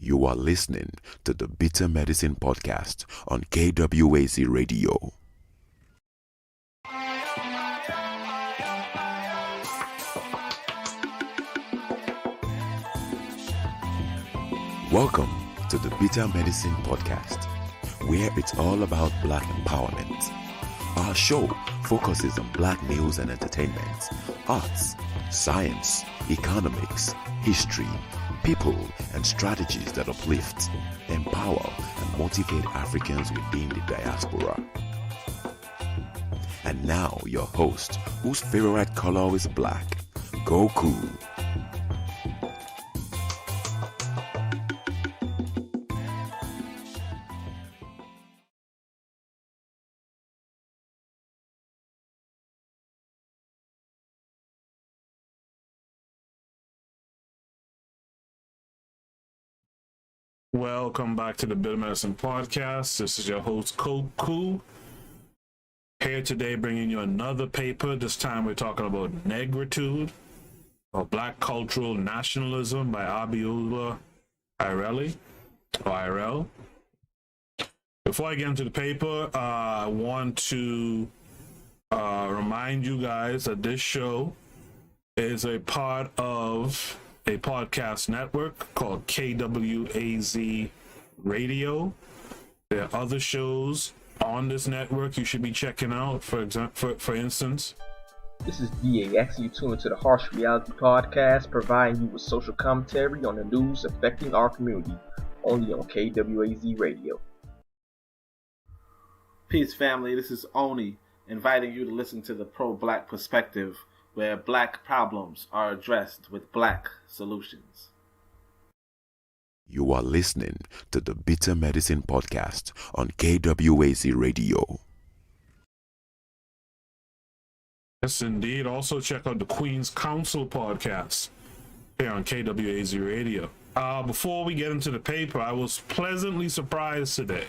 You are listening to the Bitter Medicine Podcast on KWAZ Radio. Welcome to the Bitter Medicine Podcast, where it's all about Black empowerment. Our show focuses on Black news and entertainment, arts, science, economics, history, people, and strategies that uplift, empower, and motivate Africans within the diaspora. And now, your host, whose favorite color is black, Goku. Welcome back to the Bitter Medicine Podcast. This is your host, Koku. Here today bringing you another paper. This time we're talking about Negritude, or Black Cultural Nationalism by ABIOLA IRELE. Before I get into the paper, I want to remind you guys that this show is a part of a podcast network called KWAZ Radio. There are other shows on this network you should be checking out. For instance, this is DAX. You tune into the Harsh Reality Podcast, providing you with social commentary on the news affecting our community, only on KWAZ Radio. Peace, family. This is Oni, inviting you to listen to the pro-Black perspective, where Black problems are addressed with Black solutions. You are listening to the Bitter Medicine Podcast on KWAZ Radio. Yes, indeed. Also check out the Queen's Council Podcast here on KWAZ Radio. Before we get into the paper, I was pleasantly surprised today.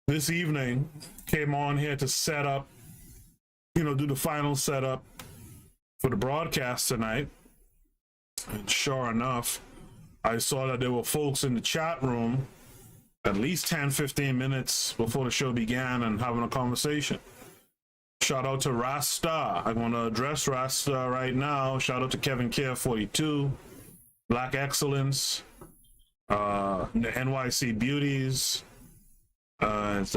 This evening, came on here to set up, do the final setup for the broadcast tonight, and sure enough, I saw that there were folks in the chat room at least 10-15 minutes before the show began and having a conversation. Shout out to Rasta. I'm going to address Rasta right now. Shout out to Kevin Care 42, Black Excellence, the NYC Beauties. Did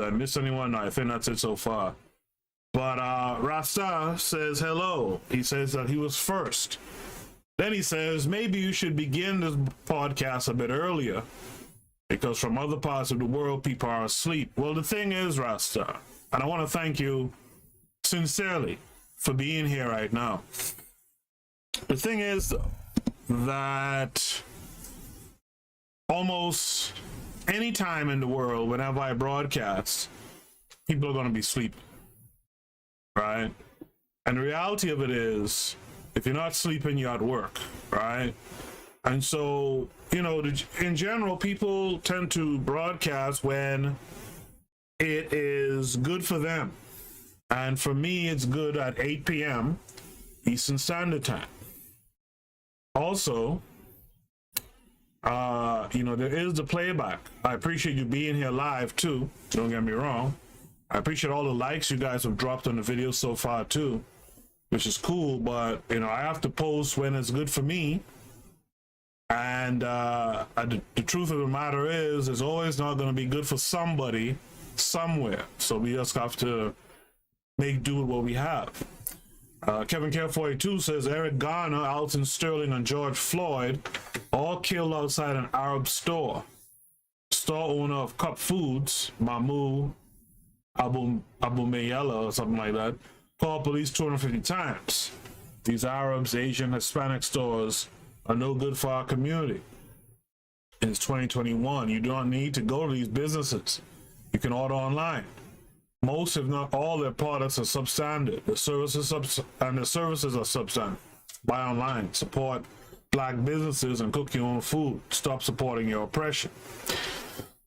I miss anyone? No, I think that's it so far. But Rasta says hello. He says that he was first. Then he says, maybe you should begin this podcast a bit earlier, because from other parts of the world, people are asleep. Well, the thing is, Rasta, and I want to thank you sincerely for being here right now. The thing is that almost any time in the world, whenever I broadcast, people are going to be sleeping. Right? And the reality of it is, if you're not sleeping, you're at work, right? And so, in general, people tend to broadcast when it is good for them. And for me, it's good at 8 p.m. Eastern Standard Time. Also, there is the playback. I appreciate you being here live, too. Don't get me wrong. I appreciate all the likes you guys have dropped on the video so far too, which is cool, but I have to post when it's good for me. And the truth of the matter is, it's always not going to be good for somebody somewhere. So we just have to make do with what we have. Kevin Care 42 says Eric Garner, Alton Sterling, and George Floyd all killed outside an Arab store. Store owner of Cup Foods, Mahmoud Abu Mayela or something like that, called police 250 times. These Arabs, Asian, Hispanic stores are no good for our community. It's 2021. You don't need to go to these businesses. You can order online. Most, if not all, their products are substandard. The services are substandard. Buy online. Support Black businesses and cook your own food. Stop supporting your oppression.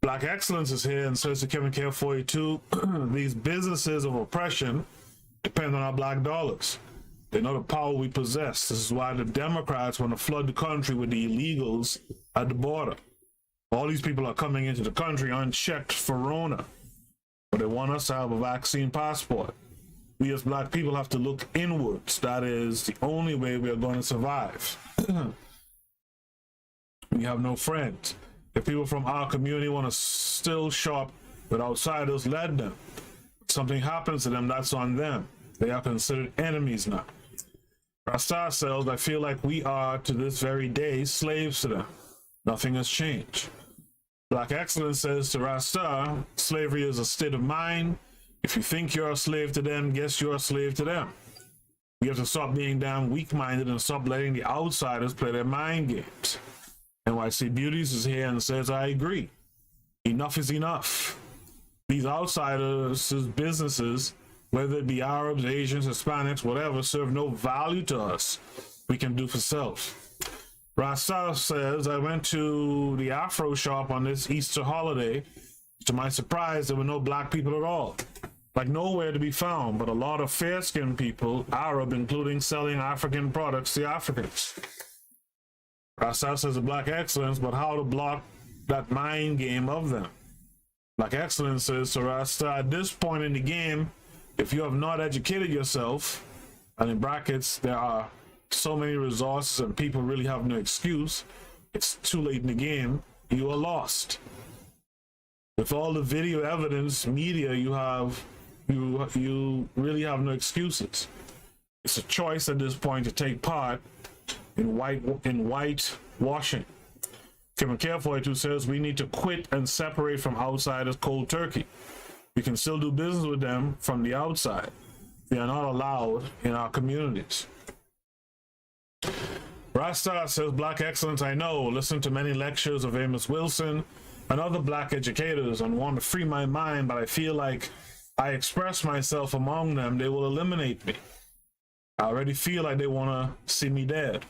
Black Excellence is here and says to Kevin Care 42, these businesses of oppression depend on our Black dollars. They know the power we possess. This is why the Democrats want to flood the country with the illegals at the border. All these people are coming into the country unchecked for Rona, but they want us to have a vaccine passport. We as black people have to look inwards. That is the only way we are going to survive. We have no friends. If people from our community want to still shop with outsiders, let them. If something happens to them, that's on them. They are considered enemies now. Rasta ourselves, I feel like we are to this very day slaves to them. Nothing has changed. Black Excellence says to Rasta, slavery is a state of mind. If you think you're a slave to them, guess you're a slave to them. We have to stop being damn weak-minded and stop letting the outsiders play their mind games. NYC Beauties is here and says, I agree. Enough is enough. These outsiders' businesses, whether it be Arabs, Asians, Hispanics, whatever, serve no value to us. We can do for self. Rasta says, I went to the Afro shop on this Easter holiday. To my surprise, there were no black people at all. Like nowhere to be found, but a lot of fair-skinned people, Arab, including selling African products to Africans. Rasta says a Black Excellence, but how to block that mind game of them. Black Excellence says to Rasta, at this point in the game, if you have not educated yourself, and in brackets, there are so many resources and people really have no excuse, it's too late in the game, you are lost. With all the video evidence, media you have, you really have no excuses. It's a choice at this point to take part in whitewashing. Kevin Careful says we need to quit and separate from outsiders cold turkey. We can still do business with them from the outside. They are not allowed in our communities. Rasta says, Black Excellence, I know, listen to many lectures of Amos Wilson and other black educators and want to free my mind, but I feel like I express myself among them, they will eliminate me. I already feel like they want to see me dead.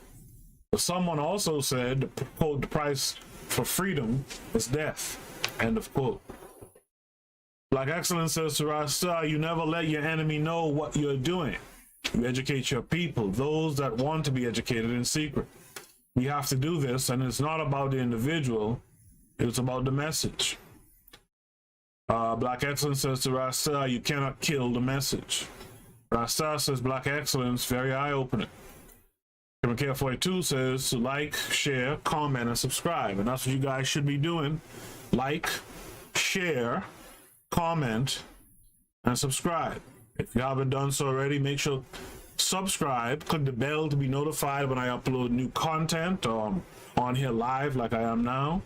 But someone also said, quote, the price for freedom is death, end of quote. Black Excellence says to Rasta, you never let your enemy know what you're doing. You educate your people, those that want to be educated in secret. We have to do this, and it's not about the individual, it's about the message. Black Excellence says to Rasta, you cannot kill the message. Rasta says, Black Excellence, very eye-opening. Kevin K42 says to like, share, comment, and subscribe. And that's what you guys should be doing. Like, share, comment, and subscribe. If you haven't done so already, make sure subscribe, click the bell to be notified when I upload new content on here live like I am now.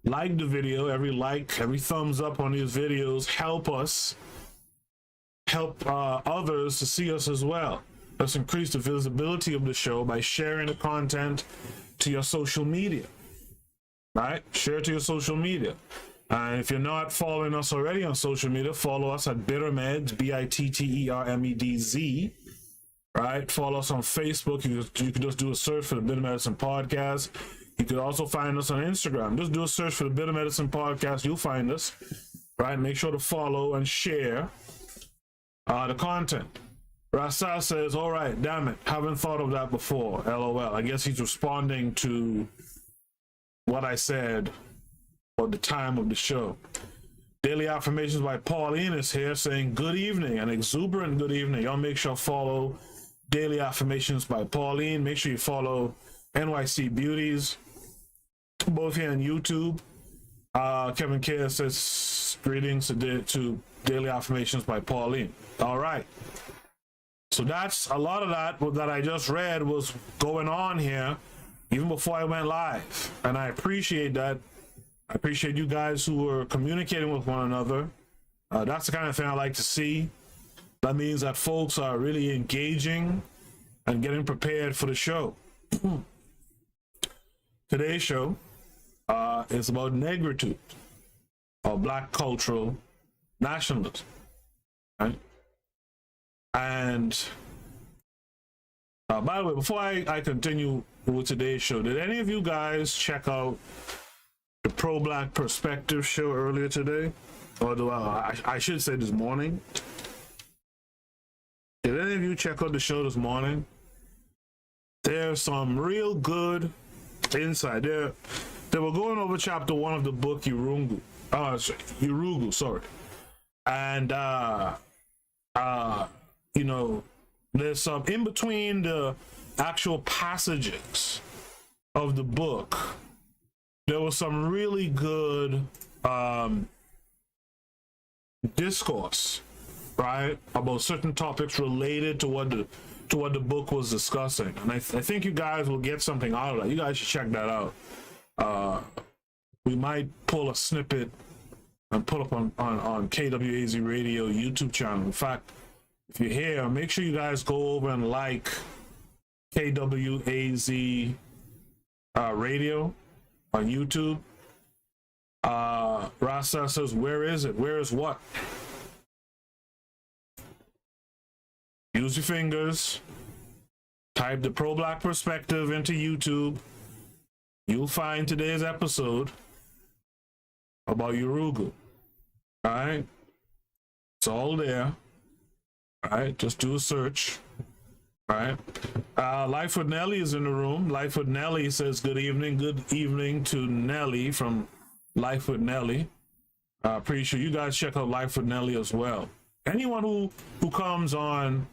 Like the video. Every like, every thumbs up on these videos help others to see us as well. Let's increase the visibility of the show by sharing the content to your social media. Right? Share it to your social media. And if you're not following us already on social media, follow us at Bittermeds, BITTERMEDZ. Right? Follow us on Facebook. You can just do a search for the Bitter Medicine Podcast. You could also find us on Instagram. Just do a search for the Bitter Medicine Podcast. You'll find us. Right? Make sure to follow and share the content. Rasta says, all right, damn it, haven't thought of that before. LOL. I guess he's responding to what I said at the time of the show. Daily Affirmations by Pauline is here saying good evening, an exuberant good evening. Y'all make sure to follow Daily Affirmations by Pauline. Make sure you follow NYC Beauties, both here on YouTube. Kevin K says greetings to Daily Affirmations by Pauline. All right. So that's a lot of that I just read was going on here even before I went live. And I appreciate that. I appreciate you guys who are communicating with one another. That's the kind of thing I like to see. That means that folks are really engaging and getting prepared for the show. Today's show is about Negritude, or Black Cultural Nationalism. Right? And by the way, before I continue with today's show, did any of you guys check out the Pro-Black Perspective show earlier today? Or I should say this morning. Did any of you check out the show this morning? There's some real good insight. There they were going over chapter 1 of the book Urugu, sorry. And you know, there's some in between the actual passages of the book, there was some really good discourse, right, about certain topics related to what the book was discussing. And I think you guys will get something out of that. You guys should check that out. We might pull a snippet and put up on KWAZ Radio YouTube channel. In fact, if you're here, make sure you guys go over and like KWAZ Radio on YouTube. Rasta says, where is it? Where is what? Use your fingers. Type the pro-black perspective into YouTube. You'll find today's episode about Urugu. All right? It's all there. All right? Just do a search. All right? Life with Nelly is in the room. Life with Nelly says, good evening. Good evening to Nelly from Life with Nelly. Pretty sure you guys check out Life with Nelly as well. Anyone who comes on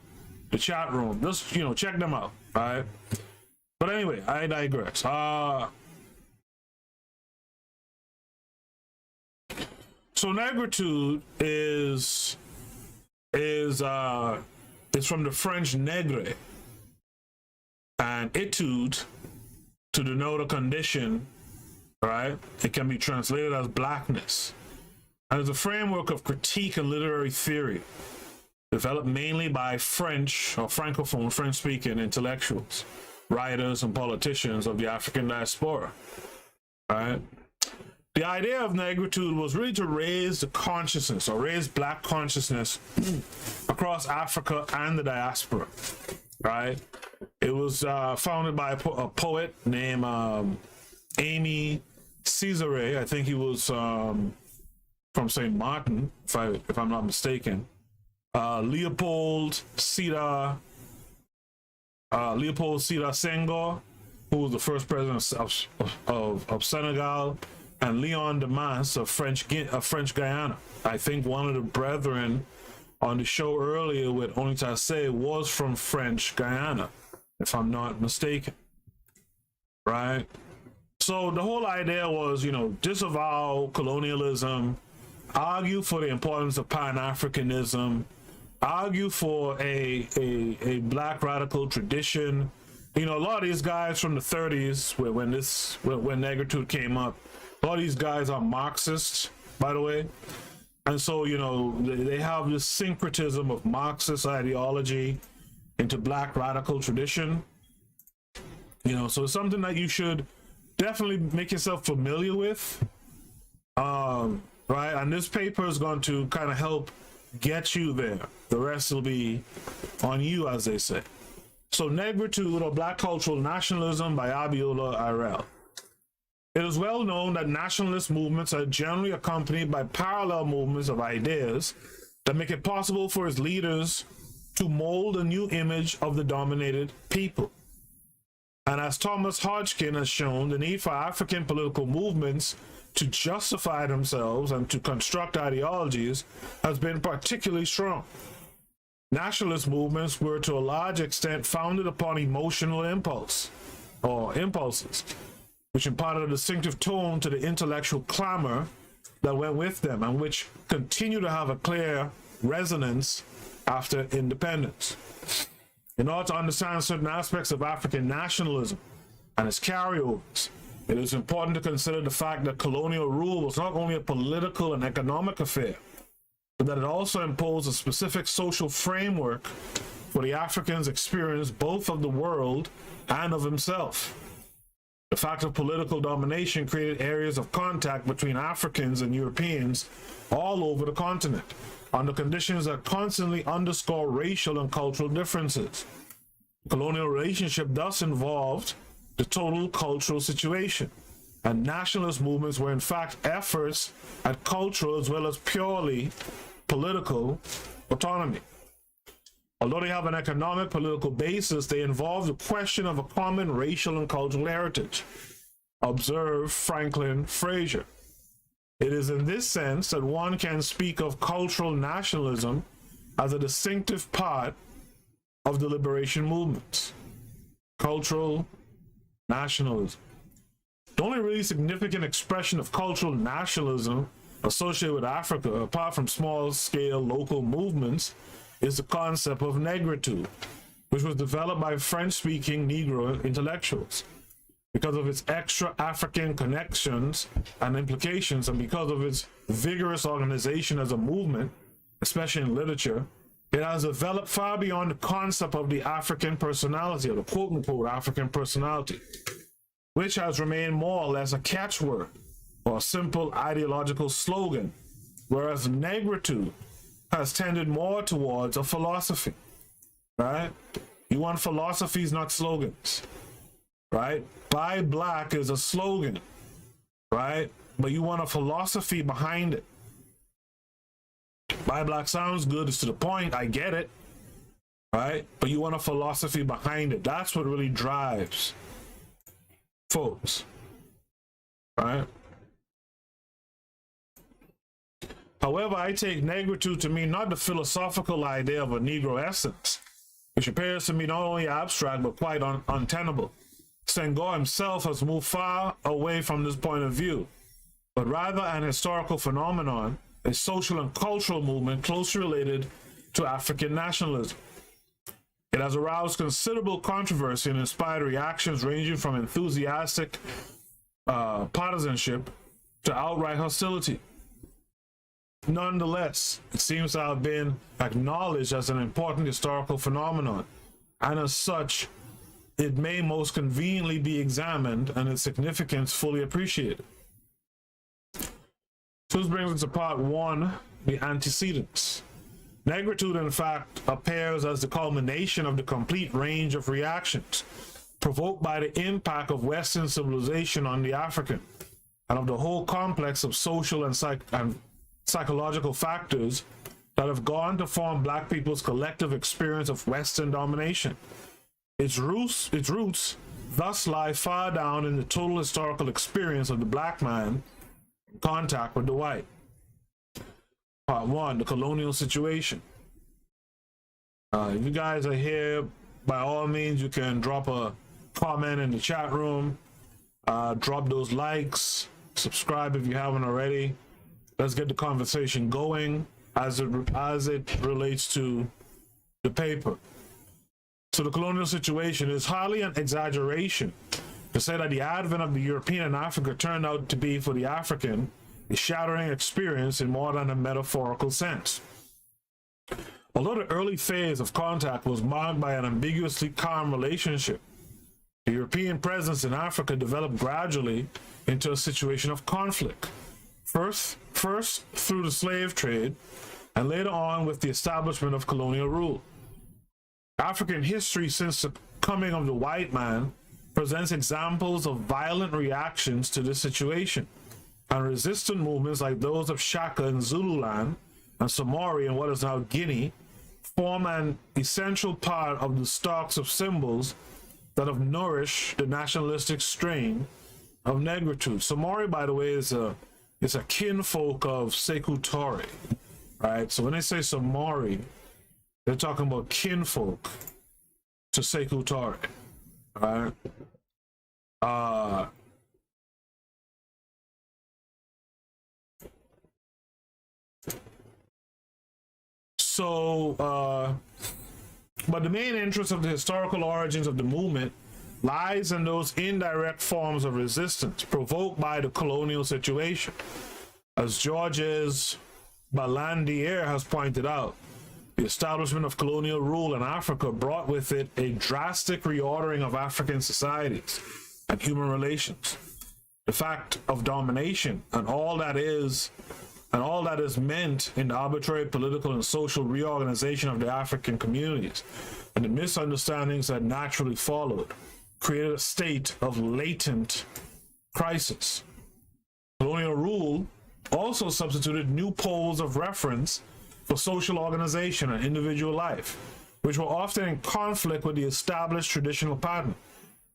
the chat room, just, you know, check them out. All right? But anyway, I digress. So Negritude is from the French negre, and etude, to denote a condition, right? It can be translated as blackness, and is a framework of critique and literary theory developed mainly by French or Francophone, French-speaking intellectuals, writers, and politicians of the African diaspora, right? The idea of Negritude was really to raise the consciousness, or raise black consciousness across Africa and the diaspora, right? It was founded by a poet named Aimé Césaire. I think he was from St. Martin, if I'm not mistaken. Leopold Sédar Senghor, who was the first president of Senegal, and Leon Demas of French Guyana. I think one of the brethren on the show earlier with Onitase was from French Guyana, if I'm not mistaken, right? So the whole idea was, you know, disavow colonialism, argue for the importance of Pan-Africanism, argue for a black radical tradition. You know, a lot of these guys from the 30s, when Negritude came up, a lot of these guys are Marxists, by the way. And so, you know, they have this syncretism of Marxist ideology into black radical tradition. You know, so it's something that you should definitely make yourself familiar with. Right? And this paper is going to kind of help get you there. The rest will be on you, as they say. So Negritude, or Black Cultural Nationalism, by ABIOLA IRELE. It is well known that nationalist movements are generally accompanied by parallel movements of ideas that make it possible for its leaders to mold a new image of the dominated people. And as Thomas Hodgkin has shown, the need for African political movements to justify themselves and to construct ideologies has been particularly strong. Nationalist movements were to a large extent founded upon emotional impulses, which imparted a distinctive tone to the intellectual clamor that went with them, and which continue to have a clear resonance after independence. In order to understand certain aspects of African nationalism and its carryovers, it is important to consider the fact that colonial rule was not only a political and economic affair, but that it also imposed a specific social framework for the African's experience both of the world and of himself. The fact of political domination created areas of contact between Africans and Europeans all over the continent, under conditions that constantly underscore racial and cultural differences. The colonial relationship thus involved the total cultural situation, and nationalist movements were in fact efforts at cultural as well as purely political autonomy. Although they have an economic political basis, they involve the question of a common racial and cultural heritage. observed Franklin Frazier. It is in this sense that one can speak of cultural nationalism as a distinctive part of the liberation movements. Cultural nationalism. The only really significant expression of cultural nationalism associated with Africa, apart from small-scale local movements, is the concept of negritude, which was developed by French-speaking Negro intellectuals. Because of its extra-African connections and implications, and because of its vigorous organization as a movement, especially in literature, it has developed far beyond the concept of the African personality, or the quote-unquote African personality, which has remained more or less a catchword or a simple ideological slogan, whereas negritude has tended more towards a philosophy, right? You want philosophies, not slogans, right? Buy black is a slogan, right? But you want a philosophy behind it. Buy black sounds good, it's to the point, I get it, right? But you want a philosophy behind it. That's what really drives folks, right? However, I take negritude to mean not the philosophical idea of a Negro essence, which appears to me not only abstract but quite untenable. Senghor himself has moved far away from this point of view, but rather an historical phenomenon, a social and cultural movement closely related to African nationalism. It has aroused considerable controversy and inspired reactions ranging from enthusiastic partisanship to outright hostility. Nonetheless, it seems to have been acknowledged as an important historical phenomenon, and as such, it may most conveniently be examined and its significance fully appreciated. So this brings us to part one, the antecedents. Negritude, in fact, appears as the culmination of the complete range of reactions provoked by the impact of Western civilization on the African, and of the whole complex of social and psychological factors that have gone to form Black people's collective experience of Western domination. Its roots thus lie far down in the total historical experience of the Black man in contact with the white. Part one, the colonial situation. If you guys are here, by all means, you can drop a comment in the chat room, drop those likes, subscribe if you haven't already. Let's get the conversation going as it relates to the paper. So the colonial situation is hardly an exaggeration to say that the advent of the European in Africa turned out to be, for the African, a shattering experience in more than a metaphorical sense. Although the early phase of contact was marked by an ambiguously calm relationship, the European presence in Africa developed gradually into a situation of conflict. First through the slave trade, and later on with the establishment of colonial rule. African history since the coming of the white man presents examples of violent reactions to this situation, and resistant movements like those of Shaka in Zululand and Somori in what is now Guinea form an essential part of the stocks of symbols that have nourished the nationalistic strain of negritude. Somori, by the way, is a kinfolk of Sekou Touré, right? So when they say Somori, they're talking about kinfolk to Sekou Touré, right? But the main interest of the historical origins of the movement lies in those indirect forms of resistance provoked by the colonial situation. As Georges Balandier has pointed out, the establishment of colonial rule in Africa brought with it a drastic reordering of African societies and human relations. The fact of domination and all that is meant in the arbitrary political and social reorganization of the African communities, and the misunderstandings that naturally followed, created a state of latent crisis. Colonial rule also substituted new poles of reference for social organization and individual life, which were often in conflict with the established traditional pattern,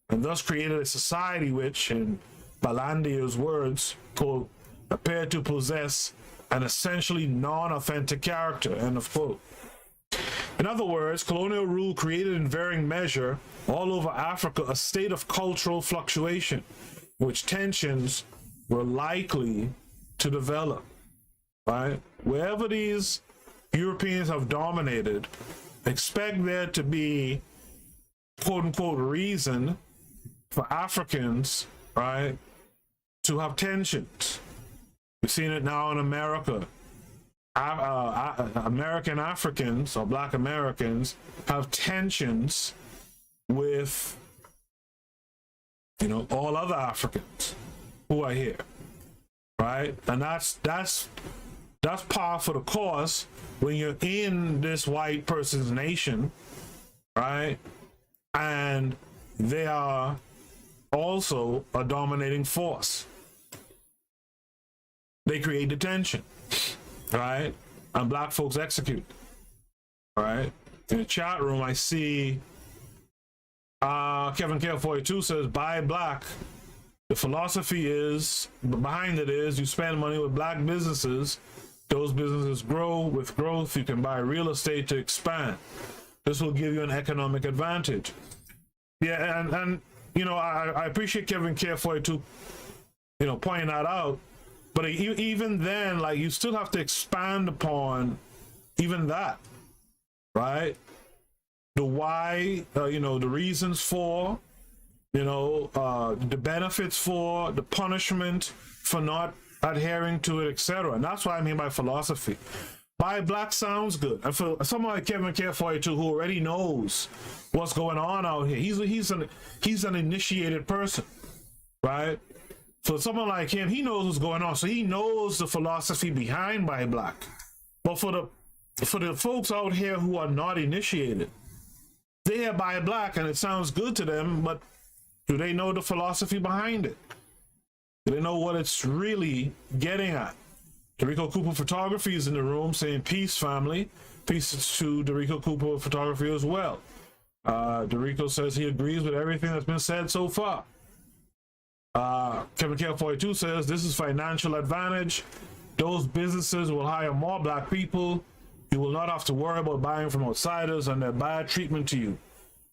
and thus created a society which, in Balandia's words, quote, appear to possess an essentially non-authentic character, end of quote. In other words, colonial rule created in varying measure all over Africa a state of cultural fluctuation, which tensions were likely to develop, right? Wherever these Europeans have dominated, expect there to be, quote unquote, reason for Africans, right, to have tensions. We've seen it now in America. American Africans, or Black Americans, have tensions with, you know, all other Africans who are here, right? And that's par for the course when you're in this white person's nation, right? And they are also a dominating force. They create the tension, right? And Black folks execute, right? In the chat room, I see Kevin K42 says, buy Black. The philosophy is, behind it is, you spend money with Black businesses. Those businesses grow. With growth, you can buy real estate to expand. This will give you an economic advantage. Yeah, and you know, I appreciate Kevin K42, you know, pointing that out. But even then, like, you still have to expand upon even that, right? The why, you know, the reasons for, you know, the benefits for, the punishment for not adhering to it, etc. And that's what I mean by philosophy. Buy Black sounds good. And for someone like Kevin K42 who already knows what's going on out here, he's an initiated person, right? For someone like him, he knows what's going on, so he knows the philosophy behind Buy Black. But for the folks out here who are not initiated, they hear Buy Black and it sounds good to them, but do they know the philosophy behind it? Do they know what it's really getting at? Dorico Cooper Photography is in the room saying peace, family. Peace to Dorico Cooper Photography as well. Dorico says he agrees with everything that's been said so far. Kevin K42 says this is financial advantage. Those businesses will hire more Black people. You will not have to worry about buying from outsiders and their bad treatment to you.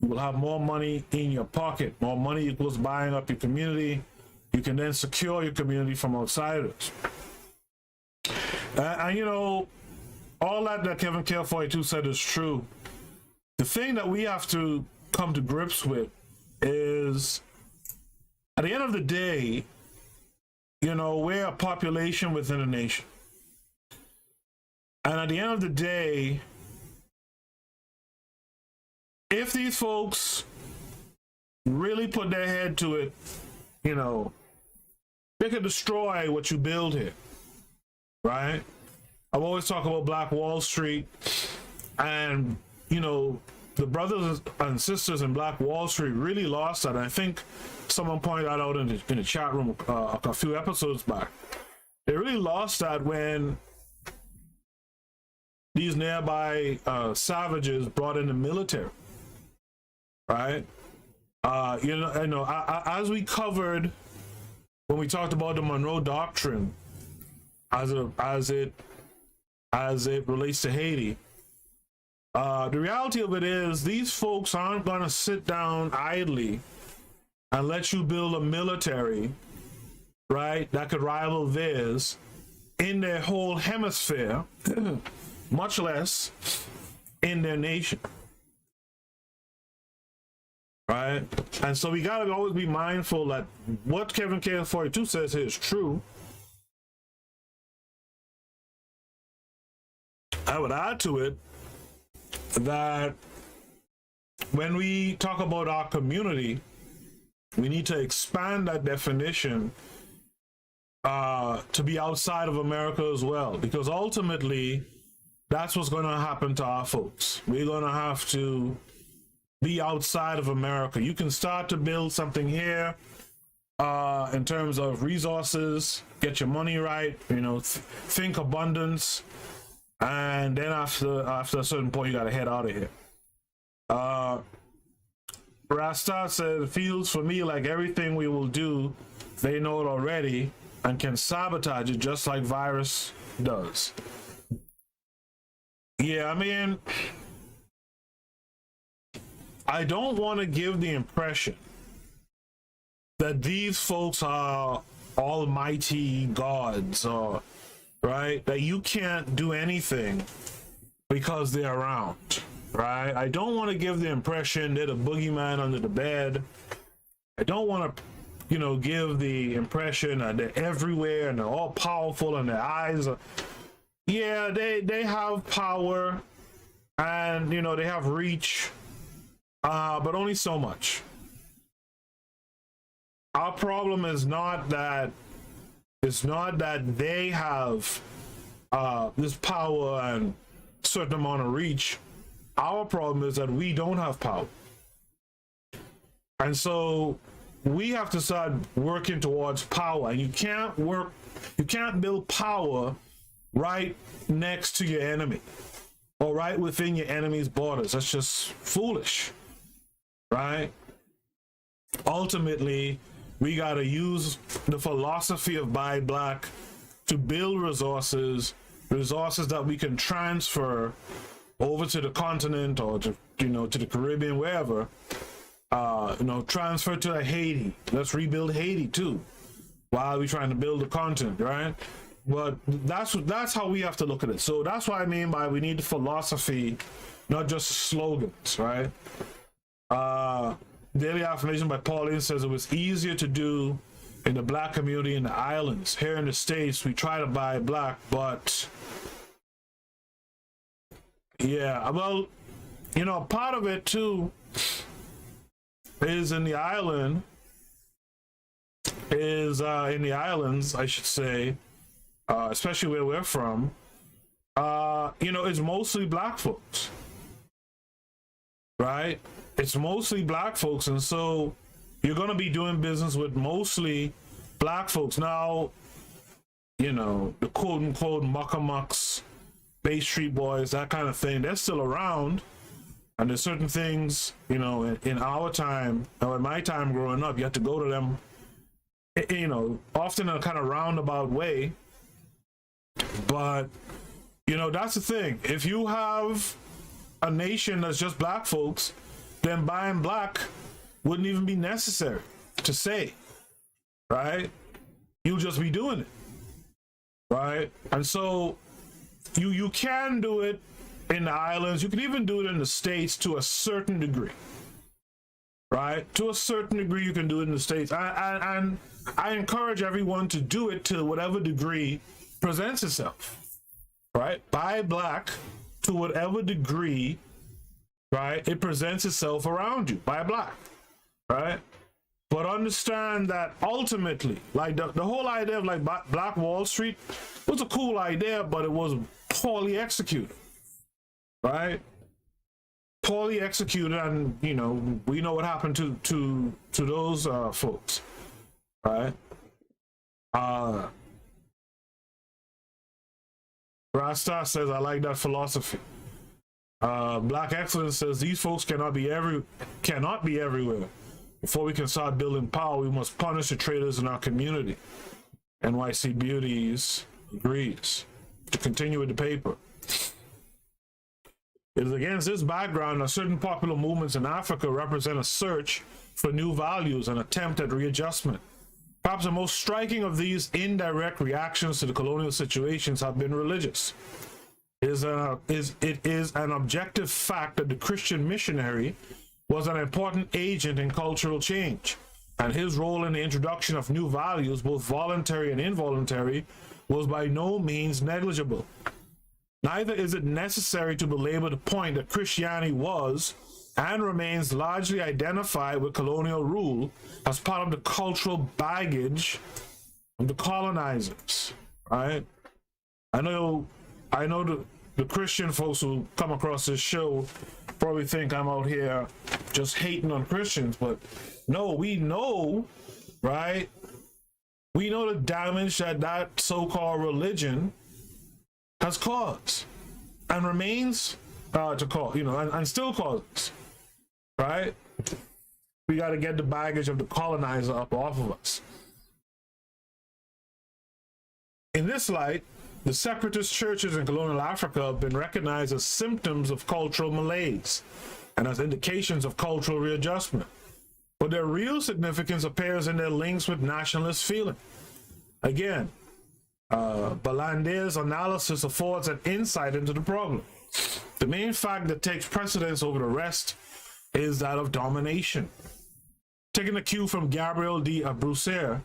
You will have more money in your pocket. More money equals buying up your community. You can then secure your community from outsiders. And you know, all that Kevin K42 said is true. The thing that we have to come to grips with is, at the end of the day, you know, we're a population within a nation. And at the end of the day, if these folks really put their head to it, you know, they could destroy what you build here, right? I've always talked about Black Wall Street, and, you know, the brothers and sisters in Black Wall Street really lost that. And I think someone pointed that out in the chat room a few episodes back. They really lost that when these nearby savages brought in the military, right? You know, as we covered when we talked about the Monroe Doctrine, as it relates to Haiti. The reality of it is these folks aren't going to sit down idly and let you build a military, right, that could rival theirs in their whole hemisphere, much less in their nation, right? And so we got to always be mindful that what Kevin K42 says here is true. I would add to it that when we talk about our community, we need to expand that definition to be outside of America as well, because ultimately that's what's going to happen to our folks. We're going to have to be outside of America. You can start to build something here in terms of resources, get your money right, you know, think abundance. And then after a certain point, you got to head out of here. Rasta said, it feels for me like everything we will do, they know it already and can sabotage it just like virus does. Yeah, I mean, I don't want to give the impression that these folks are almighty gods, or right, that you can't do anything because they're around, right? I don't want to give the impression they're the boogeyman under the bed. I don't want to, you know, give the impression that they're everywhere and they're all powerful and their eyes are, yeah, they have power and, you know, they have reach, but only so much. Our problem is not that they have this power and certain amount of reach. Our problem is that we don't have power, and so we have to start working towards power. And you can't build power right next to your enemy or right within your enemy's borders. That's just foolish, right? Ultimately, we got to use the philosophy of Buy Black to build resources that we can transfer over to the continent or to, you know, to the Caribbean, wherever. You know, transfer to Haiti. Let's rebuild Haiti too, while we're trying to build the continent, right? But that's how we have to look at it. So that's what I mean by we need the philosophy, not just slogans, right? Daily Affirmation by Pauline says it was easier to do in the Black community in the islands. Here in the States, we try to buy Black, but yeah, well, you know, part of it too is in the islands, I should say, especially where we're from, you know, it's mostly Black folks, right? It's mostly Black folks, and so you're going to be doing business with mostly Black folks. Now, you know, the quote-unquote muckamucks, Bay Street Boys, that kind of thing, they're still around. And there's certain things, you know, in our time, or in my time growing up, you had to go to them, you know, often in a kind of roundabout way. But, you know, that's the thing. If you have a nation that's just Black folks, then buying Black wouldn't even be necessary to say, right? You'll just be doing it, right? And so you can do it in the islands. You can even do it in the States to a certain degree, right? To a certain degree, you can do it in the States. And I encourage everyone to do it to whatever degree presents itself, right? Buy Black to whatever degree, right, it presents itself around you. Buy Black, right? But understand that ultimately, like the whole idea of like Black Wall Street was a cool idea, but it was poorly executed, right? Poorly executed, and you know, we know what happened to those folks, right? Rasta says, I like that philosophy. Black Excellence says these folks cannot be everywhere. Before we can start building power, we must punish the traitors in our community. NYC Beauties agrees. To continue with the paper. It is against this background that certain popular movements in Africa represent a search for new values and attempt at readjustment. Perhaps the most striking of these indirect reactions to the colonial situations have been religious. It is an objective fact that the Christian missionary was an important agent in cultural change, and his role in the introduction of new values, both voluntary and involuntary, was by no means negligible. Neither is it necessary to belabor the point that Christianity was and remains largely identified with colonial rule as part of the cultural baggage of the colonizers, right? I know the Christian folks who come across this show probably think I'm out here just hating on Christians, but no, we know, right? We know the damage that so-called religion has caused and remains to cause, you know, and still causes, right? We got to get the baggage of the colonizer up off of us. In this light, the separatist churches in colonial Africa have been recognized as symptoms of cultural malaise and as indications of cultural readjustment. But their real significance appears in their links with nationalist feeling. Again, Balande's analysis affords an insight into the problem. The main fact that takes precedence over the rest is that of domination. Taking a cue from Gabriel de Broussard,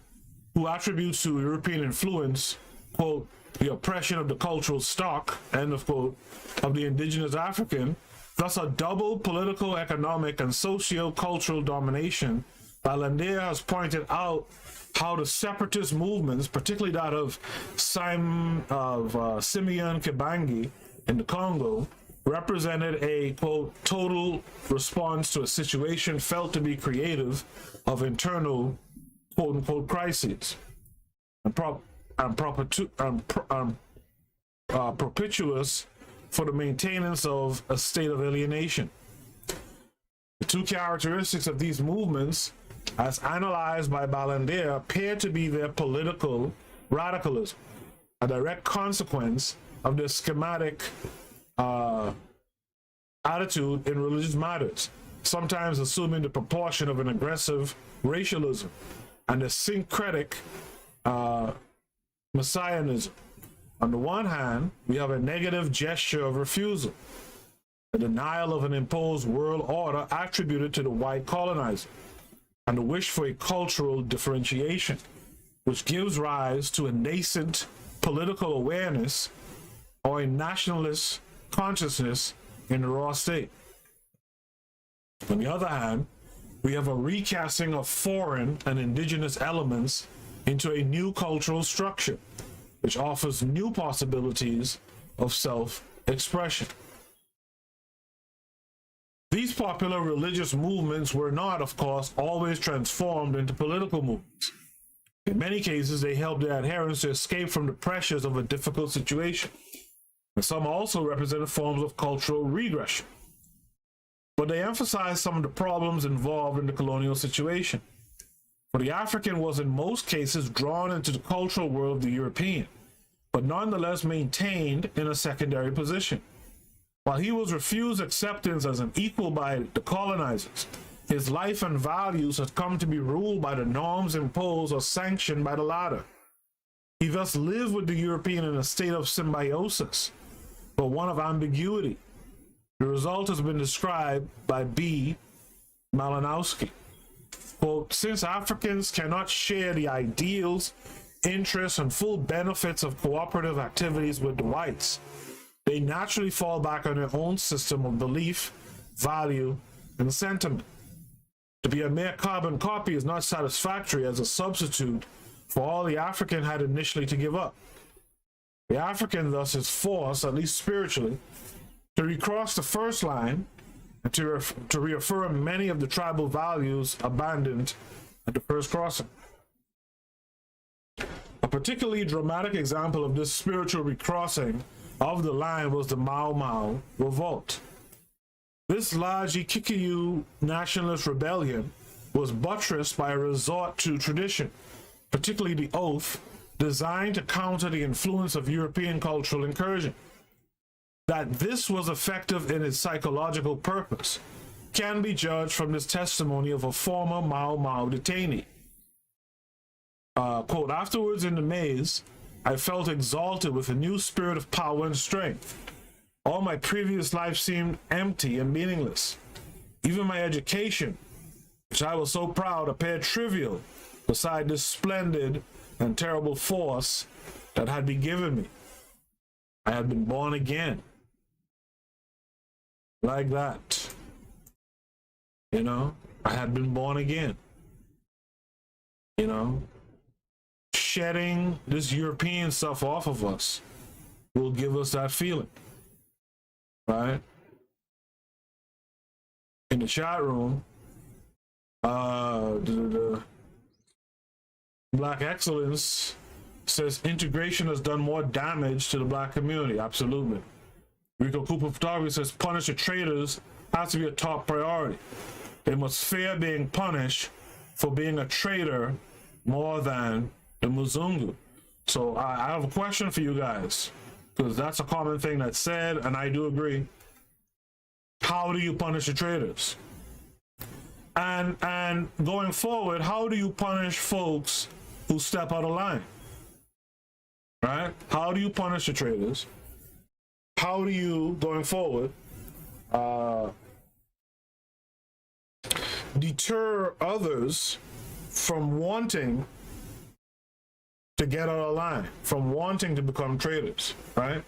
who attributes to European influence, quote, the oppression of the cultural stock, end of quote, of the indigenous African, thus a double political, economic, and socio-cultural domination. Balander has pointed out how the separatist movements, particularly that of Simeon Kibangi in the Congo, represented a, quote, total response to a situation felt to be creative of internal, quote unquote, crises, and propitious for the maintenance of a state of alienation. The two characteristics of these movements, as analyzed by Balander, appear to be their political radicalism, a direct consequence of their schematic attitude in religious matters, sometimes assuming the proportion of an aggressive racialism and a syncretic messianism. On the one hand, we have a negative gesture of refusal, a denial of an imposed world order attributed to the white colonizer, and the wish for a cultural differentiation, which gives rise to a nascent political awareness or a nationalist consciousness in the raw state. On the other hand, we have a recasting of foreign and indigenous elements into a new cultural structure, which offers new possibilities of self-expression. These popular religious movements were not, of course, always transformed into political movements. In many cases, they helped their adherents to escape from the pressures of a difficult situation. And some also represented forms of cultural regression. But they emphasized some of the problems involved in the colonial situation. For the African was in most cases drawn into the cultural world of the European, but nonetheless maintained in a secondary position. While he was refused acceptance as an equal by the colonizers, his life and values had come to be ruled by the norms imposed or sanctioned by the latter. He thus lived with the European in a state of symbiosis, but one of ambiguity. The result has been described by B. Malinowski. Quote, since Africans cannot share the ideals, interests, and full benefits of cooperative activities with the whites, they naturally fall back on their own system of belief, value, and sentiment. To be a mere carbon copy is not satisfactory as a substitute for all the African had initially to give up. The African thus is forced, at least spiritually, to recross the first line and to reaffirm many of the tribal values abandoned at the first crossing. A particularly dramatic example of this spiritual recrossing of the line was the Mau Mau revolt. This largely Kikuyu nationalist rebellion was buttressed by a resort to tradition, particularly the oath, designed to counter the influence of European cultural incursion. That this was effective in its psychological purpose can be judged from this testimony of a former Mau Mau detainee. Quote, afterwards in the maze, I felt exalted with a new spirit of power and strength. All my previous life seemed empty and meaningless. Even my education, which I was so proud, appeared trivial beside this splendid and terrible force that had been given me. I had been born again. Like that. You know, I had been born again. You know, shedding this European stuff off of us will give us that feeling. Right? In the chat room, the Black Excellence says integration has done more damage to the Black community. Absolutely. Rico Cooper Photography says punish the traitors has to be a top priority. they must fear being punished for being a traitor more than the Muzungu. So I have a question for you guys, because that's a common thing that's said, and I do agree. How do you punish the traitors? And going forward, how do you punish folks who step out of line? Right? How do you punish the traitors? How do you, going forward, deter others from wanting to get out of line, from wanting to become traitors, right?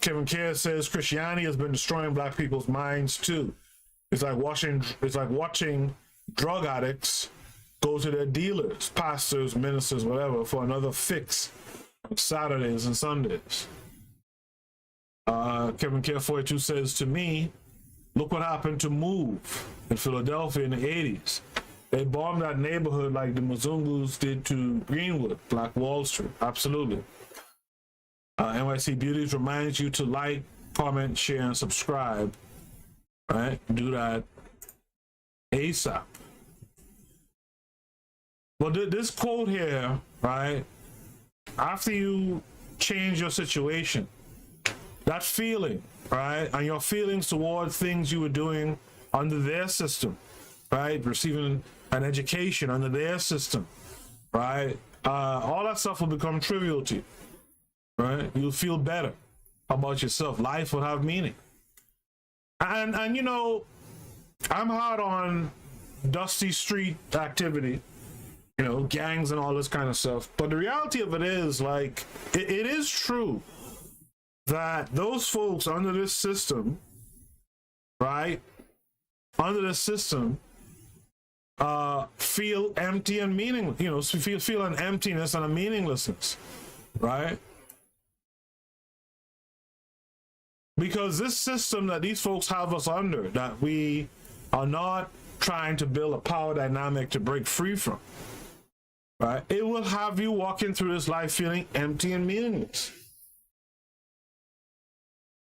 Kevin Kerr says Christianity has been destroying black people's minds too. It's like watching drug addicts go to their dealers, pastors, ministers, whatever, for another fix on Saturdays and Sundays. Kevin Kerr 42 says, to me, look what happened to Move in Philadelphia in the 80s. They bombed that neighborhood like the Muzungus did to Greenwood, Black Wall Street. Absolutely. NYC Beauties reminds you to like, comment, share, and subscribe. Right? Do that ASAP. Well, this quote here, right? After you change your situation, that feeling, right? And your feelings towards things you were doing under their system, right? Receiving an education under their system, right? All that stuff will become trivial to you, right? You'll feel better about yourself. Life will have meaning. And you know, I'm hard on dusty street activity, you know, gangs and all this kind of stuff. But the reality of it is, like, it is true that those folks under this system, right, under this system, feel empty and meaningless, you know, feel an emptiness and a meaninglessness, right? Because this system that these folks have us under, that we are not trying to build a power dynamic to break free from, right? It will have you walking through this life feeling empty and meaningless.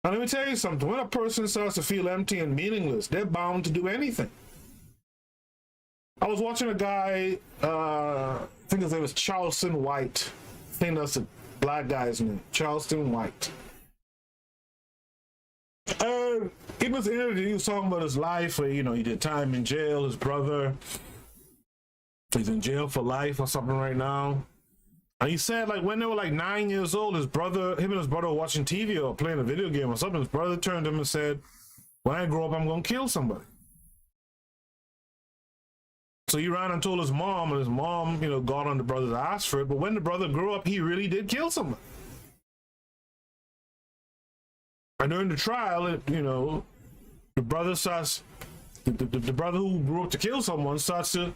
And let me tell you something, when a person starts to feel empty and meaningless, they're bound to do anything. I was watching a guy, I think his name was Charleston White. I think that's a black guy's name, Charleston White. And in this interview, he was talking about his life, where, you know, he did time in jail. His brother, he's in jail for life or something right now. And he said, like, when they were like 9 years old, him and his brother were watching TV or playing a video game or something. His brother turned to him and said, when I grow up, I'm going to kill somebody. So he ran and told his mom, and his mom, you know, got on the brother's ass for it. But when the brother grew up, he really did kill somebody. And during the trial, you know, the brother starts, the brother who grew up to kill someone starts to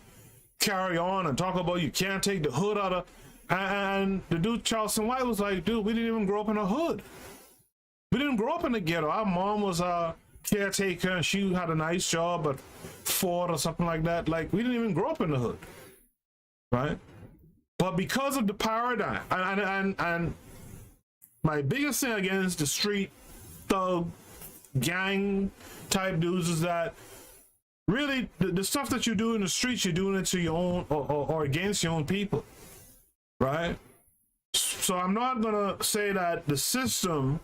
carry on and talk about you can't take the hood out of, and the dude Charleston White was like, dude, we didn't even grow up in a hood. We didn't grow up in the ghetto. Our mom was a caretaker and she had a nice job at Ford or something like that. Like, we didn't even grow up in the hood, right? But because of the paradigm, and my biggest thing against the street thug gang type dudes is that really the stuff that you do in the streets, you're doing it to your own or against your own people, right? So I'm not gonna say that the system,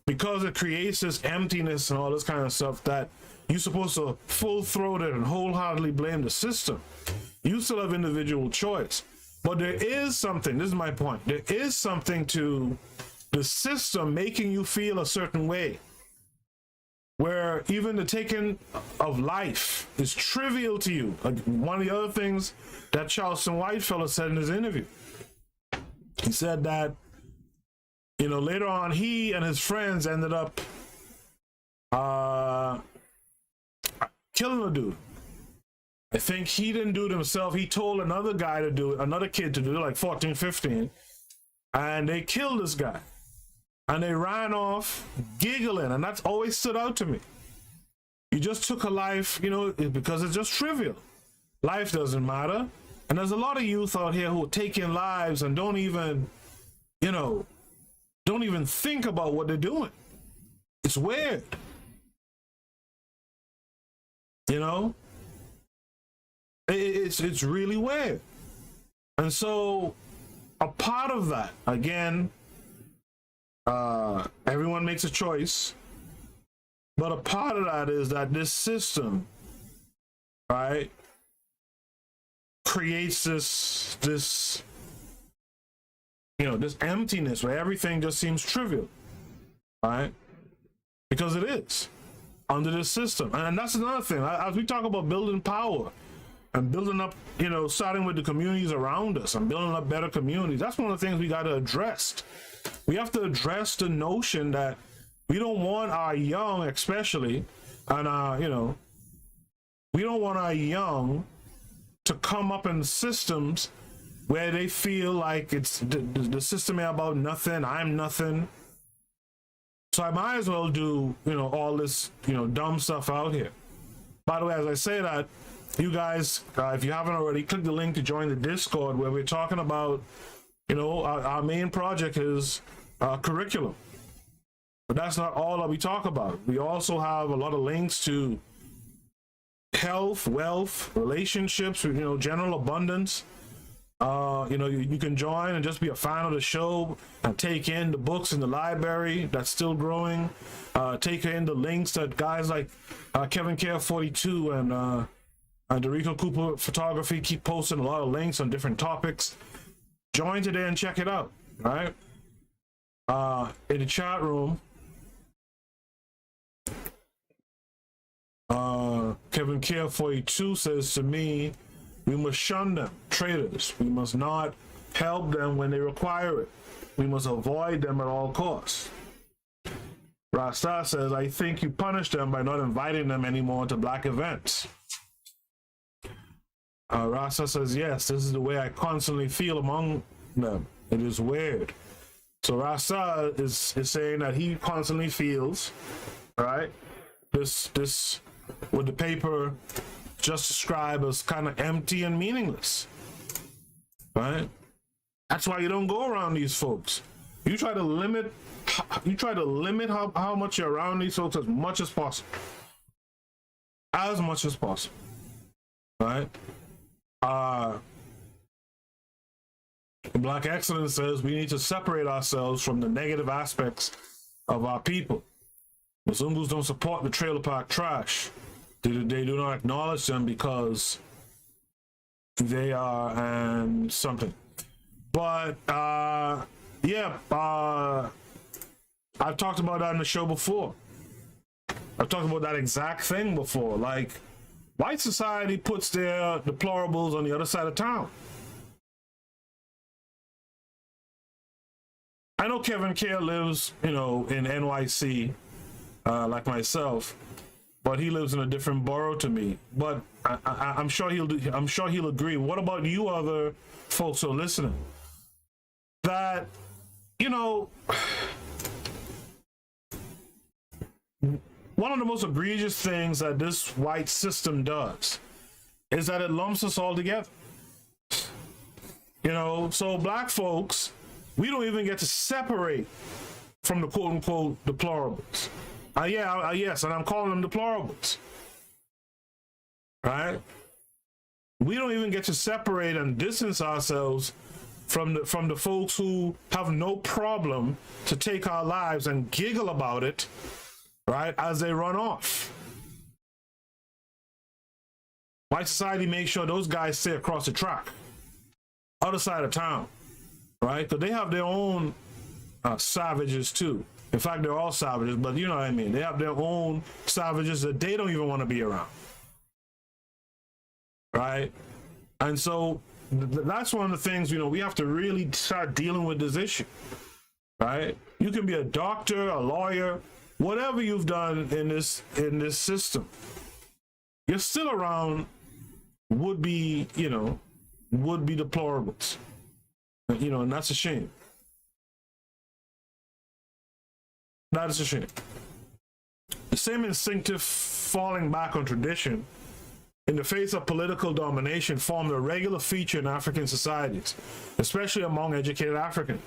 because it creates this emptiness and all this kind of stuff, that you're supposed to full-throated and wholeheartedly blame the system. You still have individual choice, but there is something, this is my point, there is something to the system making you feel a certain way, where even the taking of life is trivial to you. Like one of the other things that Charleston White fellow said in his interview, he said that, you know, later on he and his friends ended up killing a dude. I think he didn't do it himself. He told another guy to do it, another kid to do it, like 14, 15, and they killed this guy. And they ran off giggling, and that's always stood out to me. You just took a life, you know, because it's just trivial. Life doesn't matter. And there's a lot of youth out here who are taking lives and don't even, you know, don't even think about what they're doing. It's weird. You know, it's really weird. And so a part of that, again, everyone makes a choice, but a part of that is that this system, right, creates this you know, this emptiness where everything just seems trivial, right? Because it is under this system. And that's another thing. As we talk about building power and building up, you know, starting with the communities around us and building up better communities, that's one of the things we got to address. We have to address the notion that we don't want our young, especially, and you know, we don't want our young to come up in systems where they feel like it's the system is about nothing, I'm nothing. So I might as well do, you know, all this, you know, dumb stuff out here. By the way, as I say that, you guys, if you haven't already, click the link to join the Discord where we're talking about, you know, our main project is curriculum. But that's not all that we talk about. We also have a lot of links to health, wealth, relationships, you know, general abundance. You know, you can join and just be a fan of the show and take in the books in the library that's still growing. Take in the links that guys like Kevin Care 42 and Dorico Cooper Photography keep posting a lot of links on different topics. Join today and check it out, right? In the chat room, Kevin Care 42 says to me, we must shun them, traitors. We must not help them when they require it. We must avoid them at all costs. Rasta says, I think you punish them by not inviting them anymore to black events. Rasta says, yes, this is the way I constantly feel among them. It is weird. So Rasta is saying that he constantly feels, right, this what the paper just described as kind of empty and meaningless, right? That's why you don't go around these folks. You try to limit how much you're around these folks as much as possible. As much as possible, right? Black Excellence says we need to separate ourselves from the negative aspects of our people. The Zungus don't support the trailer park trash. They do not acknowledge them because they are and something. But yeah, I've talked about that in the show before. I've talked about that exact thing before. Like, white society puts their deplorables on the other side of town. I know Kevin Care lives, you know, in NYC, like myself, but he lives in a different borough to me. But I'm sure he'll agree. What about you other folks who are listening? That, you know, one of the most egregious things that this white system does is that it lumps us all together. You know, so black folks, we don't even get to separate from the quote-unquote deplorables. Yes, and I'm calling them deplorables. Right? We don't even get to separate and distance ourselves from the folks who have no problem to take our lives and giggle about it, right, as they run off. White society makes sure those guys stay across the track, other side of town, right? Because they have their own savages too. In fact, they're all savages, but you know what I mean. They have their own savages that they don't even want to be around, right? And so that's one of the things, you know, we have to really start dealing with this issue, right? You can be a doctor, a lawyer, whatever you've done in this system, you're still around would-be deplorables, you know, and that's a shame. That is a shame. The same instinctive falling back on tradition in the face of political domination formed a regular feature in African societies, especially among educated Africans.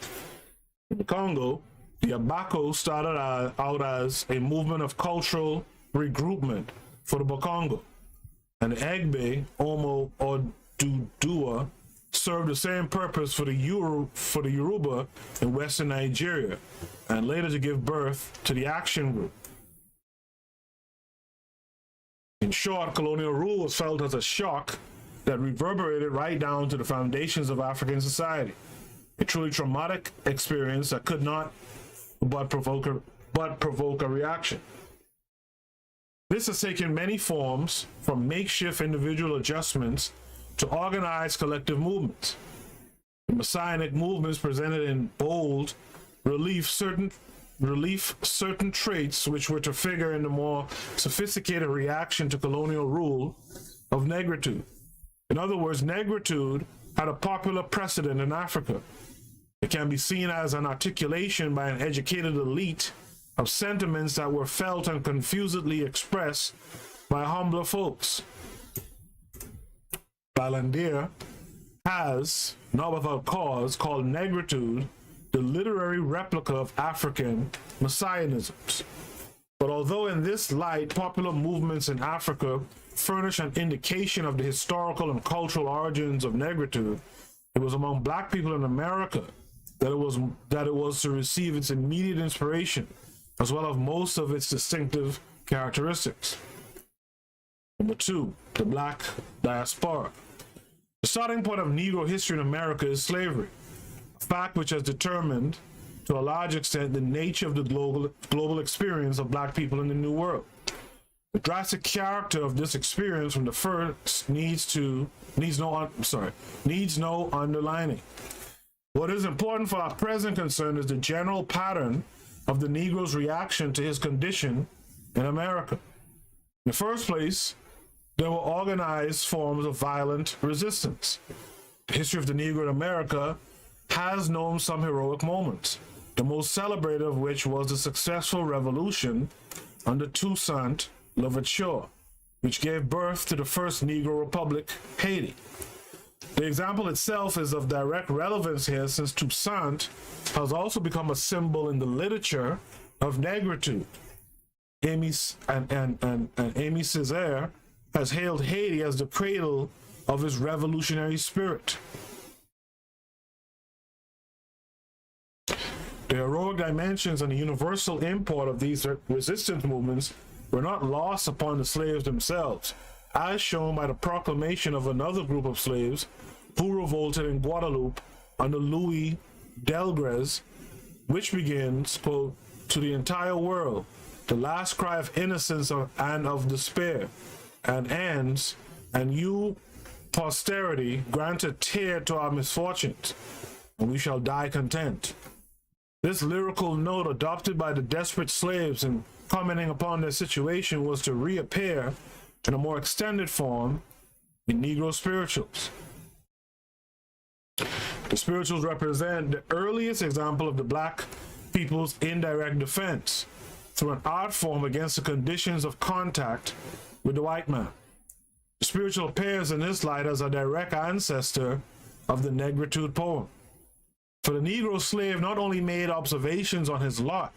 In the Congo, the Abako started out as a movement of cultural regroupment for the Bakongo, and Egbe, Omo, or Dudua served the same purpose for the Yoruba in western Nigeria, and later to give birth to the Action Group. In short, colonial rule was felt as a shock that reverberated right down to the foundations of African society. A truly traumatic experience that could not but provoke a reaction. This has taken many forms, from makeshift individual adjustments to organized collective movements. The Messianic movements presented in bold relief certain traits which were to figure in the more sophisticated reaction to colonial rule of Negritude. In other words, Negritude had a popular precedent in Africa. It can be seen as an articulation by an educated elite of sentiments that were felt and confusedly expressed by humbler folks. Balandir has, not without cause, called Negritude the literary replica of African messianisms. But although in this light popular movements in Africa furnish an indication of the historical and cultural origins of Negritude, it was among Black people in America that it was to receive its immediate inspiration, as well as most of its distinctive characteristics. Number 2, the Black diaspora. The starting point of Negro history in America is slavery, a fact which has determined, to a large extent, the nature of the global experience of Black people in the New World. The drastic character of this experience from the first needs no underlining. What is important for our present concern is the general pattern of the Negro's reaction to his condition in America. In the first place, there were organized forms of violent resistance. The history of the Negro in America has known some heroic moments, the most celebrated of which was the successful revolution under Toussaint Louverture, which gave birth to the first Negro Republic, Haiti. The example itself is of direct relevance here, since Toussaint has also become a symbol in the literature of Negritude. Amy Césaire has hailed Haiti as the cradle of his revolutionary spirit. The heroic dimensions and the universal import of these resistance movements were not lost upon the slaves themselves, as shown by the proclamation of another group of slaves who revolted in Guadeloupe under Louis Delgres, which begins, quote, "To the entire world, the last cry of innocence and of despair, and ends, and you, posterity, grant a tear to our misfortunes, and we shall die content." This lyrical note, adopted by the desperate slaves in commenting upon their situation, was to reappear in a more extended form in Negro spirituals. The spirituals represent the earliest example of the Black people's indirect defense through an art form against the conditions of contact with the white man. The spiritual appears in this light as a direct ancestor of the Negritude poem. For the Negro slave not only made observations on his lot,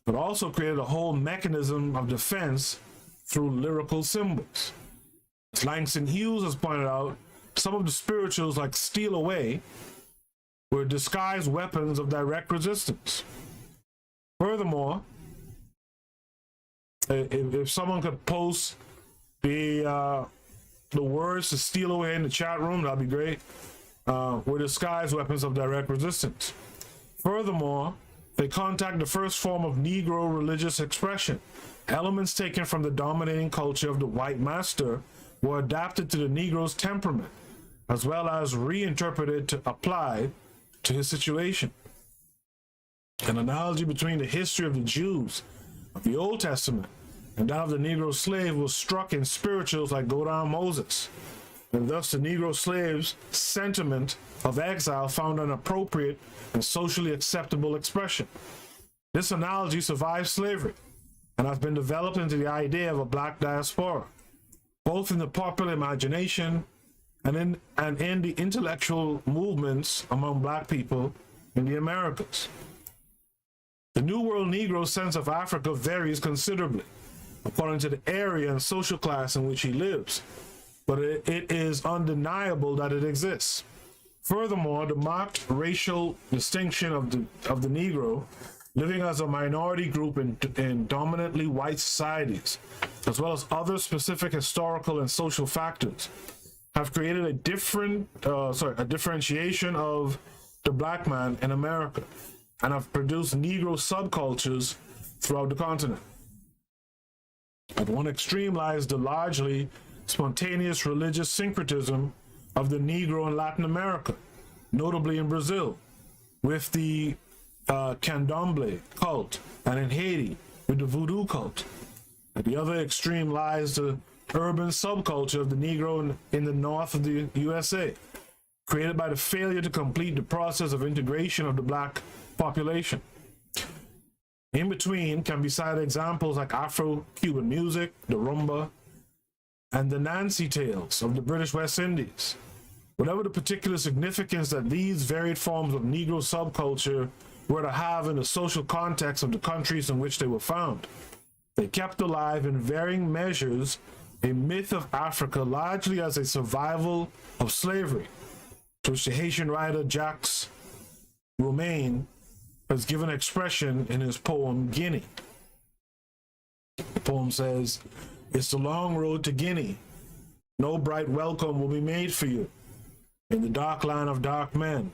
but also created a whole mechanism of defense through lyrical symbols. As Langston Hughes has pointed out, some of the spirituals, like Steal Away, were disguised weapons of direct resistance. Furthermore, if someone could post the words to Steal Away in the chat room, that'd be great. Were disguised weapons of direct resistance. Furthermore, they contact the first form of Negro religious expression. Elements taken from the dominating culture of the white master were adapted to the Negro's temperament, as well as reinterpreted to apply to his situation. An analogy between the history of the Jews of the Old Testament and that of the Negro slave was struck in spirituals like Go Down Moses, and thus the Negro slave's sentiment of exile found an appropriate and socially acceptable expression. This analogy survives slavery and has been developed into the idea of a Black diaspora, both in the popular imagination and in the intellectual movements among Black people in the Americas. The New World Negro's sense of Africa varies considerably according to the area and social class in which he lives, but it is undeniable that it exists. Furthermore, the marked racial distinction of the Negro living as a minority group in dominantly white societies, as well as other specific historical and social factors, have created a differentiation of the black man in America, and have produced Negro subcultures throughout the continent. At one extreme lies the largely spontaneous religious syncretism of the Negro in Latin America, notably in Brazil, with the Candomblé cult, and in Haiti, with the Voodoo cult. At the other extreme lies the urban subculture of the Negro in the north of the USA, created by the failure to complete the process of integration of the black population. In between can be cited examples like Afro-Cuban music, the rumba, and the Nancy tales of the British West Indies. Whatever the particular significance that these varied forms of Negro subculture were to have in the social context of the countries in which they were found, they kept alive in varying measures a myth of Africa largely as a survival of slavery, to which the Haitian writer Jacques Romain has given expression in his poem Guinea. The poem says, "It's the long road to Guinea. No bright welcome will be made for you in the dark land of dark men,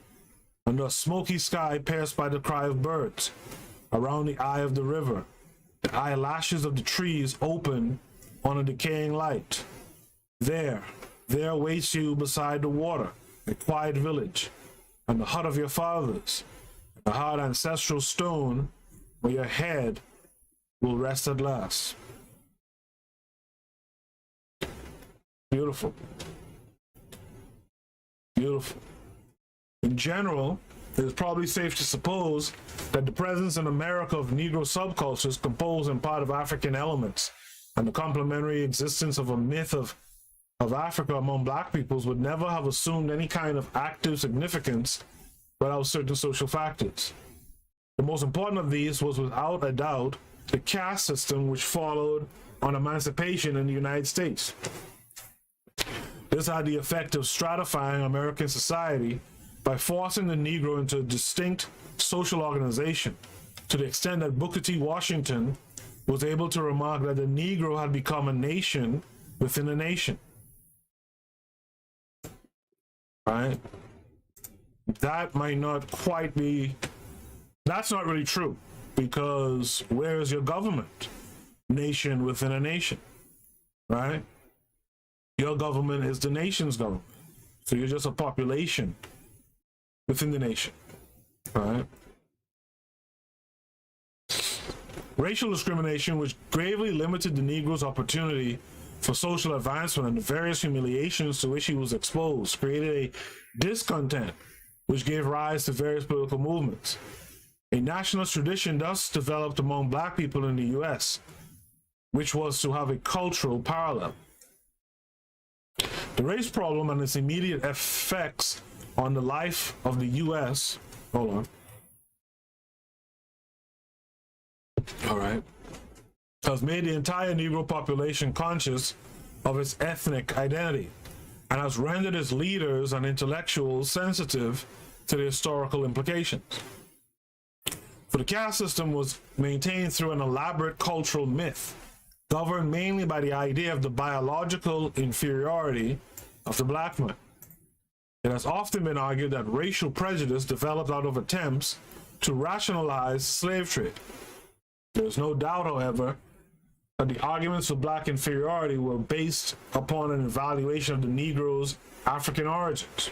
under a smoky sky pierced by the cry of birds, around the eye of the river, the eyelashes of the trees open on a decaying light. There waits you beside the water, a quiet village, and the hut of your fathers, the hard ancestral stone where your head will rest at last." Beautiful. Beautiful. In general, it is probably safe to suppose that the presence in America of Negro subcultures composed in part of African elements and the complementary existence of a myth of Africa among black peoples would never have assumed any kind of active significance without certain social factors. The most important of these was without a doubt the caste system which followed on emancipation in the United States. This had the effect of stratifying American society by forcing the Negro into a distinct social organization, to the extent that Booker T. Washington was able to remark that the Negro had become a nation within a nation. Right? That might not quite be, that's not really true, because where is your government? Nation within a nation, right? Your government is the nation's government. So you're just a population within the nation, right? Racial discrimination, which gravely limited the Negro's opportunity for social advancement and the various humiliations to which he was exposed, created a discontent which gave rise to various political movements. A nationalist tradition thus developed among black people in the US, which was to have a cultural parallel. The race problem and its immediate effects on the life of the US, hold on. All right. Has made the entire Negro population conscious of its ethnic identity and has rendered its leaders and intellectuals sensitive to the historical implications. For the caste system was maintained through an elaborate cultural myth, governed mainly by the idea of the biological inferiority of the black man. It has often been argued that racial prejudice developed out of attempts to rationalize slave trade. There is no doubt, however, that the arguments for black inferiority were based upon an evaluation of the Negro's African origins.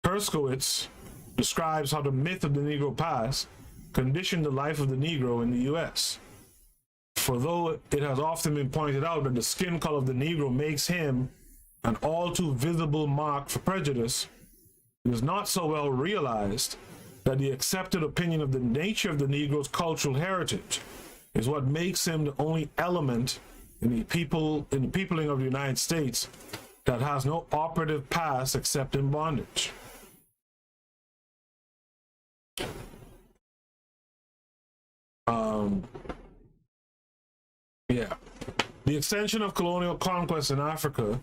Herskowitz describes how the myth of the Negro past conditioned the life of the Negro in the U.S. For though it has often been pointed out that the skin color of the Negro makes him an all too visible mark for prejudice, it is not so well realized that the accepted opinion of the nature of the Negro's cultural heritage is what makes him the only element in the peopling of the United States that has no operative past except in bondage. The extension of colonial conquest in Africa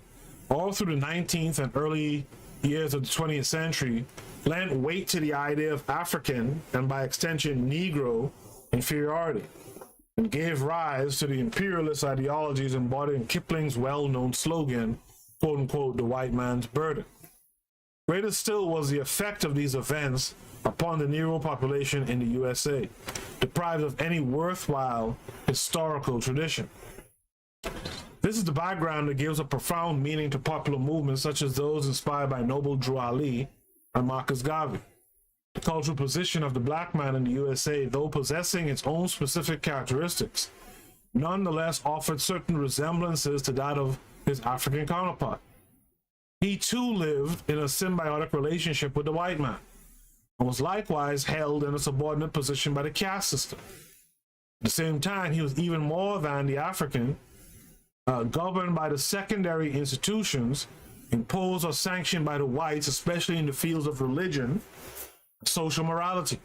all through the 19th and early years of the 20th century, lent weight to the idea of African, and by extension Negro, inferiority, and gave rise to the imperialist ideologies embodied in Kipling's well-known slogan, quote-unquote, the white man's burden. Greater still was the effect of these events upon the Negro population in the USA, deprived of any worthwhile historical tradition. This is the background that gives a profound meaning to popular movements such as those inspired by Noble Drew Ali and Marcus Garvey. The cultural position of the black man in the USA, though possessing its own specific characteristics, nonetheless offered certain resemblances to that of his African counterpart. He too lived in a symbiotic relationship with the white man, and was likewise held in a subordinate position by the caste system. At the same time, he was even more than the African, governed by the secondary institutions imposed or sanctioned by the whites, especially in the fields of religion, social morality.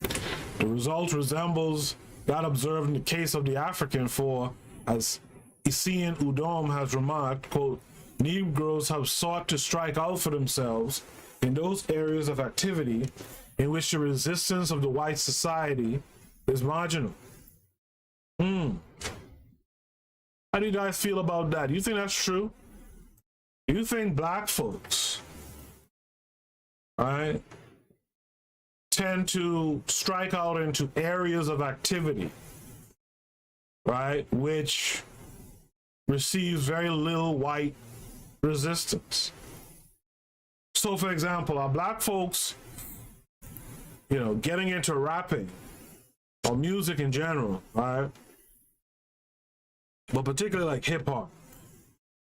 The result resembles that observed in the case of the African, for, as Isian Udom has remarked, quote, Negroes have sought to strike out for themselves in those areas of activity in which the resistance of the white society is marginal. How do you guys feel about that? Do you think that's true? Do you think black folks, right, tend to strike out into areas of activity, right, which receives very little white resistance? So, for example, are black folks, you know, getting into rapping or music in general, right, but particularly like hip hop?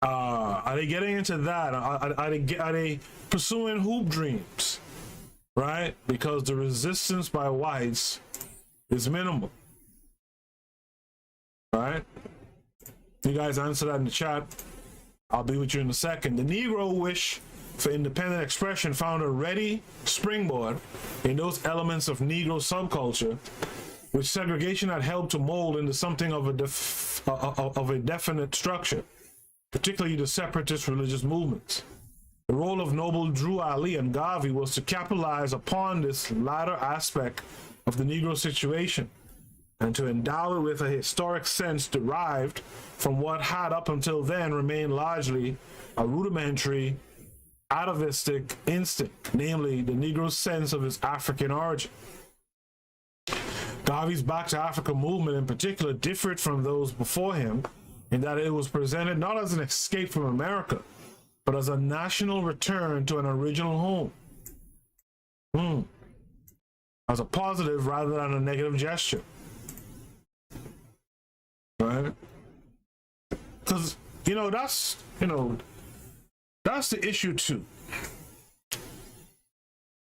Are they getting into that? Are they pursuing hoop dreams, right? Because the resistance by whites is minimal, right? You guys answer that in the chat. I'll be with you in a second. The Negro wish for independent expression found a ready springboard in those elements of Negro subculture which segregation had helped to mold into something of a definite structure, particularly the separatist religious movements. The role of Noble Drew Ali and Garvey was to capitalize upon this latter aspect of the Negro situation and to endow it with a historic sense derived from what had up until then remained largely a rudimentary atavistic instinct, namely the Negro's sense of his African origin. Garvey's Back to Africa movement in particular differed from those before him in that it was presented not as an escape from America, but as a national return to an original home. As a positive rather than a negative gesture. Right? Because, that's the issue too.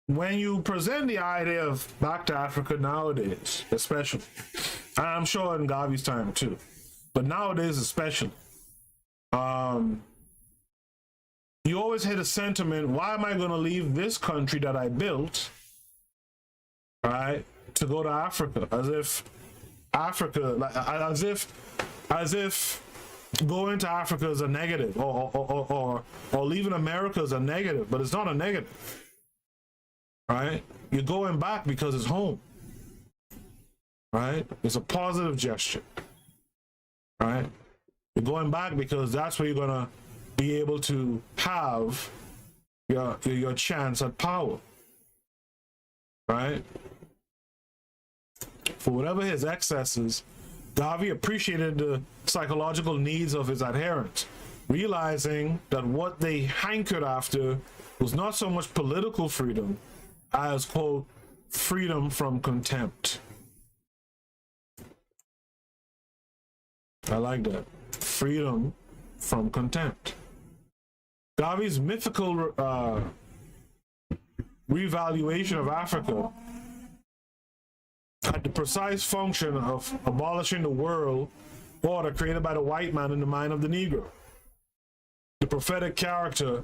When you present the idea of back to Africa nowadays, especially, and I'm sure in Garvey's time too, but nowadays especially, you always hear the sentiment, why am I going to leave this country that I built, right, to go to Africa? As if going to Africa is a negative, or leaving America is a negative, but it's not a negative, right? You're going back because it's home, right? It's a positive gesture, right? You're going back because that's where you're gonna be able to have your chance at power, right? For whatever his excesses, Garvey appreciated the psychological needs of his adherents, realizing that what they hankered after was not so much political freedom as, quote, freedom from contempt. I like that. Freedom from contempt. Garvey's mythical revaluation of Africa had the precise function of abolishing the world order created by the white man in the mind of the Negro. The prophetic character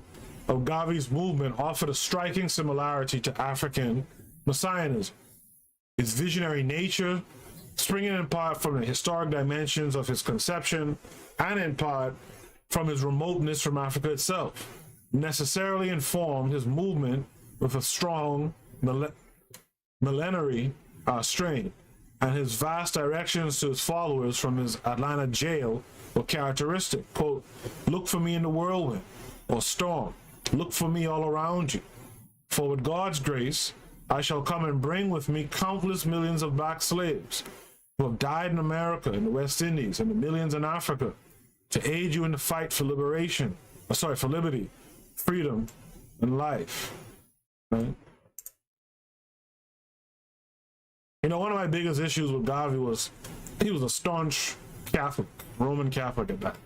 of Garvey's movement offered a striking similarity to African messianism. Its visionary nature, springing in part from the historic dimensions of his conception, and in part from his remoteness from Africa itself, necessarily informed his movement with a strong millenary strain, and his vast directions to his followers from his Atlanta jail were characteristic. Quote, "Look for me in the whirlwind or storm. Look for me all around you. For with God's grace, I shall come and bring with me countless millions of black slaves who have died in America, in the West Indies, and the millions in Africa, to aid you in the fight for liberation, for liberty, freedom, and life." Right? You know, one of my biggest issues with Garvey was he was a staunch Catholic, Roman Catholic at that,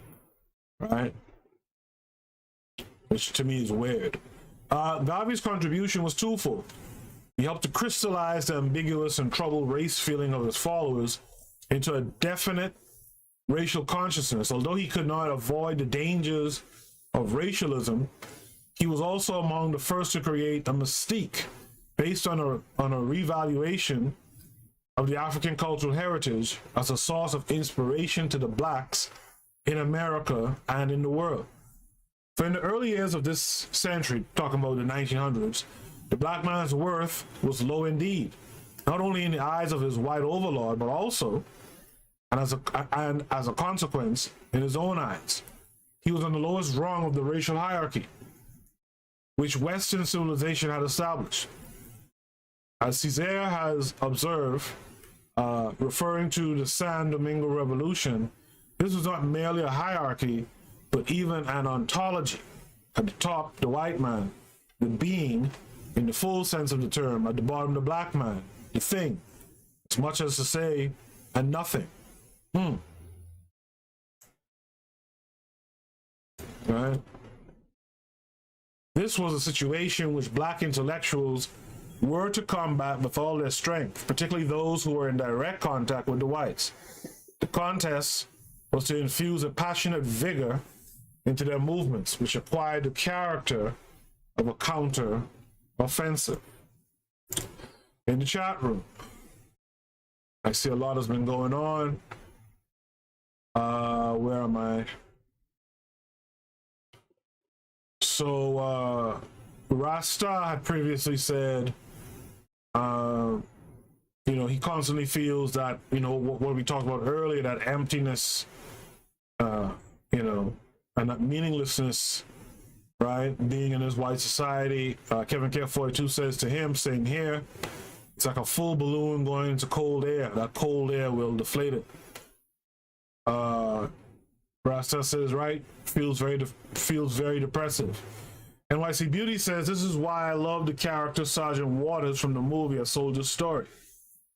right? Which to me is weird. Garvey's contribution was twofold. He helped to crystallize the ambiguous and troubled race feeling of his followers into a definite racial consciousness. Although he could not avoid the dangers of racialism, he was also among the first to create a mystique based on a revaluation of the African cultural heritage as a source of inspiration to the blacks in America and in the world. For in the early years of this century, talking about the 1900s, the black man's worth was low indeed, not only in the eyes of his white overlord, but also, and as a consequence, in his own eyes. He was on the lowest rung of the racial hierarchy, which Western civilization had established. As Césaire has observed, referring to the San Domingo Revolution, this was not merely a hierarchy, but even an ontology. At the top, the white man, the being, in the full sense of the term. At the bottom, the black man, the thing. As much as to say, and nothing. Right? This was a situation which black intellectuals were to combat with all their strength, particularly those who were in direct contact with the whites. The contest was to infuse a passionate vigor into their movements, which acquired the character of a counter-offensive. In the chat room, I see a lot has been going on. Where am I? So, Rasta had previously said, you know, he constantly feels that, you know, what we talked about earlier, that emptiness, you know, and that meaninglessness, right, being in this white society. Kevin K42 says to him, saying here, it's like a full balloon going into cold air. That cold air will deflate it. Rasta says, right, feels very depressive. NYC Beauty says, this is why I love the character Sergeant Waters from the movie A Soldier's Story.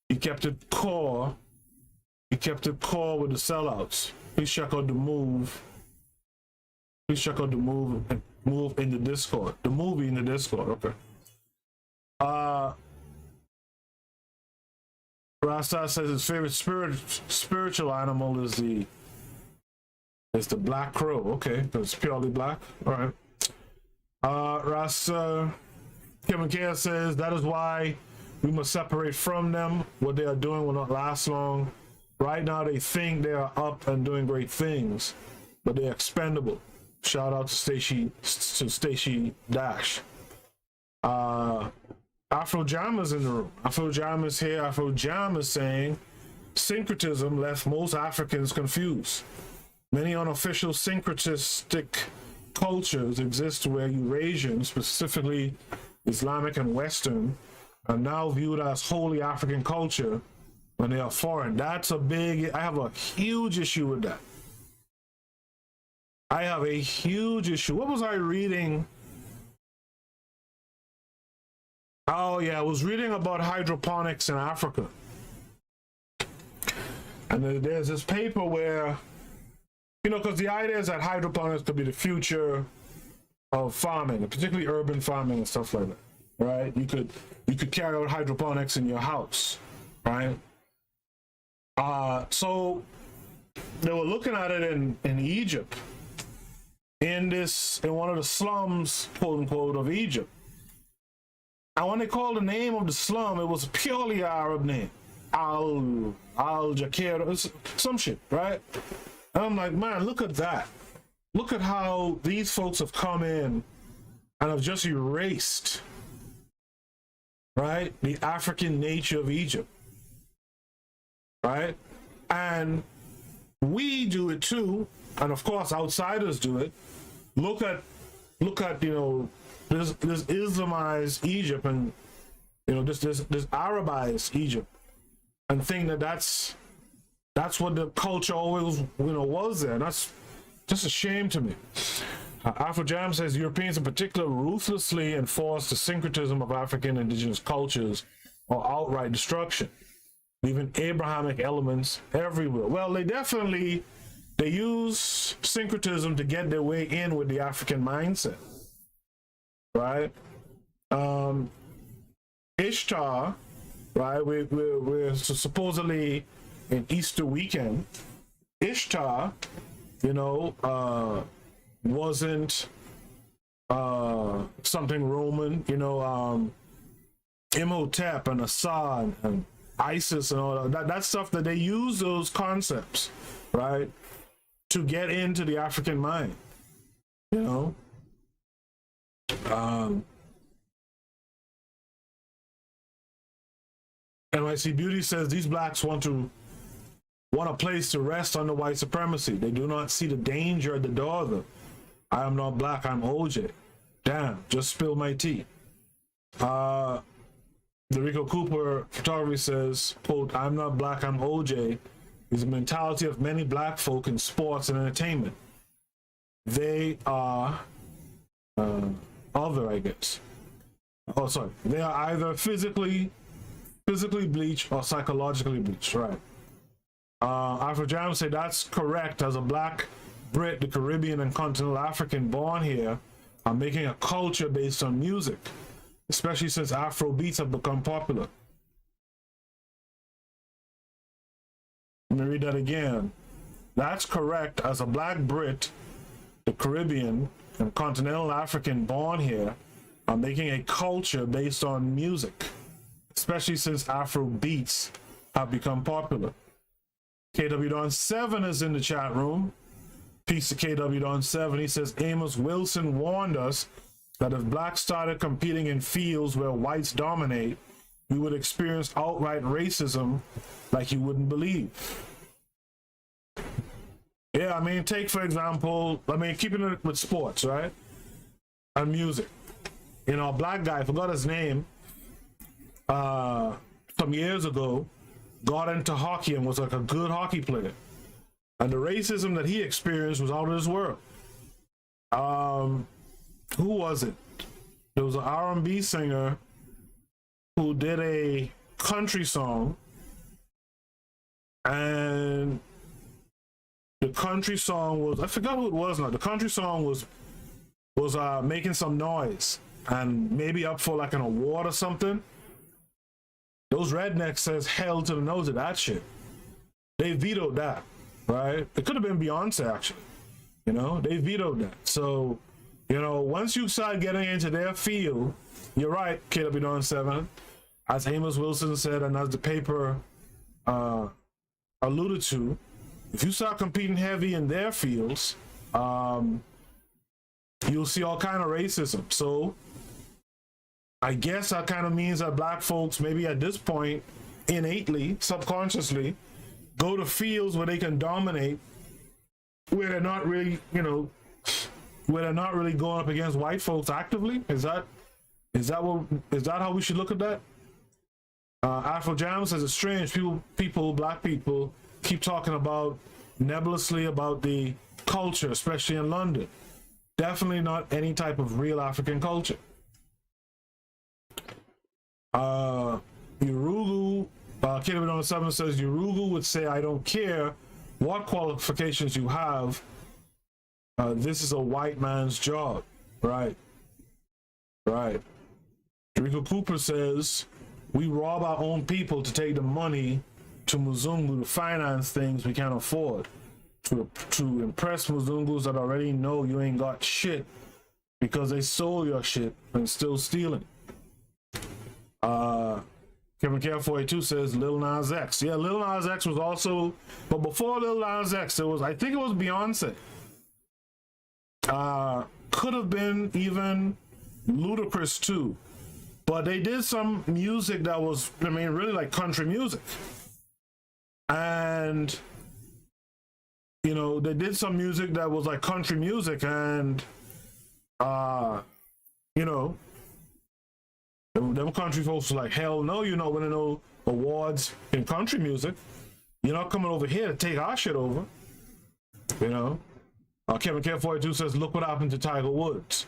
He kept it core. He kept it core with the sellouts. Please check out the move. Please check out the move in the Discord. The movie in the Discord, okay. Rasta says his favorite spiritual animal is the black crow. Okay, that's purely black. All right. Rasta Kevin K says that is why we must separate from them. What they are doing will not last long. Right now they think they are up and doing great things, but they're expendable. Shout out to Stacy Dash. Afro Jam is in the room. Afro Jam is here. Afro Jam is saying syncretism left most Africans confused. Many unofficial syncretistic cultures exist where Eurasian, specifically Islamic and Western, are now viewed as wholly African culture when they are foreign. That's a big, I have a huge issue with that. I have a huge issue. What was I reading? Oh yeah, I was reading about hydroponics in Africa. And there's this paper where, you know, because the idea is that hydroponics could be the future of farming, particularly urban farming and stuff like that, right? You could carry out hydroponics in your house, right? So they were looking at it in Egypt, in one of the slums, quote unquote, of Egypt. And when they called the name of the slum, it was a purely Arab name, Al Jakir, some shit, right? And I'm like, man, look at that. look at how these folks have come in and have just erased, right, the African nature of Egypt, right? And we do it too, and of course outsiders do it. Look at this Islamized Egypt, and this Arabized Egypt, and think that that's what the culture always was there. And that's just a shame to me. Afrojam says Europeans in particular ruthlessly enforce the syncretism of African indigenous cultures or outright destruction, leaving Abrahamic elements everywhere. Well, they use syncretism to get their way in with the African mindset, right? Ishtar, right? We're supposedly in Easter weekend. Ishtar, wasn't something Roman, Imhotep and Assad and ISIS and all that stuff, that they use those concepts, right, to get into the African mind, NYC Beauty says these blacks want a place to rest under white supremacy. They do not see the danger at the door, though. I am not black, I'm OJ. Damn, just spilled my tea. The Rico Cooper photography says, quote, I'm not black, I'm OJ, is the mentality of many black folk in sports and entertainment. They are other, I guess. Oh, sorry. They are either physically bleached or psychologically bleached, right? Afrojam say that's correct. As a black Brit, the Caribbean and continental African born here are making a culture based on music, especially since Afro beats have become popular. Let me read that again. That's correct. As a black Brit, the Caribbean and continental African born here are making a culture based on music, especially since Afro beats have become popular. KW Don 7 is in the chat room. Peace to KW Don 7. He says Amos Wilson warned us that if blacks started competing in fields where whites dominate, we would experience outright racism like you wouldn't believe. Yeah, I mean, take for example, keeping it with sports, right? And music. A black guy, I forgot his name, some years ago, got into hockey and was like a good hockey player. And the racism that he experienced was out of this world. Who was it? There was an R&B singer who did a country song, and the country song was, I forgot who it was now. The country song was making some noise and maybe up for like an award or something. Those rednecks says hell to the nose of that shit. They vetoed that, right? It could have been Beyonce, actually. They vetoed that. So, once you start getting into their field, you're right, KW Don 7, as Amos Wilson said, and as the paper alluded to, if you start competing heavy in their fields, you'll see all kind of racism. So I guess that kind of means that black folks, maybe at this point, innately, subconsciously, go to fields where they can dominate, where they're not really, where they're not really going up against white folks actively. Is that how we should look at that? Afrojam says it's strange. Black people keep talking about nebulously about the culture, especially in London. Definitely not any type of real African culture. Urugu, KW 7 says Urugu would say, I don't care what qualifications you have, this is a white man's job. Right. Rico Cooper says we rob our own people to take the money to Muzungu to finance things we can't afford, to impress Muzungus that already know you ain't got shit because they sold your shit and still stealing. Kevin Care482 says Lil Nas X. Yeah, Lil Nas X was also, but before Lil Nas X, I think it was Beyonce. Could have been even ludicrous too. But they did some music that was, I mean, really like country music. And, you know, they did some music that was like country music, and, you know, them country folks were like, hell no, you're not winning no awards in country music. You're not coming over here to take our shit over. You know? Kevin K42 says, look what happened to Tiger Woods.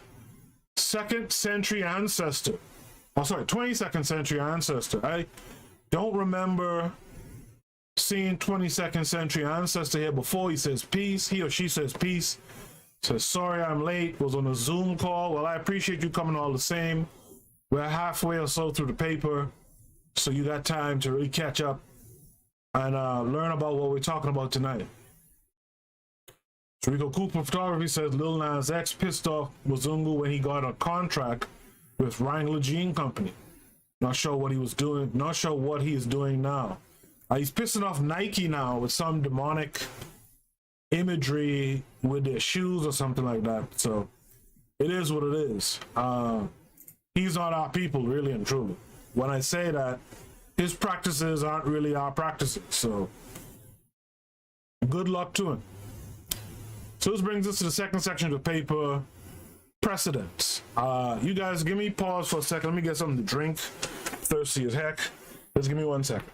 2nd century ancestor. Oh, sorry, 22nd century ancestor. I don't remember seeing 22nd century ancestor here before. He says peace. He or she says peace. Says, sorry I'm late. Was on a Zoom call. Well, I appreciate you coming all the same. We're halfway or so through the paper, so you got time to really catch up and learn about what we're talking about tonight. Rico Cooper Photography says Lil Nas X pissed off Mzungu when he got a contract with Wrangler Jean Company. Not sure what he was doing, not sure what he is doing now. He's pissing off Nike now with some demonic imagery with their shoes or something like that. So it is what it is. He's not our people, really and truly. When I say that, his practices aren't really our practices. So good luck to him. So this brings us to the second section of the paper, precedents. You guys give me pause for a second. Let me get something to drink. Thirsty as heck. Just give me 1 second.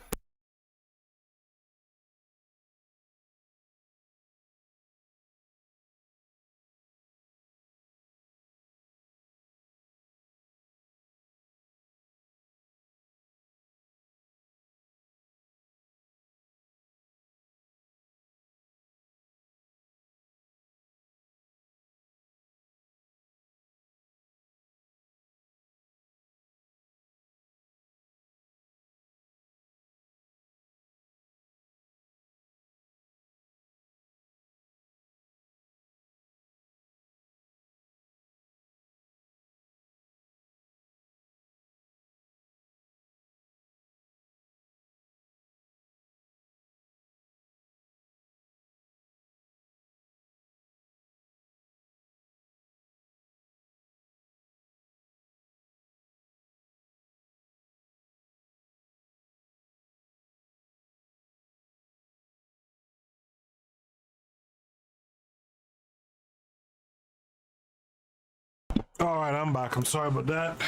All right, I'm back. I'm sorry about that.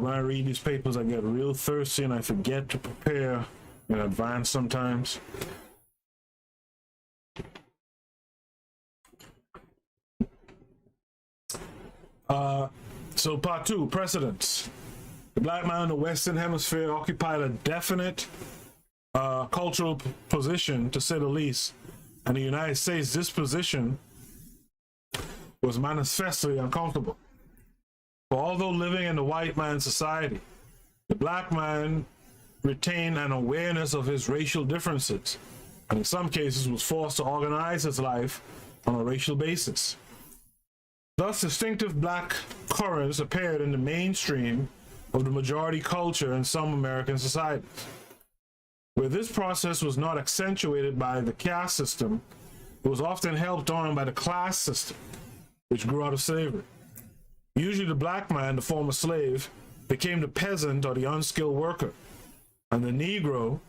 When I read these papers, I get real thirsty and I forget to prepare in advance sometimes. So part 2, precedents. The black man in the Western Hemisphere occupied a definite cultural position, to say the least. And the United States, this position was manifestly uncomfortable. For although living in the white man's society, the black man retained an awareness of his racial differences, and in some cases was forced to organize his life on a racial basis. Thus, distinctive black currents appeared in the mainstream of the majority culture in some American societies. Where this process was not accentuated by the caste system, it was often helped on by the class system, which grew out of slavery. Usually the black man, the former slave, became the peasant or the unskilled worker, and the Negro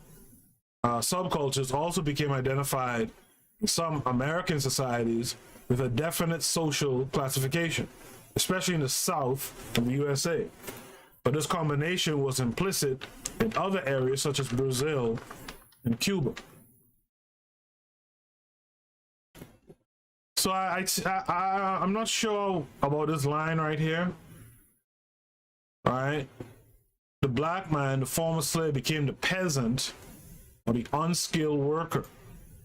subcultures also became identified in some American societies with a definite social classification, especially in the South of the USA. But this combination was implicit in other areas such as Brazil and Cuba. So I'm not sure about this line right here. All right. The black man, the former slave, became the peasant or the unskilled worker.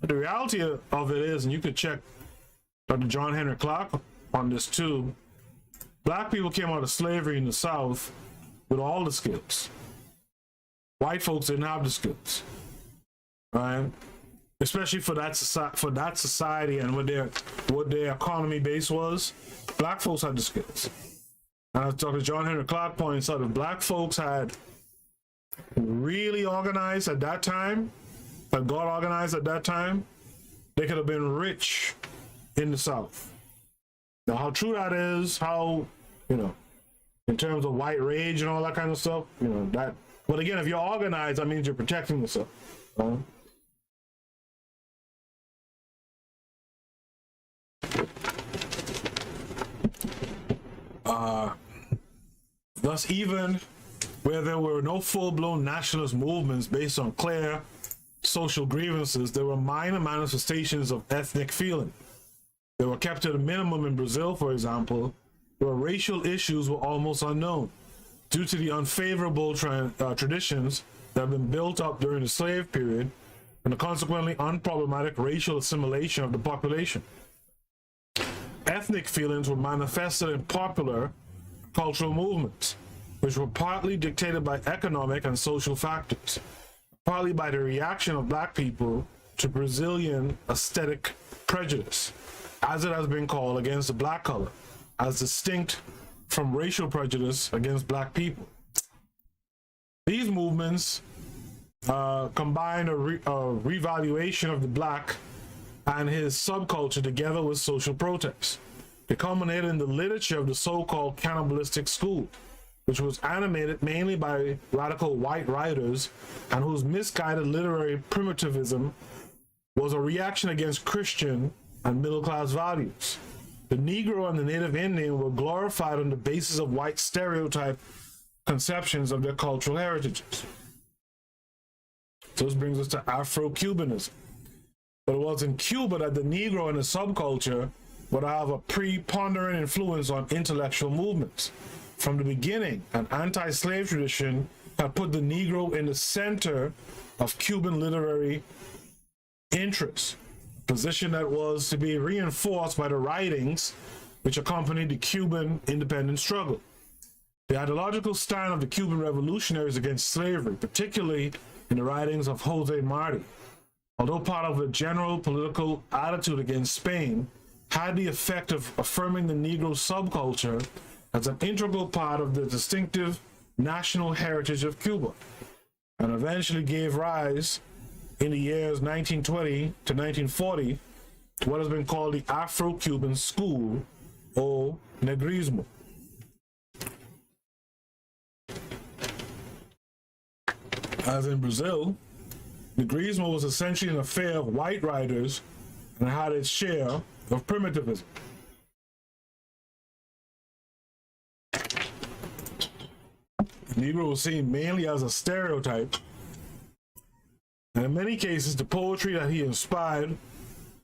But the reality of it is, and you could check Dr. John Henry Clark on this too, black people came out of slavery in the South with all the skills. White folks didn't have the skills. Right? Especially for that society and what their economy base was, black folks had the skills. And as Dr. John Henry Clark points out, if black folks had really organized at that time, had got organized at that time, they could have been rich in the South. Now, how true that is, how, you know, in terms of white rage and all that kind of stuff, you know, that, but again, if you're organized, that means you're protecting yourself. Thus, even where there were no full-blown nationalist movements based on clear social grievances, there were minor manifestations of ethnic feeling. They were kept at a minimum in Brazil, for example, where racial issues were almost unknown due to the unfavorable traditions that have been built up during the slave period and the consequently unproblematic racial assimilation of the population. Ethnic feelings were manifested in popular cultural movements, which were partly dictated by economic and social factors, partly by the reaction of black people to Brazilian aesthetic prejudice, as it has been called, against the black color, as distinct from racial prejudice against black people. These movements combined a revaluation of the black and his subculture together with social protests. They culminated in the literature of the so-called cannibalistic school, which was animated mainly by radical white writers and whose misguided literary primitivism was a reaction against Christian and middle-class values. The Negro and the Native Indian were glorified on the basis of white stereotype conceptions of their cultural heritages. So this brings us to Afro-Cubanism. But it was in Cuba that the Negro and the subculture would have a preponderant influence on intellectual movements. From the beginning, an anti-slave tradition had put the Negro in the center of Cuban literary interests, a position that was to be reinforced by the writings which accompanied the Cuban independence struggle. The ideological stand of the Cuban revolutionaries against slavery, particularly in the writings of Jose Marti, although part of a general political attitude against Spain, had the effect of affirming the Negro subculture as an integral part of the distinctive national heritage of Cuba, and eventually gave rise, in the years 1920 to 1940, to what has been called the Afro-Cuban School, or Negrismo. As in Brazil, Negrismo was essentially an affair of white writers and had its share of primitivism. Negro was seen mainly as a stereotype, and in many cases the poetry that he inspired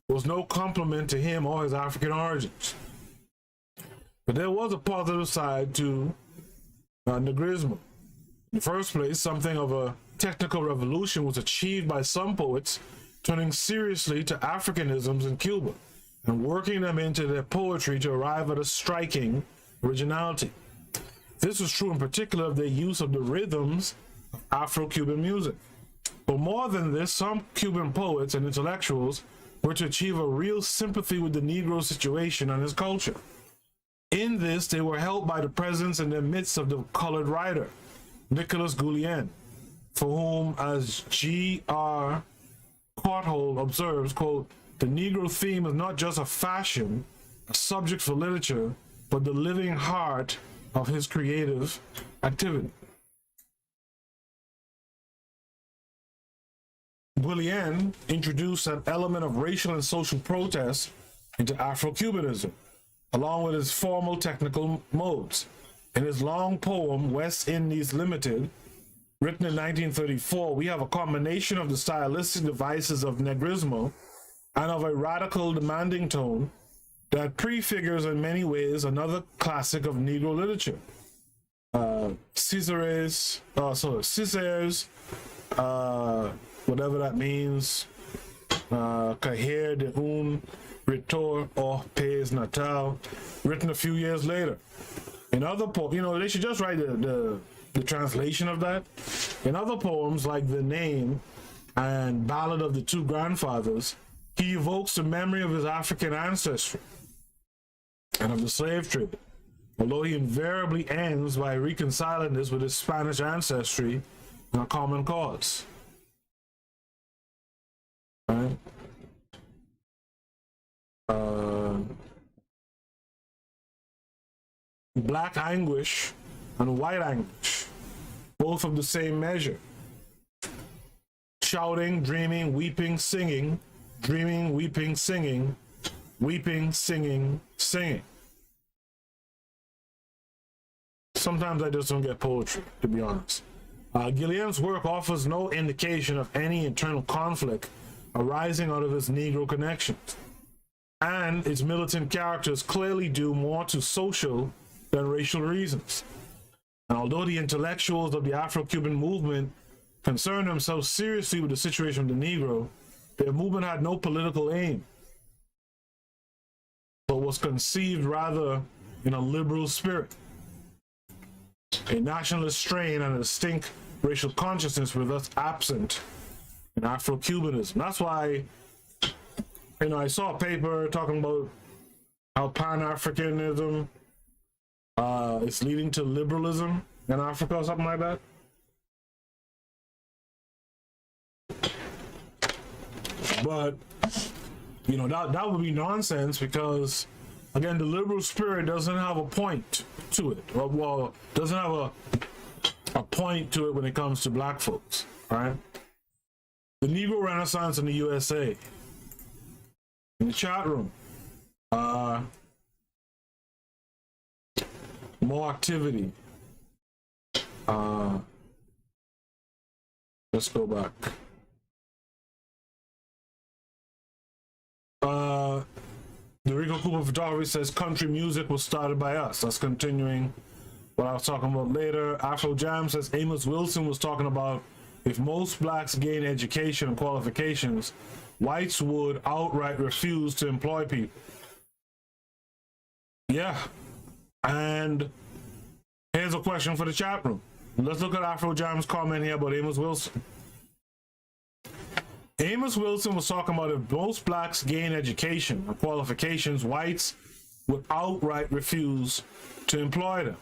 was no compliment to him or his African origins. But there was a positive side to Negrismo. In the first place, something of a technical revolution was achieved by some poets turning seriously to Africanisms in Cuba and working them into their poetry to arrive at a striking originality. This was true in particular of their use of the rhythms of Afro-Cuban music. But more than this, some Cuban poets and intellectuals were to achieve a real sympathy with the Negro situation and his culture. In this, they were helped by the presence in their midst of the colored writer, Nicholas Guillen, for whom, as G.R. Courthold observes, quote, "The Negro theme is not just a fashion, a subject for literature, but the living heart of his creative activity." Guillen introduced an element of racial and social protest into Afro-Cubanism, along with its formal technical modes. In his long poem, West Indies Limited, written in 1934, we have a combination of the stylistic devices of Negrismo and of a radical, demanding tone that prefigures in many ways another classic of Negro literature, César's, whatever that means, Cahiers de un Retour au Pays Natal, written a few years later. In other poems, they should just write the translation of that. In other poems like The Name and Ballad of the Two Grandfathers, he evokes the memory of his African ancestry and of the slave trade, although he invariably ends by reconciling this with his Spanish ancestry and a common cause. Right? black anguish and white anguish, both of the same measure. Shouting, dreaming, weeping, singing, dreaming, weeping, singing, weeping, singing, singing. Sometimes I just don't get poetry, to be honest. Gilliam's work offers no indication of any internal conflict arising out of his Negro connections, and its militant characters clearly due more to social than racial reasons. And although the intellectuals of the Afro-Cuban movement concerned themselves seriously with the situation of the Negro, their movement had no political aim, but was conceived rather in a liberal spirit. A nationalist strain and a distinct racial consciousness were thus absent in Afro-Cubanism. That's why, I saw a paper talking about how Pan-Africanism is leading to liberalism in Africa or something like that. But, that would be nonsense because, again, the liberal spirit doesn't have a point to it. Well, doesn't have a point to it when it comes to black folks, right? The Negro Renaissance in the USA. In the chat room. More activity. Let's go back. The Rico Cooper photography says country music was started by us. That's continuing what I was talking about later. Afro Jam says Amos Wilson was talking about if most blacks gain education and qualifications, whites would outright refuse to employ people. Yeah. And here's a question for the chat room. Let's look at Afro Jam's comment here about Amos Wilson. Amos Wilson was talking about if most blacks gain education and qualifications, whites would outright refuse to employ them.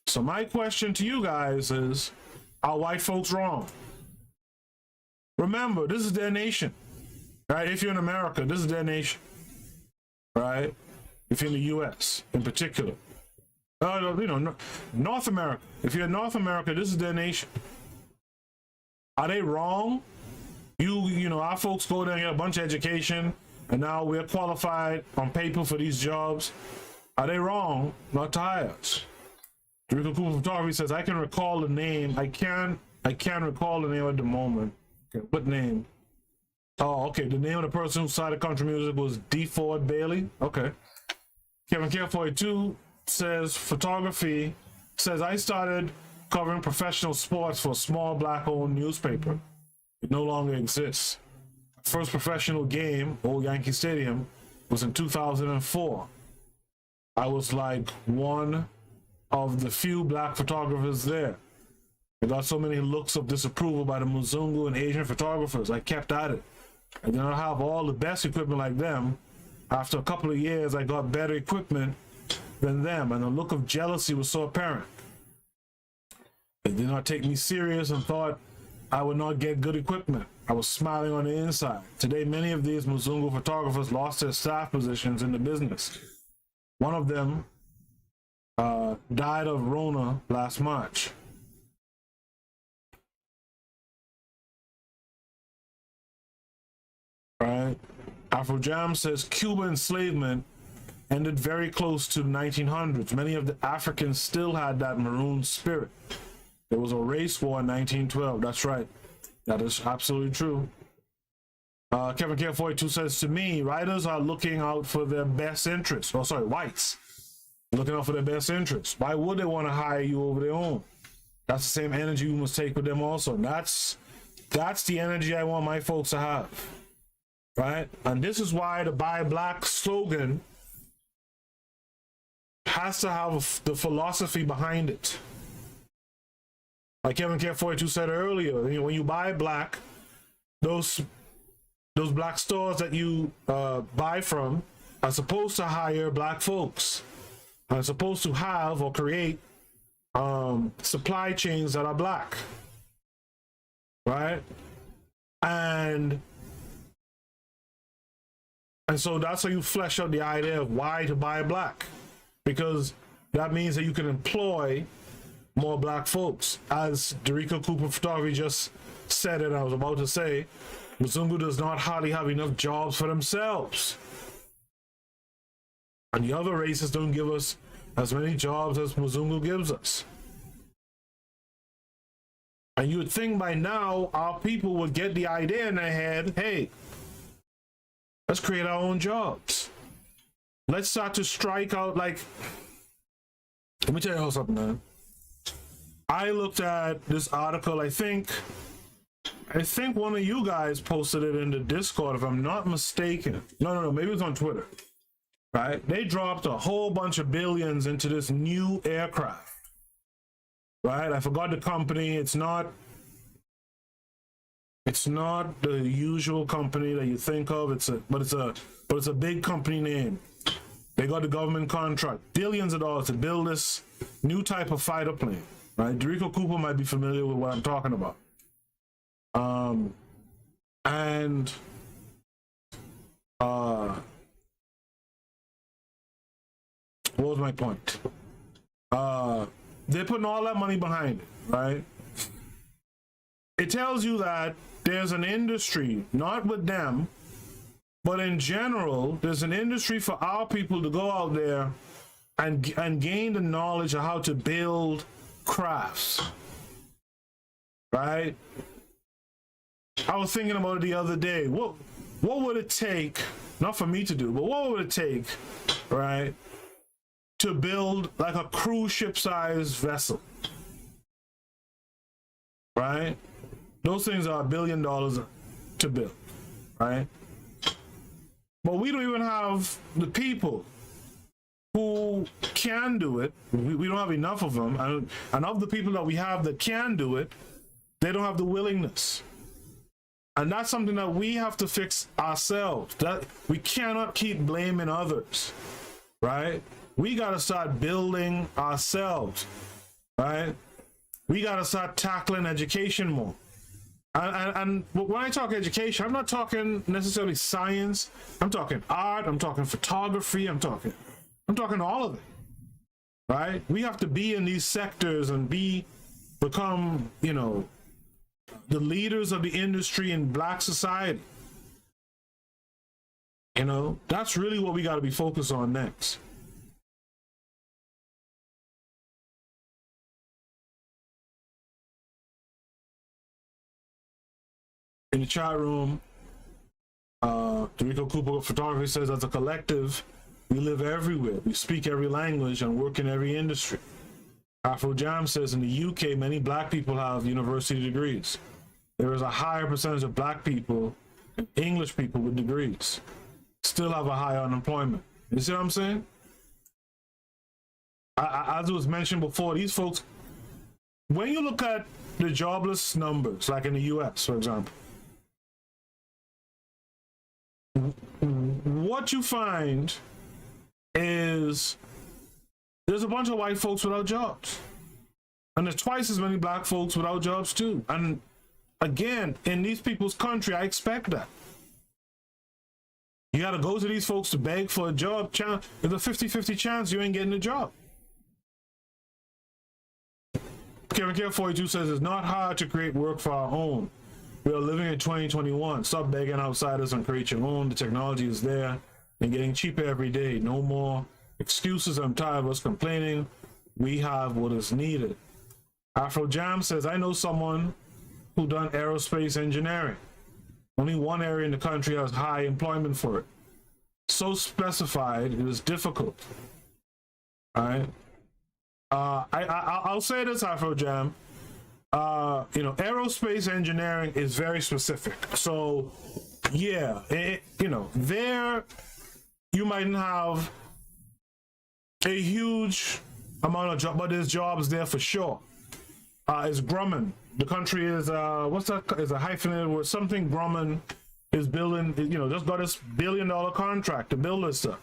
So my question to you guys is, are white folks wrong? Remember, this is their nation, right? If you're in America, this is their nation, right? If you're in the U.S. in particular. North America. If you're in North America, this is their nation. Are they wrong? Our folks go there and get a bunch of education, and now we're qualified on paper for these jobs. Are they wrong not to hire us? Rico Cooper Photography says, I can recall the name. I can recall the name at the moment. Okay, what name? Oh, okay. The name of the person who started country music was D. Ford Bailey. Okay. Kevin Care42 says, photography says, I started covering professional sports for a small black-owned newspaper. It no longer exists. First professional game, Old Yankee Stadium, was in 2004. I was like one of the few black photographers there. I got so many looks of disapproval by the Muzungu and Asian photographers. I kept at it. I did not have all the best equipment like them. After a couple of years, I got better equipment than them, and the look of jealousy was so apparent. They did not take me serious and thought I would not get good equipment. I was smiling on the inside. Today, many of these Muzungu photographers lost their staff positions in the business. One of them died of Rona last March. Right? Afro Jam says Cuban enslavement ended very close to the 1900s. Many of the Africans still had that maroon spirit. There was a race war in 1912. That's right. That is absolutely true. Kevin Care42 says, to me, writers are looking out for their best interests. Oh, sorry, whites. Looking out for their best interests. Why would they want to hire you over their own? That's the same energy you must take with them also. That's the energy I want my folks to have. Right? And this is why the Buy Black slogan has to have the philosophy behind it. Like Kevin Care42 said earlier, when you buy black, those black stores that you buy from are supposed to hire black folks. Are supposed to have or create supply chains that are black. Right? And so that's how you flesh out the idea of why to buy black. Because that means that you can employ more black folks. As Derico Cooper Photography just said it, I was about to say, Mzungu does not hardly have enough jobs for themselves. And the other races don't give us as many jobs as Mzungu gives us. And you would think by now our people would get the idea in their head, hey, let's create our own jobs. Let's start to strike out. Like, let me tell you something, man. I looked at this article, I think one of you guys posted it in the Discord, if I'm not mistaken. No, maybe it was on Twitter. Right? They dropped a whole bunch of billions into this new aircraft. Right? I forgot the company. It's not the usual company that you think of. But it's a big company name. They got the government contract, billions of dollars to build this new type of fighter plane. Right? Derico Cooper might be familiar with what I'm talking about. And what was my point? They're putting all that money behind it, right? It tells you that there's an industry, not with them, but in general, there's an industry for our people to go out there and gain the knowledge of how to build crafts, right? I was thinking about it the other day. What would it take, not for me to do, but what would it take, right, to build like a cruise ship sized vessel, right? Those things are $1 billion to build, right? But we don't even have the people who can do it. We don't have enough of them. And of the people that we have that can do it, they don't have the willingness. And that's something that we have to fix ourselves. That we cannot keep blaming others, right? We got to start building ourselves, right? We got to start tackling education more. And when I talk education, I'm not talking necessarily science. I'm talking art. I'm talking photography. I'm talking all of it, right? We have to be in these sectors and become, the leaders of the industry in Black society. That's really what we got to be focused on next. In the chat room, Derico Cooper Photography says, as a collective, we live everywhere. We speak every language and work in every industry. Afro Jam says, in the UK, many Black people have university degrees. There is a higher percentage of Black people and English people with degrees still have a high unemployment. You see what I'm saying? As it was mentioned before, these folks, when you look at the jobless numbers, like in the US, for example, what you find is there's a bunch of white folks without jobs. And there's twice as many Black folks without jobs too. And again, in these people's country, I expect that. You gotta go to these folks to beg for a job. There's a 50-50 chance you ain't getting a job. Kevin Care 42 says, it's not hard to create work for our own. We are living in 2021. Stop begging outsiders and create your own. The technology is there and getting cheaper every day. No more excuses. I'm tired of us complaining. We have what is needed. Afro Jam says, I know someone who done aerospace engineering. Only one area in the country has high employment for it. So specified, it is difficult. All right. I'll say this, Afro Jam. Aerospace engineering is very specific. So, yeah, there you mightn't have a huge amount of jobs, but there's jobs there for sure. It's Grumman. The country is what's that? Is a hyphenated word. Something Grumman is building. Just got this $1 billion contract to build this stuff.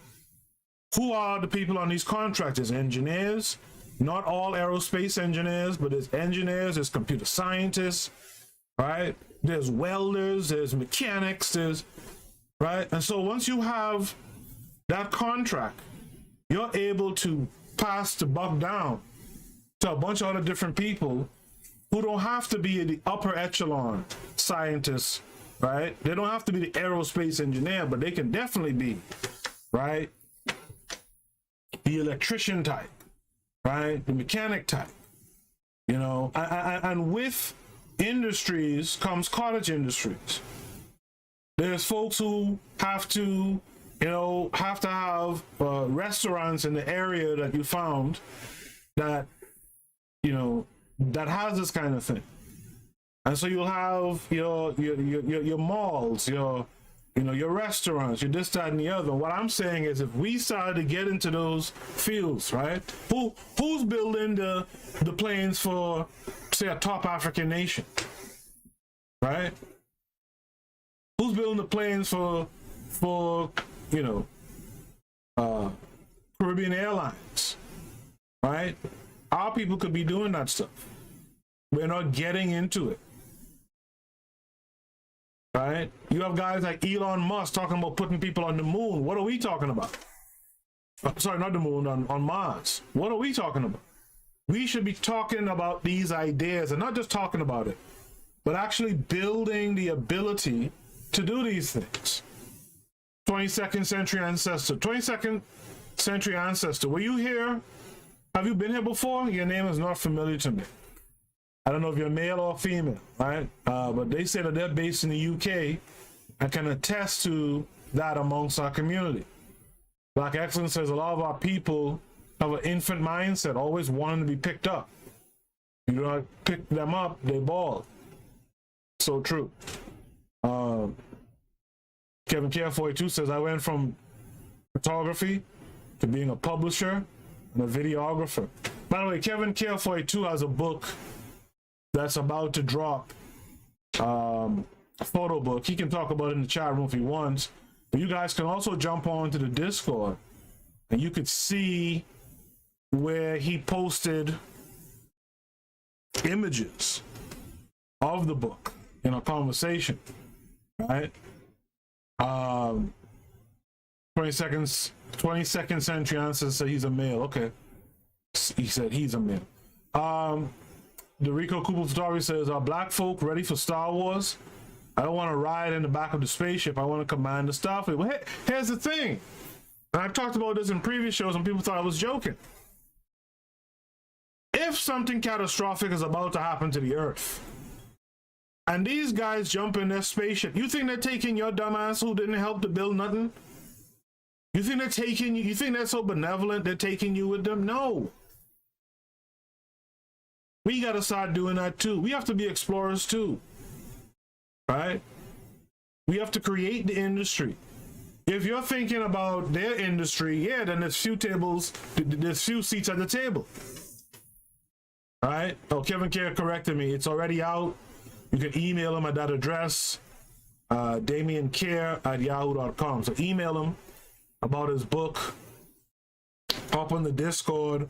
Who are the people on these contracts? There's engineers. Not all aerospace engineers, but there's engineers, there's computer scientists, right? There's welders, there's mechanics, right? And so once you have that contract, you're able to pass the buck down to a bunch of other different people who don't have to be the upper echelon scientists, right? They don't have to be the aerospace engineer, but they can definitely be, right, the electrician type, right, the mechanic type, you know. And with industries comes cottage industries. There's folks who have to, you know, have restaurants in the area that you found that, you know, that has this kind of thing. And so you'll have your malls, your restaurants, your this, that, and the other. What I'm saying is, if we started to get into those fields, right? Who's building the planes for, say, a top African nation, right? Who's building the planes for you know, Caribbean Airlines, right? Our people could be doing that stuff. We're not getting into it, right? You have guys like Elon Musk talking about putting people on the moon. What are we talking about? Sorry, not the moon, on Mars. What are we talking about? We should be talking about these ideas, and not just talking about it, but actually building the ability to do these things. 22nd century ancestor. 22nd century ancestor. Were you here? Have you been here before? Your name is not familiar to me. I don't know if you're male or female, right? But they say that they're based in the UK and can attest to that amongst our community. Black Excellence says a lot of our people have an infant mindset, always wanting to be picked up. You do not pick them up, they ball. So true. Kevin Care42 says, I went from photography to being a publisher and a videographer. By the way, Kevin Care42 has a book that's about to drop, a photo book. He can talk about it in the chat room if he wants. But you guys can also jump on to the Discord and you could see where he posted images of the book in a conversation, right? 22nd century answer said he's a male. Okay, he said he's a male. The Rico Cooper Photography says, are black folk ready for Star Wars? I don't want to ride in the back of the spaceship. I want to command the Starfleet. Well, here's the thing. And I've talked about this in previous shows and people thought I was joking. If something catastrophic is about to happen to the Earth, and these guys jump in their spaceship, you think they're taking your dumbass who didn't help to build nothing? You think they're taking you? You think they're so benevolent they're taking you with them? No. We got to start doing that too. We have to be explorers too, right? We have to create the industry. If you're thinking about their industry, yeah, then there's few seats at the table. All right? Oh, Kevin Care corrected me. It's already out. You can email him at that address, DamianCare@yahoo.com. So email him about his book, hop on the Discord,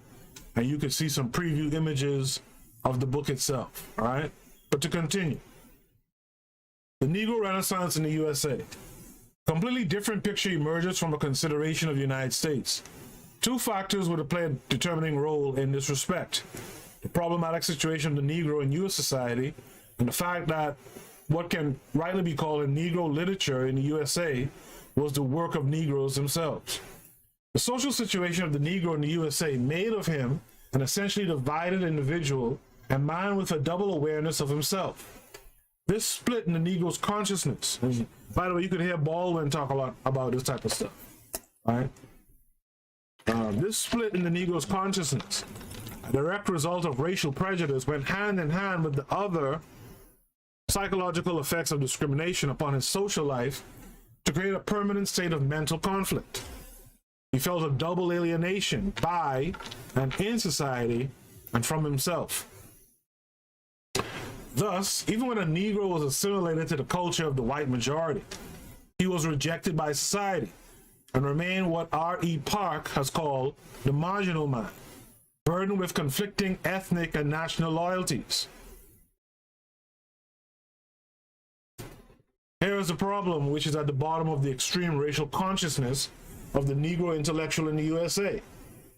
and you can see some preview images of the book itself. All right? But to continue, the Negro Renaissance in the USA. Completely different picture emerges from a consideration of the United States. Two factors would play a determining role in this respect: the problematic situation of the Negro in U.S. society, and the fact that what can rightly be called a Negro literature in the USA was the work of Negroes themselves. The social situation of the Negro in the USA made of him an essentially divided individual, a man with a double awareness of himself. This split in the Negro's consciousness, and by the way, you could hear Baldwin talk a lot about this type of stuff, right? This split in the Negro's consciousness, a direct result of racial prejudice, went hand in hand with the other psychological effects of discrimination upon his social life to create a permanent state of mental conflict. He felt a double alienation by and in society and from himself. Thus, even when a Negro was assimilated to the culture of the white majority, he was rejected by society and remained what R.E. Park has called the marginal man, burdened with conflicting ethnic and national loyalties. Here is the problem, which is at the bottom of the extreme racial consciousness of the Negro intellectual in the USA,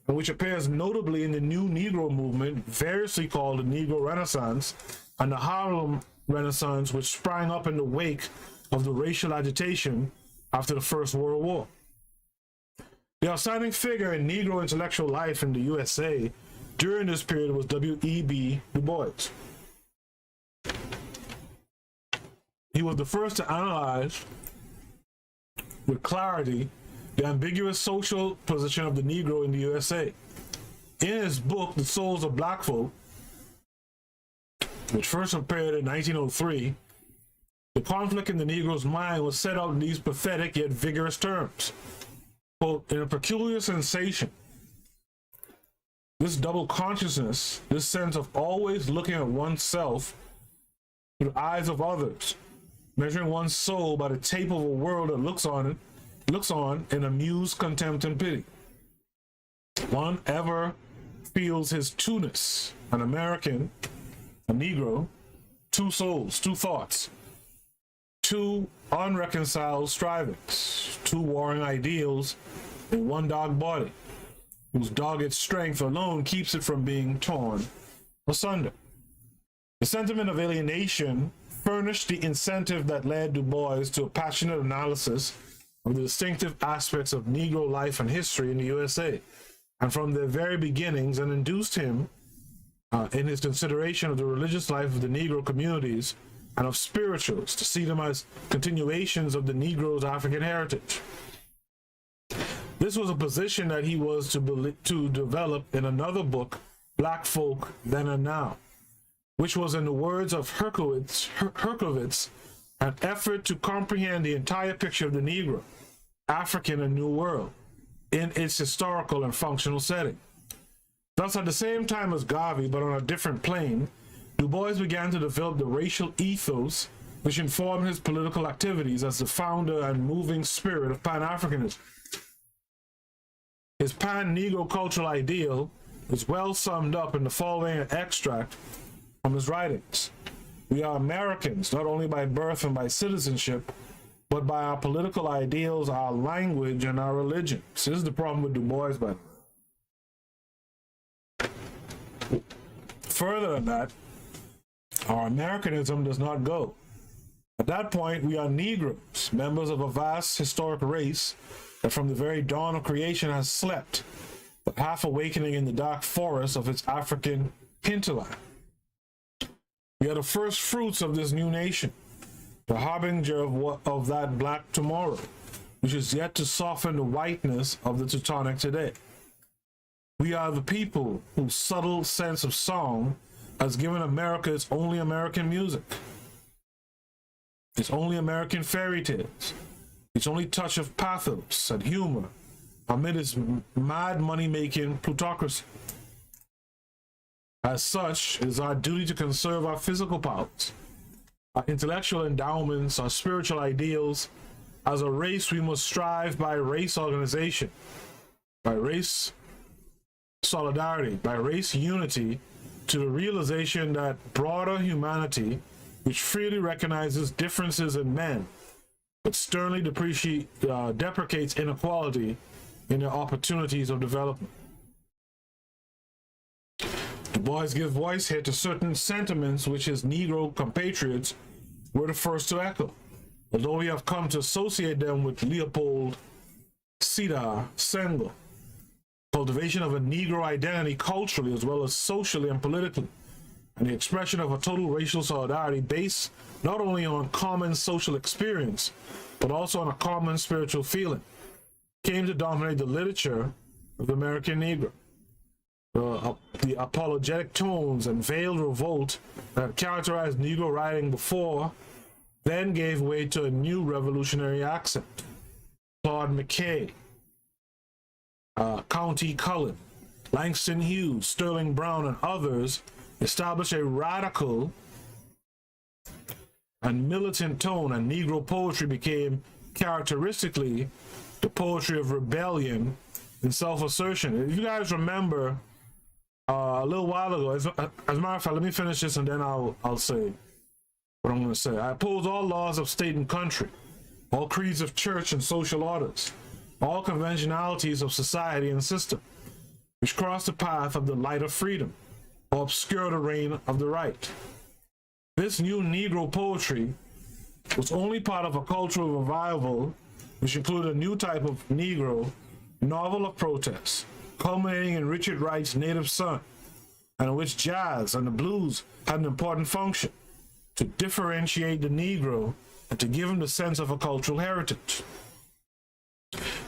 and which appears notably in the new Negro movement, variously called the Negro Renaissance, and the Harlem Renaissance, which sprang up in the wake of the racial agitation after the First World War. The outstanding figure in Negro intellectual life in the USA during this period was W.E.B. Du Bois. He was the first to analyze with clarity the ambiguous social position of the Negro in the USA. In his book, The Souls of Black Folk, which first appeared in 1903, the conflict in the Negro's mind was set out in these pathetic yet vigorous terms. Quote, in a peculiar sensation, this double consciousness, this sense of always looking at oneself through the eyes of others, measuring one's soul by the tape of a world that looks on in amused contempt and pity. One ever feels his two-ness, an American, a Negro, two souls, two thoughts, two unreconciled strivings, two warring ideals in one dog body, whose dogged strength alone keeps it from being torn asunder. The sentiment of alienation furnished the incentive that led Du Bois to a passionate analysis of the distinctive aspects of Negro life and history in the USA, and from their very beginnings, and induced him in his consideration of the religious life of the Negro communities and of spirituals to see them as continuations of the Negro's African heritage. This was a position that he was to develop in another book, Black Folk Then and Now, which was, in the words of Herkovitz, an effort to comprehend the entire picture of the Negro, African and New World, in its historical and functional setting. Thus, at the same time as Garvey, but on a different plane, Du Bois began to develop the racial ethos which informed his political activities as the founder and moving spirit of Pan-Africanism. His pan-Negro cultural ideal is well summed up in the following extract from his writings. We are Americans, not only by birth and by citizenship, but by our political ideals, our language, and our religion. So this is the problem with Du Bois, by the way. Further than that, our Americanism does not go. At that point, we are Negroes, members of a vast historic race that from the very dawn of creation has slept, but half awakening in the dark forest of its African hinterland. We are the first fruits of this new nation, the harbinger of that black tomorrow, which is yet to soften the whiteness of the Teutonic today. We are the people whose subtle sense of song has given America its only American music, its only American fairy tales, its only touch of pathos and humor amid its mad money-making plutocracy. As such, it is our duty to conserve our physical powers, our intellectual endowments, our spiritual ideals. As a race, we must strive by race organization, by race solidarity, by race unity, to the realization that broader humanity, which freely recognizes differences in men, but sternly deprecates inequality in their opportunities of development. Du Bois gives voice here to certain sentiments which his Negro compatriots were the first to echo, although we have come to associate them with Leopold Sédar Senghor. Cultivation of a Negro identity culturally as well as socially and politically, and the expression of a total racial solidarity based not only on common social experience, but also on a common spiritual feeling, came to dominate the literature of the American Negro. The apologetic tones and veiled revolt that characterized Negro writing before then gave way to a new revolutionary accent. Claude McKay, County Cullen, Langston Hughes, Sterling Brown, and others established a radical and militant tone, and Negro poetry became characteristically the poetry of rebellion and self-assertion. If you guys remember, a little while ago, as a matter of fact, let me finish this and then I'll say what I'm going to say. I oppose all laws of state and country, all creeds of church and social orders, all conventionalities of society and system. which cross the path of the light of freedom or obscure the reign of the right. This new Negro poetry was only part of a cultural revival which included a new type of Negro novel of protest, culminating in Richard Wright's Native Son, and in which jazz and the blues had an important function to differentiate the Negro and to give him the sense of a cultural heritage.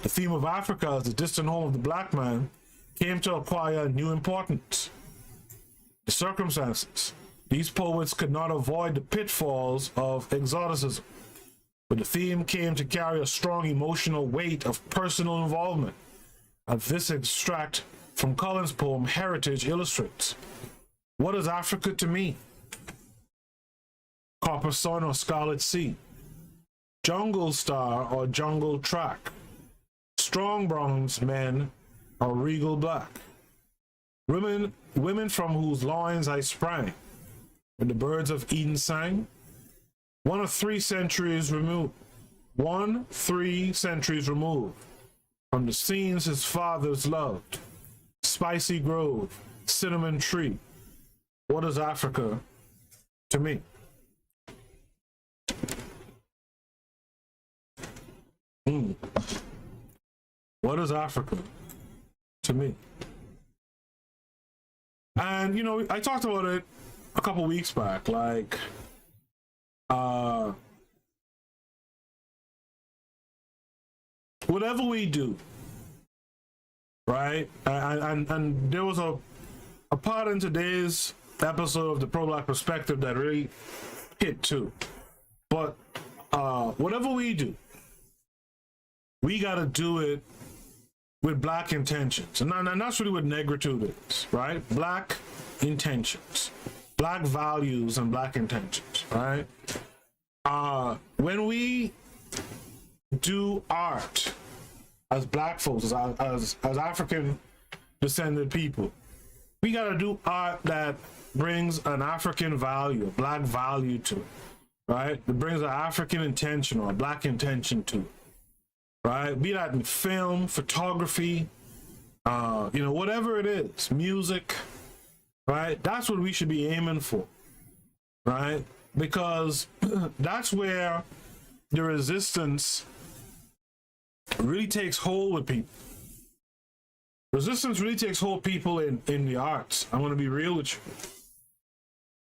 The theme of Africa as the distant home of the black man came to acquire new importance. The circumstances, these poets could not avoid the pitfalls of exoticism, but the theme came to carry a strong emotional weight of personal involvement, as this extract from Collins' poem Heritage illustrates. What is Africa to me? Copper sun or scarlet sea, jungle star or jungle track, strong bronze men or regal black, women from whose loins I sprang, when the birds of Eden sang, 1 or 3 centuries removed, 3 centuries removed from the scenes his fathers loved, spicy grove, cinnamon tree. What is Africa to me? What is Africa to me? And you know, I talked about it a couple weeks back, like whatever we do, right? And there was a part in today's episode of the Pro Black Perspective that really hit too. But whatever we do, we gotta do it with black intentions, and that's really what Negritude is, right? Black intentions, black values, and black intentions, right? When we do art as black folks, as African descended people, we gotta do art that brings an African value, a black value to it, right? That brings an African intention or a black intention to it. Right, be that in film, photography, you know, whatever it is, music, right? That's what we should be aiming for, right? Because that's where the resistance really takes hold with people. Resistance really takes hold people in the arts. I'm going to be real with you,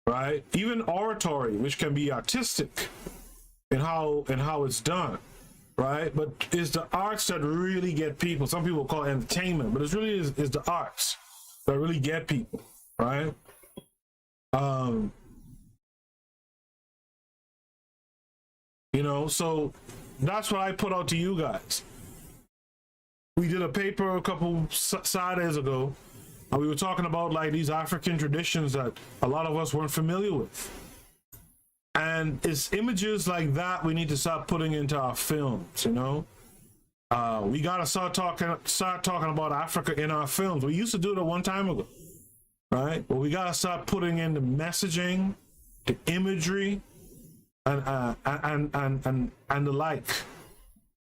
right? Even oratory, which can be artistic in how it's done. Right, but it's the arts that really get people. Some people call it entertainment, but it's really is the arts that really get people, right? You know, so that's what I put out to you guys. We did a paper a couple Saturdays ago, and we were talking about like these African traditions that a lot of us weren't familiar with. And it's images like that we need to start putting into our films, you know? We gotta start talking about Africa in our films. We used to do it a one time ago, right? But we gotta start putting in the messaging, the imagery, and the like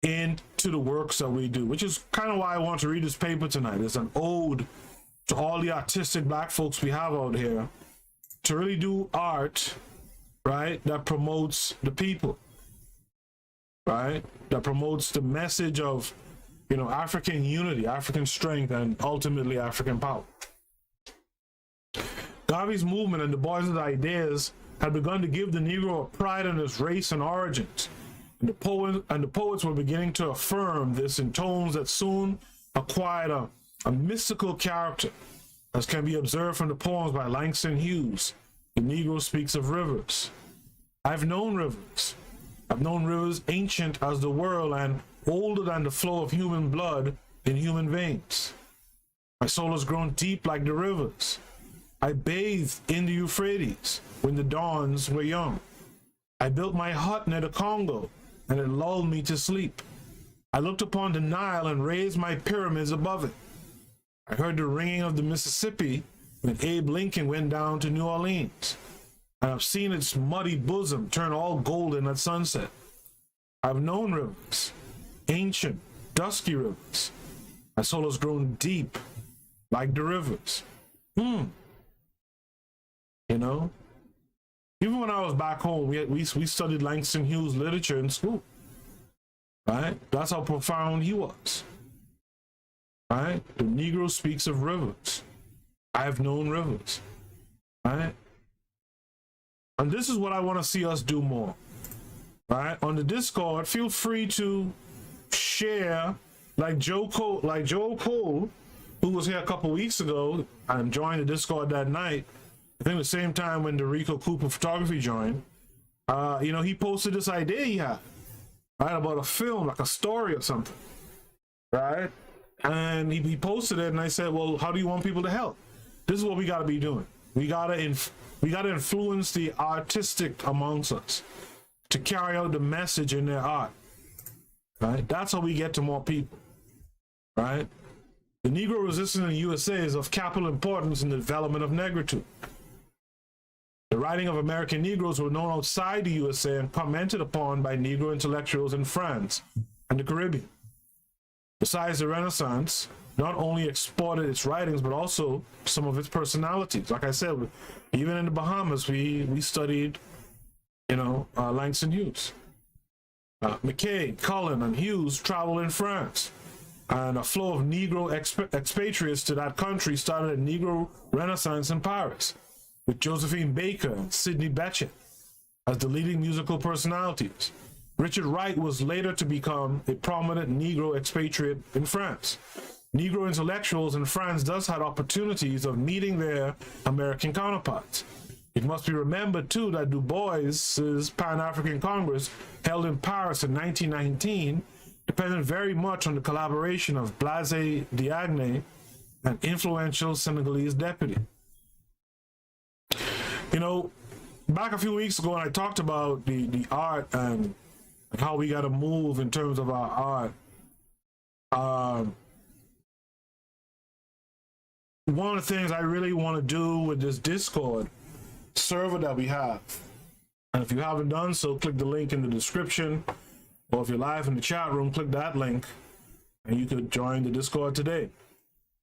into the works that we do, which is kind of why I want to read this paper tonight. It's an ode to all the artistic black folks we have out here to really do art, right, that promotes the people, right, that promotes the message of, you know, African unity, African strength, and ultimately African power. Garvey's movement and Du Bois's ideas had begun to give the Negro a pride in his race and origins, and the poets were beginning to affirm this in tones that soon acquired a mystical character, as can be observed from the poems by Langston Hughes. The Negro speaks of rivers. I've known rivers. I've known rivers ancient as the world and older than the flow of human blood in human veins. My soul has grown deep like the rivers. I bathed in the Euphrates when the dawns were young. I built my hut near the Congo, and it lulled me to sleep. I looked upon the Nile and raised my pyramids above it. I heard the ringing of the Mississippi when Abe Lincoln went down to New Orleans, and I've seen its muddy bosom turn all golden at sunset. I've known rivers, ancient, dusky rivers. My soul has grown deep like the rivers. You know, even when I was back home, we studied Langston Hughes literature in school. Right? That's how profound he was. Right? The Negro speaks of rivers. I have known rivers. Right? And this is what I want to see us do more. Right? On the Discord, feel free to share, like Joe Cole, who was here a couple weeks ago and joined the Discord that night. I think the same time when the Rico Cooper Photography joined. You know, he posted this idea he had, right, about a film, like a story or something, right? And he posted it, and I said, well, how do you want people to help? This is what we got to be doing. We got to influence the artistic amongst us to carry out the message in their art, right? That's how we get to more people, right? The Negro resistance in the USA is of capital importance in the development of Negritude. The writing of American Negroes were known outside the USA and commented upon by Negro intellectuals in France and the Caribbean. Besides, the Renaissance not only exported its writings, but also some of its personalities. Like I said, even in the Bahamas, we studied, you know, Langston Hughes. McKay, Cullen, and Hughes traveled in France, and a flow of Negro expatriates to that country started a Negro Renaissance in Paris, with Josephine Baker and Sidney Bechet as the leading musical personalities. Richard Wright was later to become a prominent Negro expatriate in France. Negro intellectuals in France thus had opportunities of meeting their American counterparts. It must be remembered, too, that Du Bois's Pan-African Congress, held in Paris in 1919, depended very much on the collaboration of Blaise Diagne, an influential Senegalese deputy. You know, back a few weeks ago, when I talked about the art and how we got to move in terms of our art, one of the things I really want to do with this Discord server that we have, and if you haven't done so, click the link in the description, or if you're live in the chat room, click that link, and you could join the Discord today.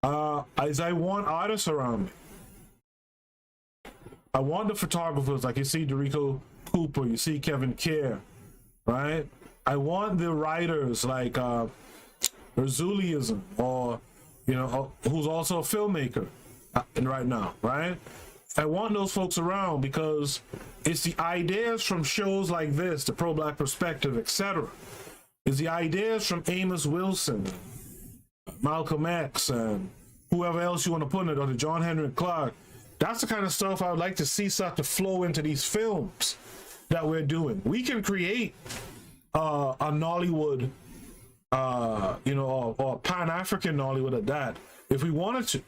As I want artists around me. I want the photographers, like you see Dorico Cooper, you see Kevin Kerr, right? I want the writers like Erzuliism, or, you know, who's also a filmmaker right now, right? I want those folks around because it's the ideas from shows like this, the Pro-Black Perspective, etc. It's the ideas from Amos Wilson, Malcolm X, and whoever else you want to put in it, or the John Henry Clark. That's the kind of stuff I would like to see start to flow into these films that we're doing. We can create a Nollywood, you know, or Pan-African Nollywood at that, if we wanted to,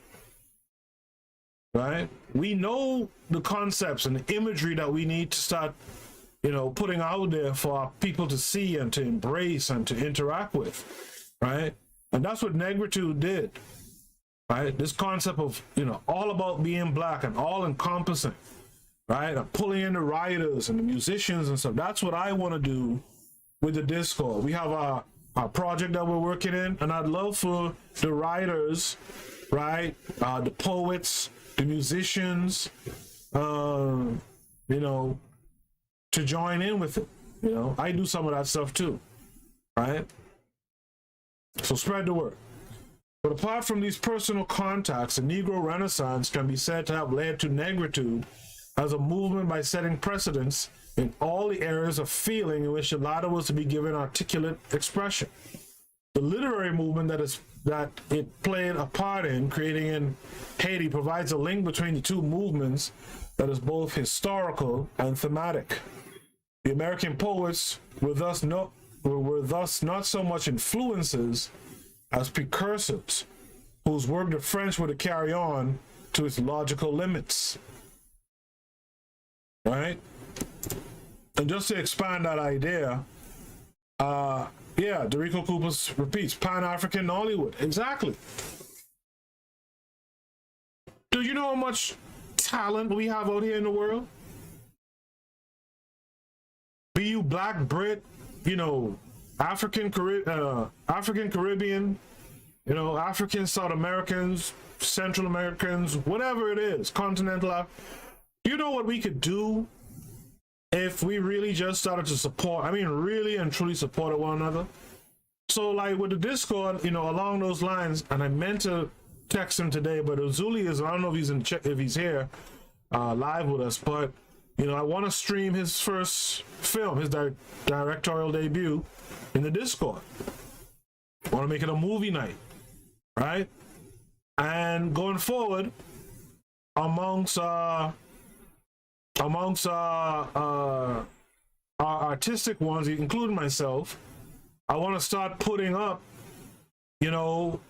right? We know the concepts and the imagery that we need to start, you know, putting out there for our people to see and to embrace and to interact with, right? And that's what Negritude did. Right? This concept of, you know, all about being black and all encompassing, right? And pulling in the writers and the musicians and stuff. That's what I want to do with the Discord. We have our project that we're working in, and I'd love for the writers, right? The poets, the musicians, you know, to join in with it. You know, I do some of that stuff too, right? So spread the word. But apart from these personal contacts, the Negro Renaissance can be said to have led to Negritude as a movement by setting precedents in all the areas of feeling in which the latter was to be given articulate expression. The literary movement that it played a part in creating in Haiti provides a link between the two movements that is both historical and thematic. The American poets were thus not so much influences as precursors, whose work the French were to carry on to its logical limits. Right? And just to expand that idea, yeah, Dorico Cooper repeats, Pan-African Nollywood. Exactly. Do you know how much talent we have out here in the world? Be you Black, Brit, you know, African Caribbean, you know, African South Americans, Central Americans, whatever it is, continental. You know what we could do if we really just started to support, I mean, really and truly supported one another. So like with the Discord, you know, along those lines, and I meant to text him today, but Uzuli is, I don't know if he's if he's here live with us, but you know, I want to stream his first film, his directorial debut in the Discord. I want to make it a movie night, right? And going forward, amongst our artistic ones, including myself, I want to start putting up, you know,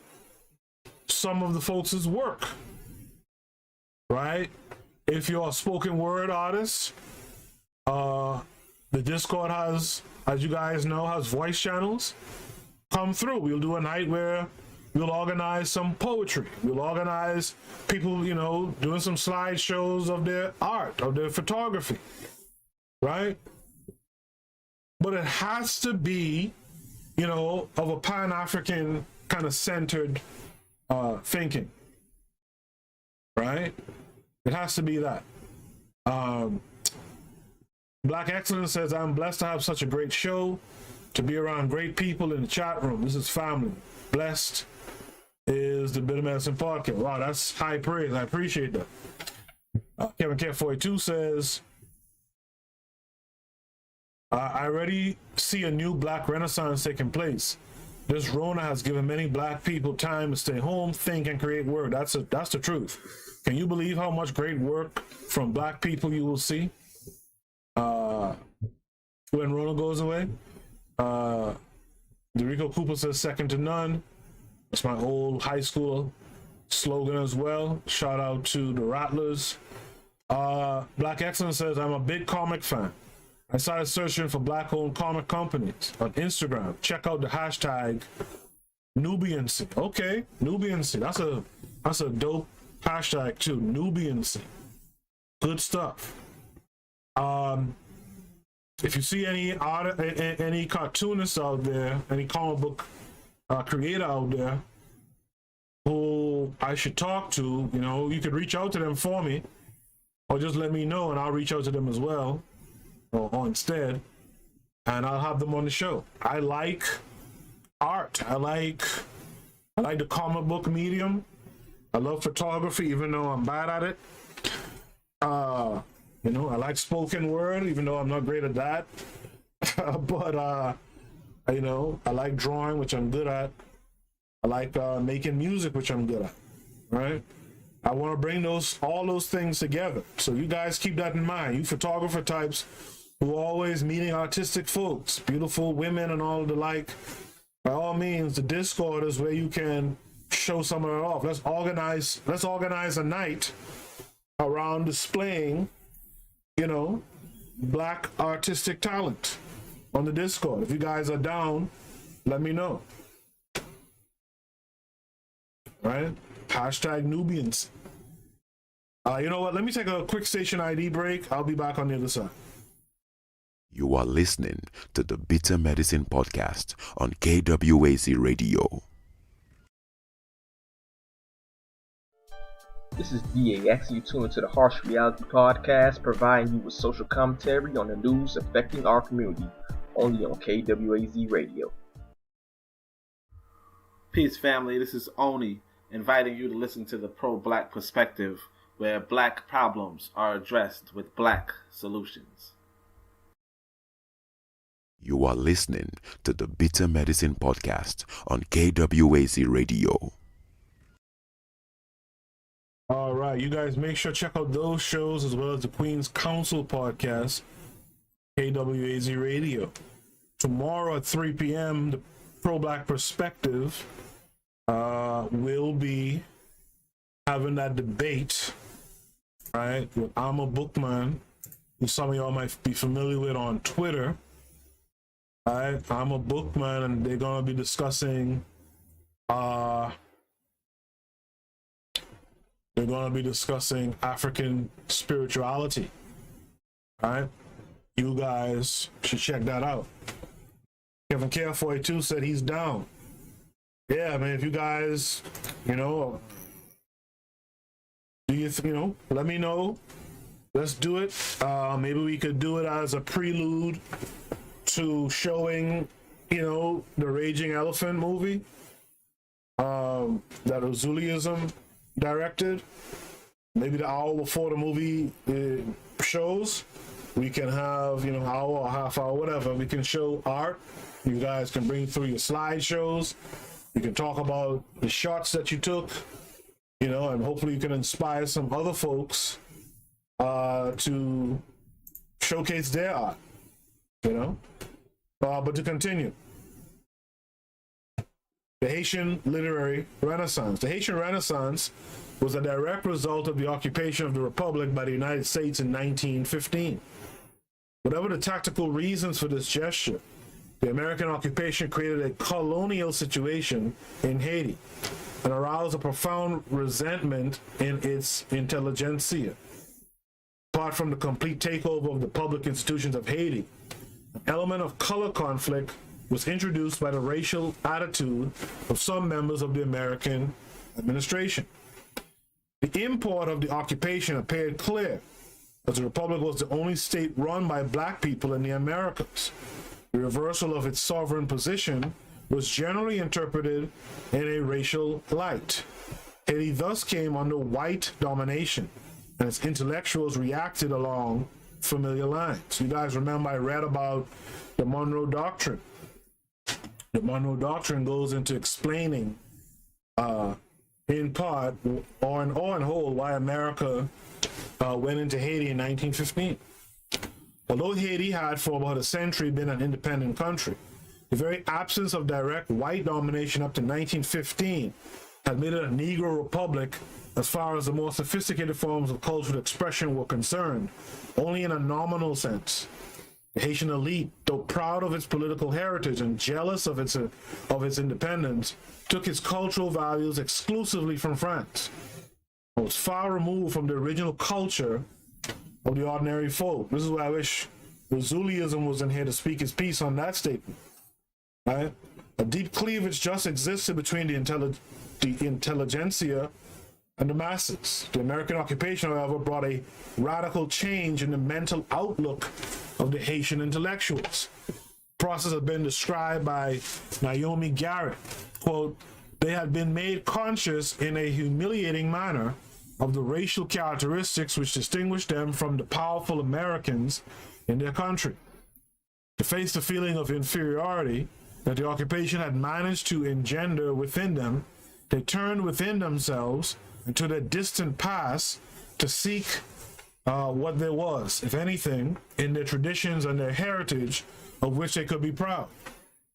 some of the folks' work, right? If you're a spoken word artist, the Discord has, as you guys know, has voice channels. Come through. We'll do a night where we'll organize some poetry. We'll organize people, you know, doing some slideshows of their art, of their photography, right? But it has to be, you know, of a Pan-African kind of centered thinking, right? It has to be that. Black Excellence says, I'm blessed to have such a great show, to be around great people in the chat room. This is family. Blessed is the Bitter Medicine Podcast. Wow, that's high praise. I appreciate that. Kevin K42 says, I already see a new Black Renaissance taking place. This Rona has given many Black people time to stay home, think, and create work. That's the truth. Can you believe how much great work from Black people you will see when Rona goes away? Derico Cooper says, second to none. That's my old high school slogan as well. Shout out to the Rattlers. Black Excellence says, I'm a big comic fan. I started searching for Black-owned comic companies on Instagram. Check out the hashtag Nubiancy. Okay, Nubiancy. That's a dope hashtag too. Nubiancy. Good stuff. If you see any cartoonists out there, any comic book creator out there who I should talk to, you know, you could reach out to them for me, or just let me know and I'll reach out to them as well, or instead, and I'll have them on the show. I like art. I like the comic book medium. I love photography, even though I'm bad at it. You know, I like spoken word, even though I'm not great at that. But you know, I like drawing, which I'm good at. I like making music, which I'm good at. Right? I want to bring all those things together. So you guys keep that in mind. You photographer types who are always meeting artistic folks, beautiful women and all the like. By all means, the Discord is where you can show some of it off. Let's organize a night around displaying, you know, Black artistic talent on the Discord. If you guys are down, let me know. Right? Hashtag Nubians. You know what? Let me take a quick station ID break. I'll be back on the other side. You are listening to the Bitter Medicine Podcast on KWAZ Radio. This is DAX. You tune into the Harsh Reality Podcast, providing you with social commentary on the news affecting our community, only on KWAZ Radio. Peace, family. This is Oni, inviting you to listen to the pro-Black perspective, where Black problems are addressed with Black solutions. You are listening to the Bitter Medicine Podcast on KWAZ Radio. All right, you guys make sure to check out those shows as well as the Queen's Council podcast, KWAZ Radio. Tomorrow at 3 p.m., the Pro-Black Perspective will be having that debate, right, with I'm a Bookman, who some of y'all might be familiar with on Twitter. All right, I'm a Bookman, and they're going to be discussing African spirituality. All right, you guys should check that out. Kevin K42 said he's down. Yeah, I mean, if you guys, you know, you know, let me know. Let's do it. Maybe we could do it as a prelude to showing, you know, the Raging Elephant movie that Ozulism directed. Maybe the hour before the movie shows, we can have, you know, hour or half hour, whatever. We can show art. You guys can bring through your slideshows. You can talk about the shots that you took, you know, and hopefully you can inspire some other folks to showcase their art, you know. But to continue, the Haitian literary renaissance. The Haitian Renaissance was a direct result of the occupation of the Republic by the United States in 1915. Whatever the tactical reasons for this gesture, the American occupation created a colonial situation in Haiti and aroused a profound resentment in its intelligentsia. Apart from the complete takeover of the public institutions of Haiti, an element of color conflict was introduced by the racial attitude of some members of the American administration. The import of the occupation appeared clear, as the Republic was the only state run by black people in the Americas. The reversal of its sovereign position was generally interpreted in a racial light. Haiti thus came under white domination, and its intellectuals reacted along familiar lines. You guys remember I read about the Monroe Doctrine. The Monroe Doctrine goes into explaining, in part, or in whole, why America went into Haiti in 1915. Although Haiti had for about a century been an independent country, the very absence of direct white domination up to 1915 had made it a Negro republic as far as the more sophisticated forms of cultural expression were concerned, only in a nominal sense. The Haitian elite, though proud of its political heritage and jealous of its independence, took its cultural values exclusively from France. It was far removed from the original culture of the ordinary folk. This is why I wish Ozulism was in here to speak his piece on that statement. Right? A deep cleavage just existed between the intelligentsia and the masses. The American occupation, however, brought a radical change in the mental outlook of the Haitian intellectuals. The process has been described by Naomi Garrett. Quote, they had been made conscious in a humiliating manner of the racial characteristics which distinguished them from the powerful Americans in their country. To face the feeling of inferiority that the occupation had managed to engender within them, they turned within themselves into their distant past to seek what there was, if anything, in their traditions and their heritage of which they could be proud.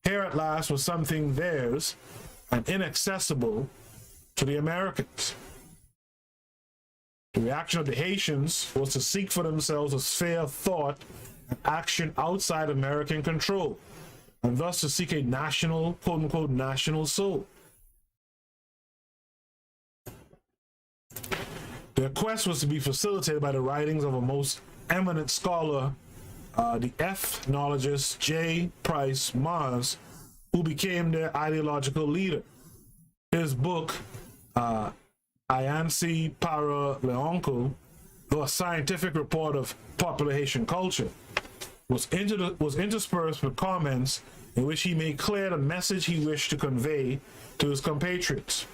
Here at last was something theirs and inaccessible to the Americans. The reaction of the Haitians was to seek for themselves a sphere of thought and action outside American control, and thus to seek a national, quote-unquote, national soul. Their quest was to be facilitated by the writings of a most eminent scholar, the ethnologist J. Price Mars, who became their ideological leader. His book, Ayansi para Leonco, the scientific report of popular Haitian culture, was interspersed with comments in which he made clear the message he wished to convey to his compatriots.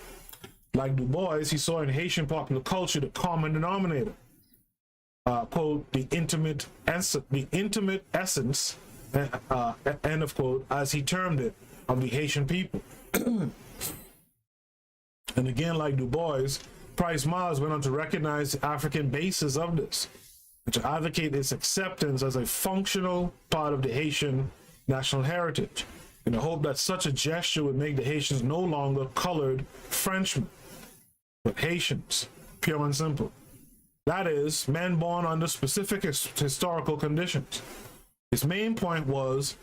Like Du Bois, he saw in Haitian popular culture the common denominator, quote, the intimate essence, end of quote, as he termed it, of the Haitian people. And again, like Du Bois, Price Mars went on to recognize the African basis of this, and to advocate its acceptance as a functional part of the Haitian national heritage, in the hope that such a gesture would make the Haitians no longer colored Frenchmen, but Haitians, pure and simple. That is, men born under specific historical conditions. His main point was,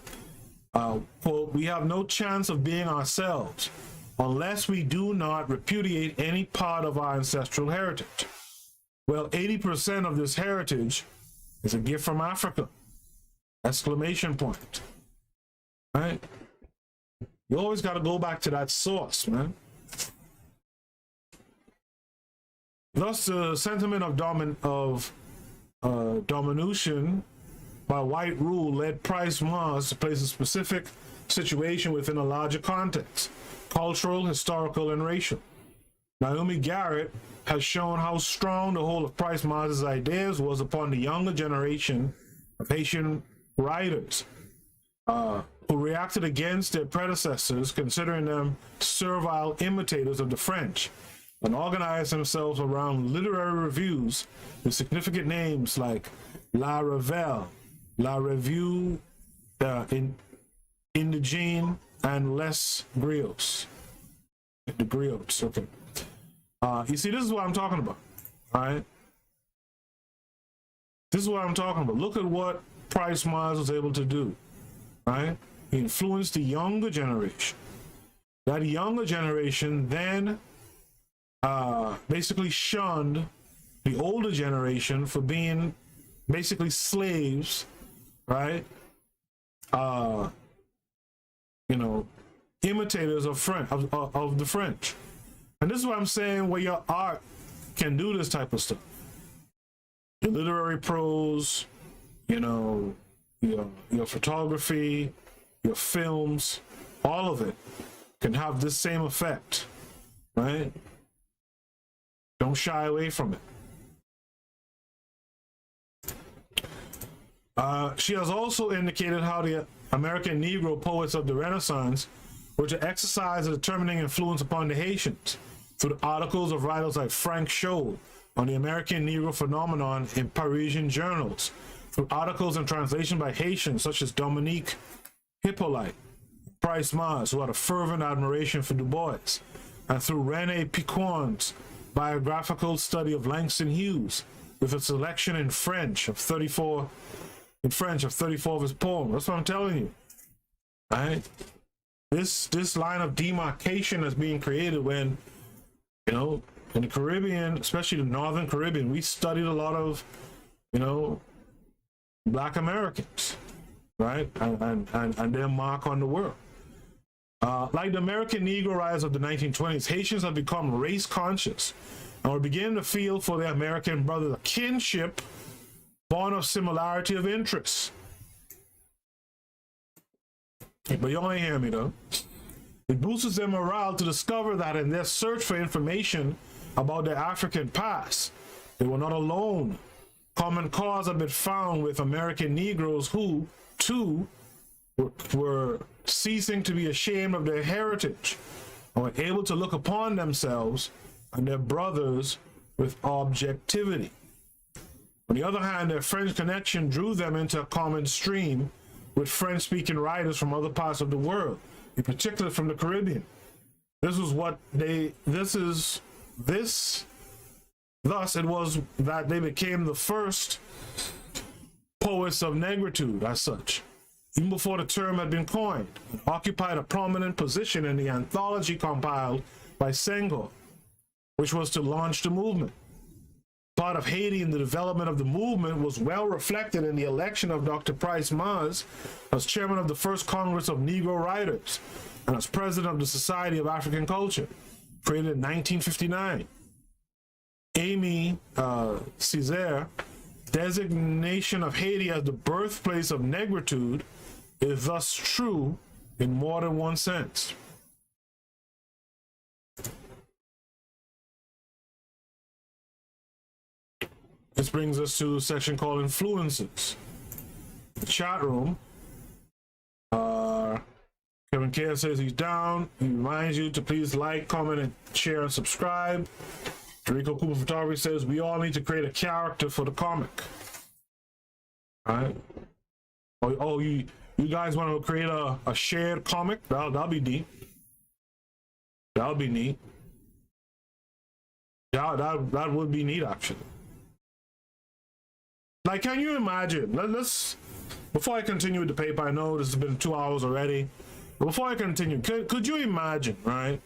quote, we have no chance of being ourselves unless we do not repudiate any part of our ancestral heritage. Well, 80% of this heritage is a gift from Africa. Exclamation point. Right? You always got to go back to that source, man. Thus, the sentiment of domination by white rule led Price Mars to place a specific situation within a larger context, cultural, historical, and racial. Naomi Garrett has shown how strong the hold of Price Mars's ideas was upon the younger generation of Haitian writers who reacted against their predecessors, considering them servile imitators of the French, and organized themselves around literary reviews with significant names like La Revue, La Revue Indigene, and Les Griots. The Griots, okay. You see, this is what I'm talking about, all right? This is what I'm talking about. Look at what Price Mars was able to do, right? He influenced the younger generation. That younger generation then basically shunned the older generation for being basically slaves, right? You know, imitators of the French. And this is what I'm saying, where your art can do this type of stuff. Your literary prose, you know, your photography, your films, all of it can have this same effect, right? Don't shy away from it. She has also indicated how the American Negro poets of the Renaissance were to exercise a determining influence upon the Haitians through the articles of writers like Frank Scholl on the American Negro phenomenon in Parisian journals, through articles and translation by Haitians such as Dominique Hippolyte, Price Mars, who had a fervent admiration for Du Bois, and through René Piquant's biographical study of Langston Hughes, with a selection in French of 34 of his poems. That's what I'm telling you, right? This line of demarcation is being created when, you know, in the Caribbean, especially the Northern Caribbean, we studied a lot of, you know, Black Americans, right? And their mark on the world. Like the American Negro rise of the 1920s, Haitians have become race conscious and are beginning to feel for their American brothers a kinship born of similarity of interests. But you only hear me though. It boosts their morale to discover that in their search for information about their African past, they were not alone. Common cause have been found with American Negroes who, too, were ceasing to be ashamed of their heritage and were able to look upon themselves and their brothers with objectivity. On the other hand, their French connection drew them into a common stream with French-speaking writers from other parts of the world, in particular from the Caribbean. Thus it was that they became the first poets of Negritude as such, even before the term had been coined, and occupied a prominent position in the anthology compiled by Senghor, which was to launch the movement. Part of Haiti in the development of the movement was well reflected in the election of Dr. Price Mars as chairman of the first Congress of Negro Writers and as president of the Society of African Culture, created in 1959. Amy Césaire designation of Haiti as the birthplace of Negritude is thus true in more than one sense. This brings us to a section called Influences. The chat room. Kevin K says he's down. He reminds you to please like, comment, and share and subscribe. Rico Cooper Photography says we all need to create a character for the comic. All right. Oh, you guys want to create a shared comic? That'll be neat. That'll be neat. Yeah, that would be neat actually. Like, can you imagine? Let's before I continue with the paper, I know this has been 2 hours already. But before I continue, could you imagine, right?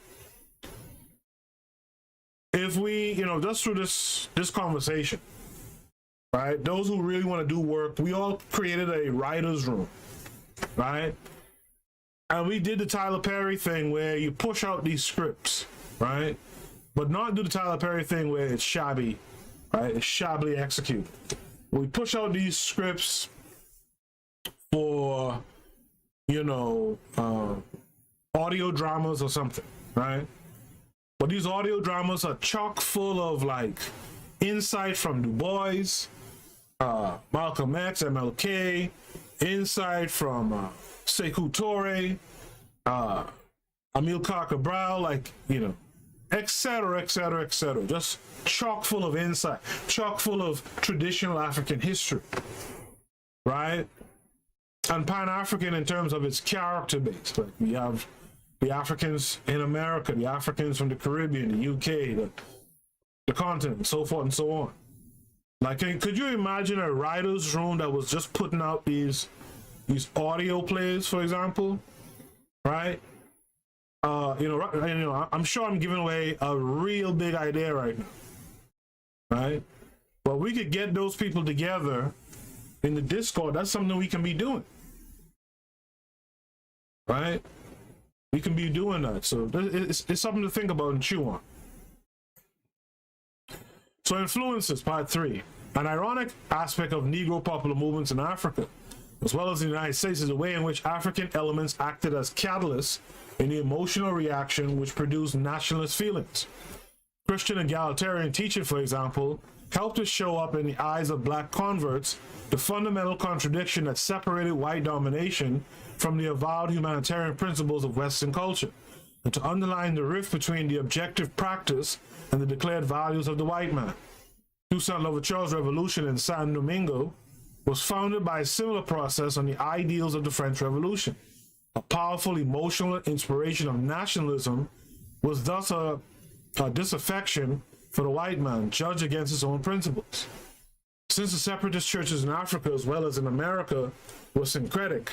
If we, you know, just through this conversation, right? Those who really want to do work, we all created a writer's room, right? And we did the Tyler Perry thing where you push out these scripts, right? but not do the Tyler Perry thing where it's shabby, right? It's shabbily executed. We push out these scripts for, you know, audio dramas or something, right? But these audio dramas are chock full of like insight from Du Bois, Malcolm X, MLK, insight from Sekou Touré, Amilcar Cabral, like, you know, etc., etc., etc. Just chock full of insight, chock full of traditional African history, right? And Pan-African in terms of its character base. Like we have the Africans in America, the Africans from the Caribbean, the UK, the continent, so forth and so on. Like, could you imagine a writer's room that was just putting out these audio plays, for example, right? I'm sure I'm giving away a real big idea right now, right? But we could get those people together in the Discord. That's something we can be doing, right? We can be doing that. So it's something to think about and chew on. So influences, part 3. An ironic aspect of Negro popular movements in Africa, as well as the United States, is the way in which African elements acted as catalysts in the emotional reaction which produced nationalist feelings. Christian egalitarian teaching, for example, helped to show up in the eyes of black converts the fundamental contradiction that separated white domination from the avowed humanitarian principles of Western culture, and to underline the rift between the objective practice and the declared values of the white man. Toussaint Louverture's revolution in San Domingo was founded by a similar process on the ideals of the French Revolution. A powerful emotional inspiration of nationalism was thus a disaffection for the white man, judged against his own principles. Since the separatist churches in Africa as well as in America were syncretic,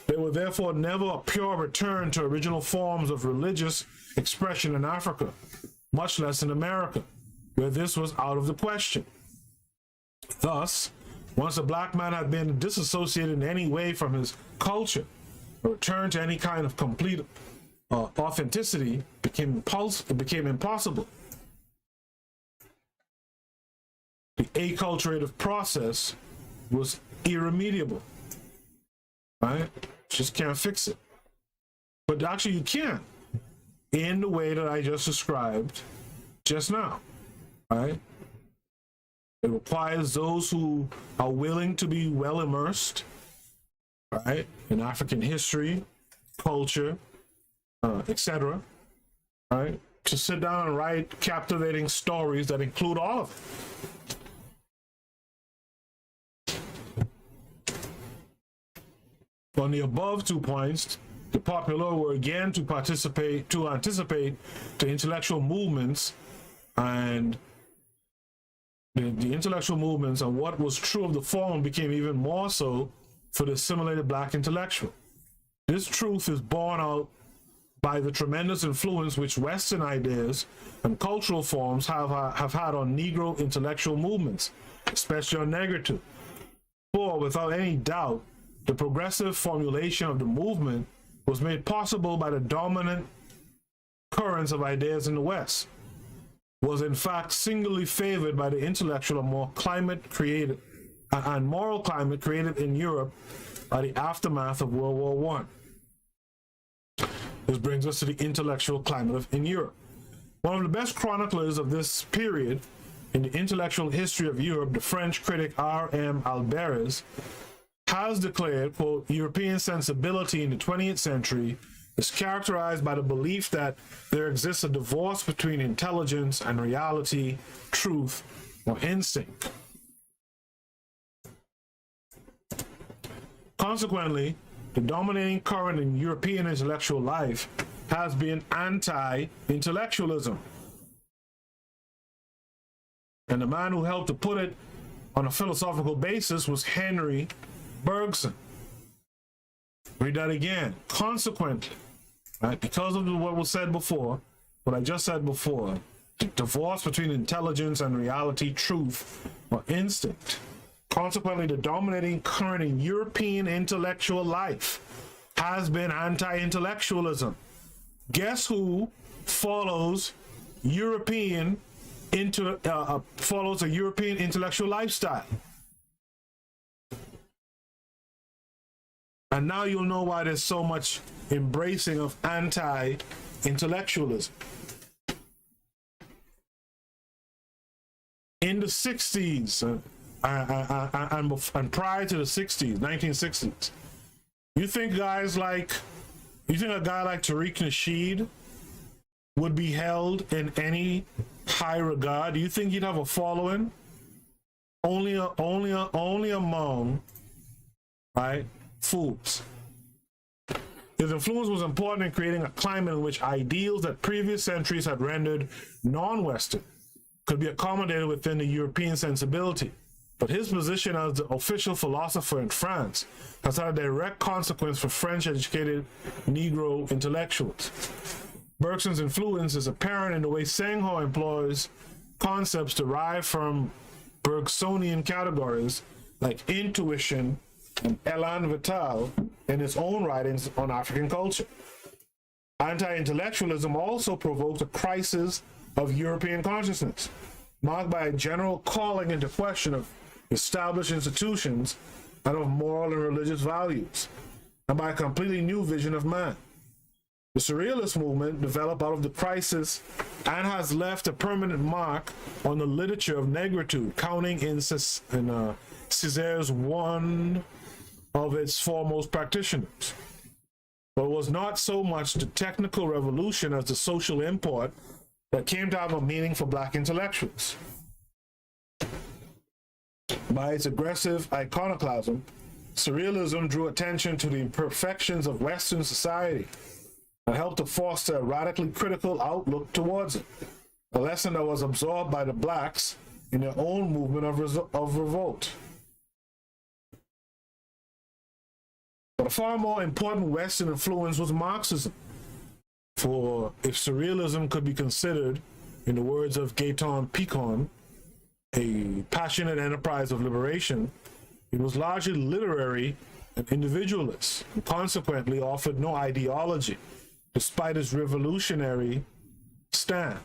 they were therefore never a pure return to original forms of religious expression in Africa, much less in America, where this was out of the question. Thus, once a black man had been disassociated in any way from his culture, a return to any kind of complete authenticity became impossible. The acculturative process was irremediable, right? Just can't fix it. But actually you can, in the way that I just described just now, right? It requires those who are willing to be well immersed, right, in African history, culture, etc., right, to sit down and write captivating stories that include all of it. On the above 2 points, the popular were again to anticipate the intellectual movements and the intellectual movements, and what was true of the former became even more so for the assimilated black intellectual. This truth is borne out by the tremendous influence which Western ideas and cultural forms have had on Negro intellectual movements, especially on Negritude. For, without any doubt, the progressive formulation of the movement was made possible by the dominant currents of ideas in the West, was in fact singularly favored by the intellectual and moral climate created in Europe by the aftermath of World War I. This brings us to the intellectual climate in Europe. One of the best chroniclers of this period in the intellectual history of Europe, the French critic R.M. Alberez, has declared, quote, European sensibility in the 20th century is characterized by the belief that there exists a divorce between intelligence and reality, truth, or instinct. Consequently, the dominating current in European intellectual life has been anti-intellectualism. And the man who helped to put it on a philosophical basis was Henry Bergson. Read that again. Consequently, right, because of what was said before, what I just said before, the divorce between intelligence and reality, truth, or instinct. Consequently, the dominating current in European intellectual life has been anti-intellectualism. Guess who follows European follows a European intellectual lifestyle. And now you'll know why there's so much embracing of anti-intellectualism. In the 60s and prior to the 60s, 1960s, you think a guy like Tariq Nasheed would be held in any high regard? Do you think he'd have a following? Only among, right, fools. His influence was important in creating a climate in which ideals that previous centuries had rendered non-Western could be accommodated within the European sensibility. But his position as the official philosopher in France has had a direct consequence for French-educated Negro intellectuals. Bergson's influence is apparent in the way Senghor employs concepts derived from Bergsonian categories like intuition and élan vital in his own writings on African culture. Anti-intellectualism also provoked a crisis of European consciousness, marked by a general calling into question of established institutions and of moral and religious values, and by a completely new vision of man. The Surrealist movement developed out of the crisis and has left a permanent mark on the literature of Negritude, counting in Césaire's one of its foremost practitioners. But it was not so much the technical revolution as the social import that came to have a meaning for Black intellectuals. By its aggressive iconoclasm, Surrealism drew attention to the imperfections of Western society and helped to foster a radically critical outlook towards it, a lesson that was absorbed by the Blacks in their own movement of revolt. But a far more important Western influence was Marxism. For if Surrealism could be considered, in the words of Gaetan Picon, a passionate enterprise of liberation, it was largely literary and individualist, and consequently offered no ideology, despite its revolutionary stand.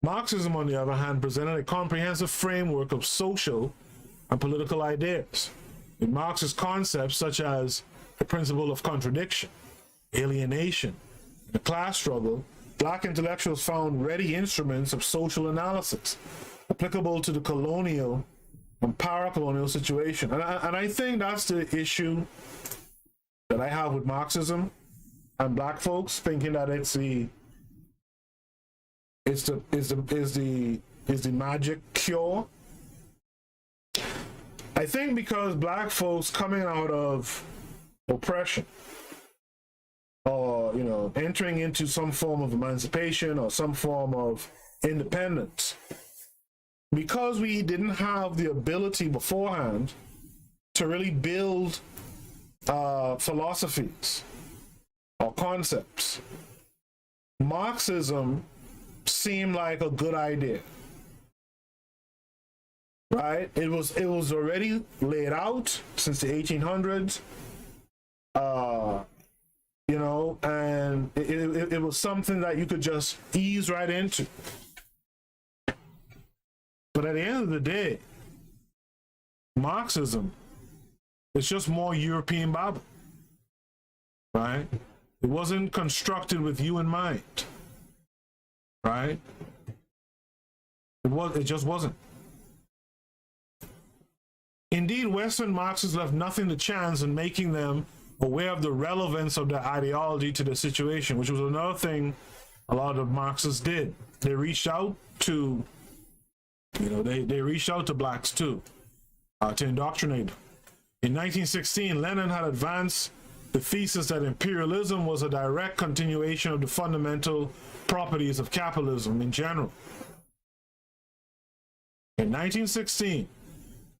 Marxism, on the other hand, presented a comprehensive framework of social and political ideas. In Marx's concepts such as the principle of contradiction, alienation, and the class struggle, Black intellectuals found ready instruments of social analysis applicable to the colonial and para-colonial situation. And I think that's the issue that I have with Marxism and Black folks thinking that it's the magic cure. I think because Black folks coming out of oppression, or entering into some form of emancipation or some form of independence, because we didn't have the ability beforehand to really build philosophies or concepts, Marxism seemed like a good idea, right? It was already laid out since the 1800s, and it was something that you could just ease right into. But at the end of the day, Marxism is just more European Bible, right? It wasn't constructed with you in mind, right? It just wasn't. Indeed, Western Marxists left nothing to chance in making them aware of the relevance of their ideology to the situation, which was another thing a lot of Marxists did. They reached out to, they reached out to Blacks too, to indoctrinate them. In 1916, Lenin had advanced the thesis that imperialism was a direct continuation of the fundamental properties of capitalism in general. In 1916,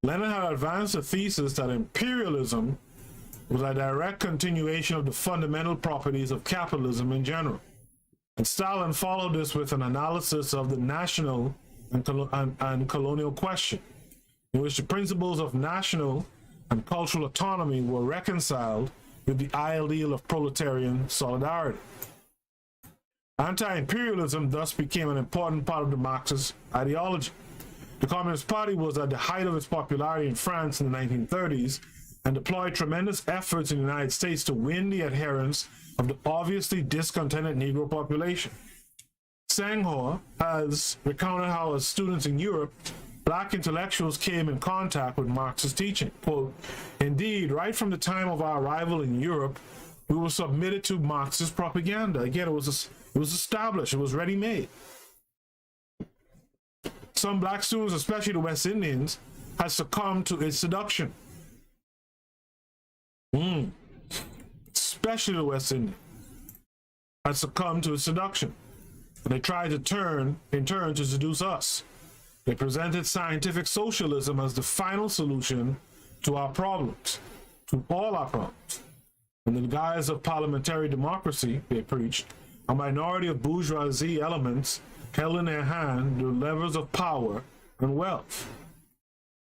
Lenin had advanced the thesis that imperialism was a direct continuation of the fundamental properties of capitalism in general. And Stalin followed this with an analysis of the national and colonial question, in which the principles of national and cultural autonomy were reconciled with the ideal of proletarian solidarity. Anti-imperialism thus became an important part of the Marxist ideology. The Communist Party was at the height of its popularity in France in the 1930s and deployed tremendous efforts in the United States to win the adherence of the obviously discontented Negro population. Senghor has recounted how, as students in Europe, black intellectuals came in contact with Marxist teaching. Quote, "Indeed, right from the time of our arrival in Europe, we were submitted to Marxist propaganda." Again, it was established, it was ready-made. Some black students, especially the West Indians, had succumbed to its seduction. Especially the West Indians had succumbed to its seduction. And they tried to turn, in turn, to seduce us. They presented scientific socialism as the final solution to our problems, to all our problems. In the guise of parliamentary democracy, they preached, a minority of bourgeoisie elements held in their hand the levers of power and wealth.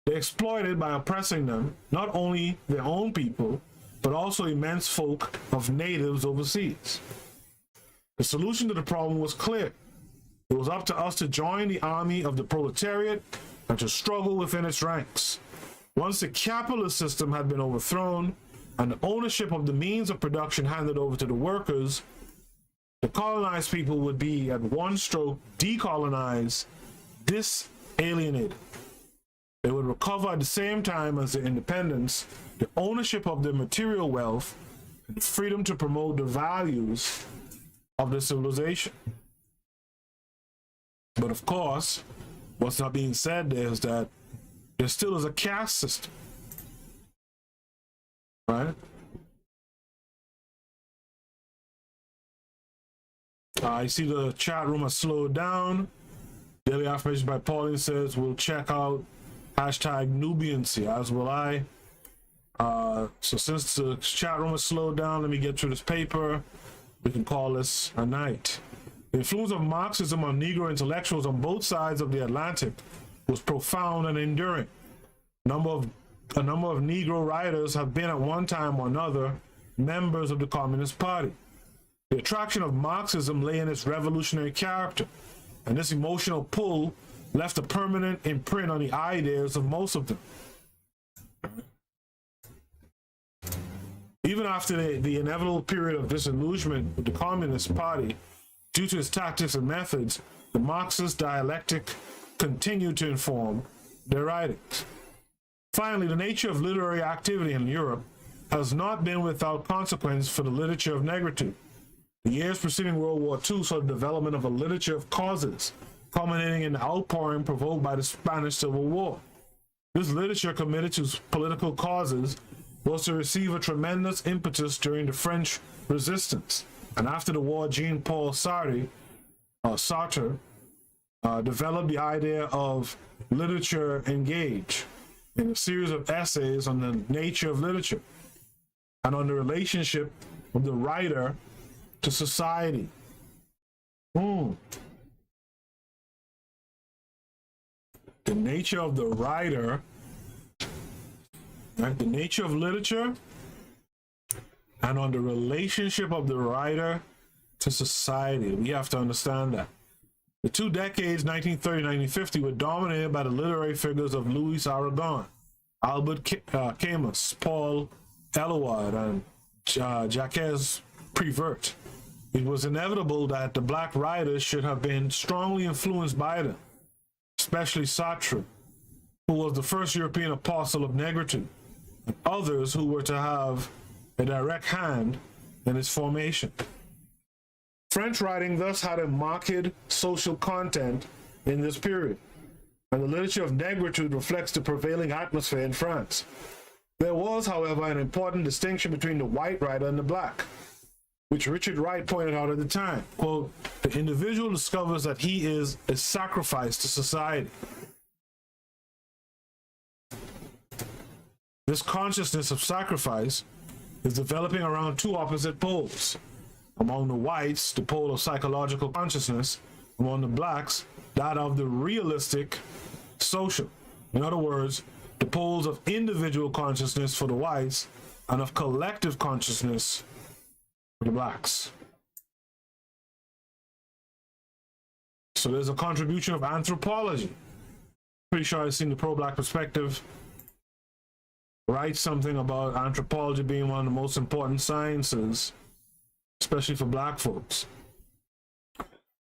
They exploited by oppressing them, not only their own people, but also immense folk of natives overseas. The solution to the problem was clear. It was up to us to join the army of the proletariat and to struggle within its ranks. Once the capitalist system had been overthrown and the ownership of the means of production handed over to the workers, the colonized people would be at one stroke decolonized, disalienated. They would recover at the same time as their independence, the ownership of their material wealth, and the freedom to promote the values of the civilization. But of course, what's not being said there is that there still is a caste system, right? I see the chat room has slowed down. Daily Affirmation by Pauline says, we'll check out hashtag Nubiancy, as will I. So since the chat room has slowed down, let me get through this paper. We can call this a night. The influence of Marxism on Negro intellectuals on both sides of the Atlantic was profound and enduring. A number of Negro writers have been at one time or another members of the Communist Party. The attraction of Marxism lay in its revolutionary character, and this emotional pull left a permanent imprint on the ideas of most of them. Even after the inevitable period of disillusionment with the Communist Party, due to its tactics and methods, the Marxist dialectic continued to inform their writings. Finally, the nature of literary activity in Europe has not been without consequence for the literature of Negritude. The years preceding World War II saw the development of a literature of causes, culminating in the outpouring provoked by the Spanish Civil War. This literature committed to political causes was to receive a tremendous impetus during the French resistance. And after the war, Jean-Paul Sartre developed the idea of literature engage in a series of essays on the nature of literature and on the relationship of the writer to society. The nature of the writer, right? The nature of literature, and on the relationship of the writer to society. We have to understand that. The 2 decades, 1930-1950, were dominated by the literary figures of Louis Aragon, Albert Camus, Paul Eluard, and Jacques Prévert. It was inevitable that the black writers should have been strongly influenced by them, especially Sartre, who was the first European apostle of Negritude, and others who were to have a direct hand in its formation. French writing thus had a marked social content in this period, and the literature of Negritude reflects the prevailing atmosphere in France. There was, however, an important distinction between the white writer and the black, which Richard Wright pointed out at the time. Quote, "The individual discovers that he is a sacrifice to society. This consciousness of sacrifice is developing around 2 opposite poles. Among the whites, the pole of psychological consciousness; among the blacks, that of the realistic social. In other words, the poles of individual consciousness for the whites and of collective consciousness for the blacks." So there's a contribution of anthropology. Pretty sure I've seen the pro-black perspective write something about anthropology being one of the most important sciences, especially for black folks.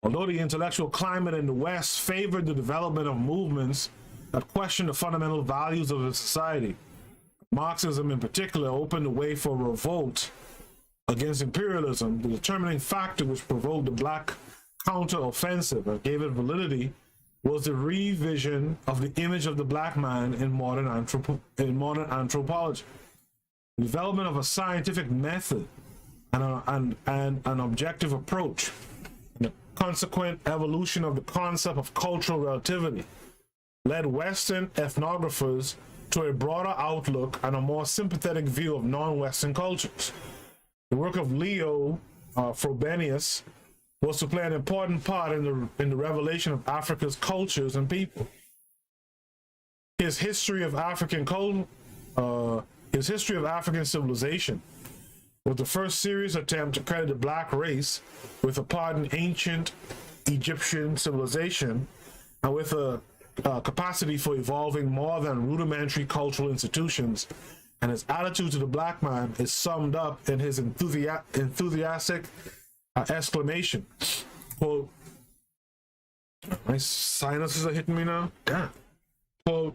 Although the intellectual climate in the West favored the development of movements that questioned the fundamental values of a society, Marxism in particular opened the way for revolt against imperialism. The determining factor which provoked the black counter-offensive and gave it validity was the revision of the image of the black man in modern anthropology. The development of a scientific method and an objective approach, and the consequent evolution of the concept of cultural relativity led Western ethnographers to a broader outlook and a more sympathetic view of non-Western cultures. The work of Leo Frobenius was to play an important part in the revelation of Africa's cultures and people. His history of African civilization was the first serious attempt to credit the black race with a part in ancient Egyptian civilization and with a capacity for evolving more than rudimentary cultural institutions, and his attitude to the black man is summed up in his enthusiastic exclamation, quote, my sinuses are hitting me now, damn, quote,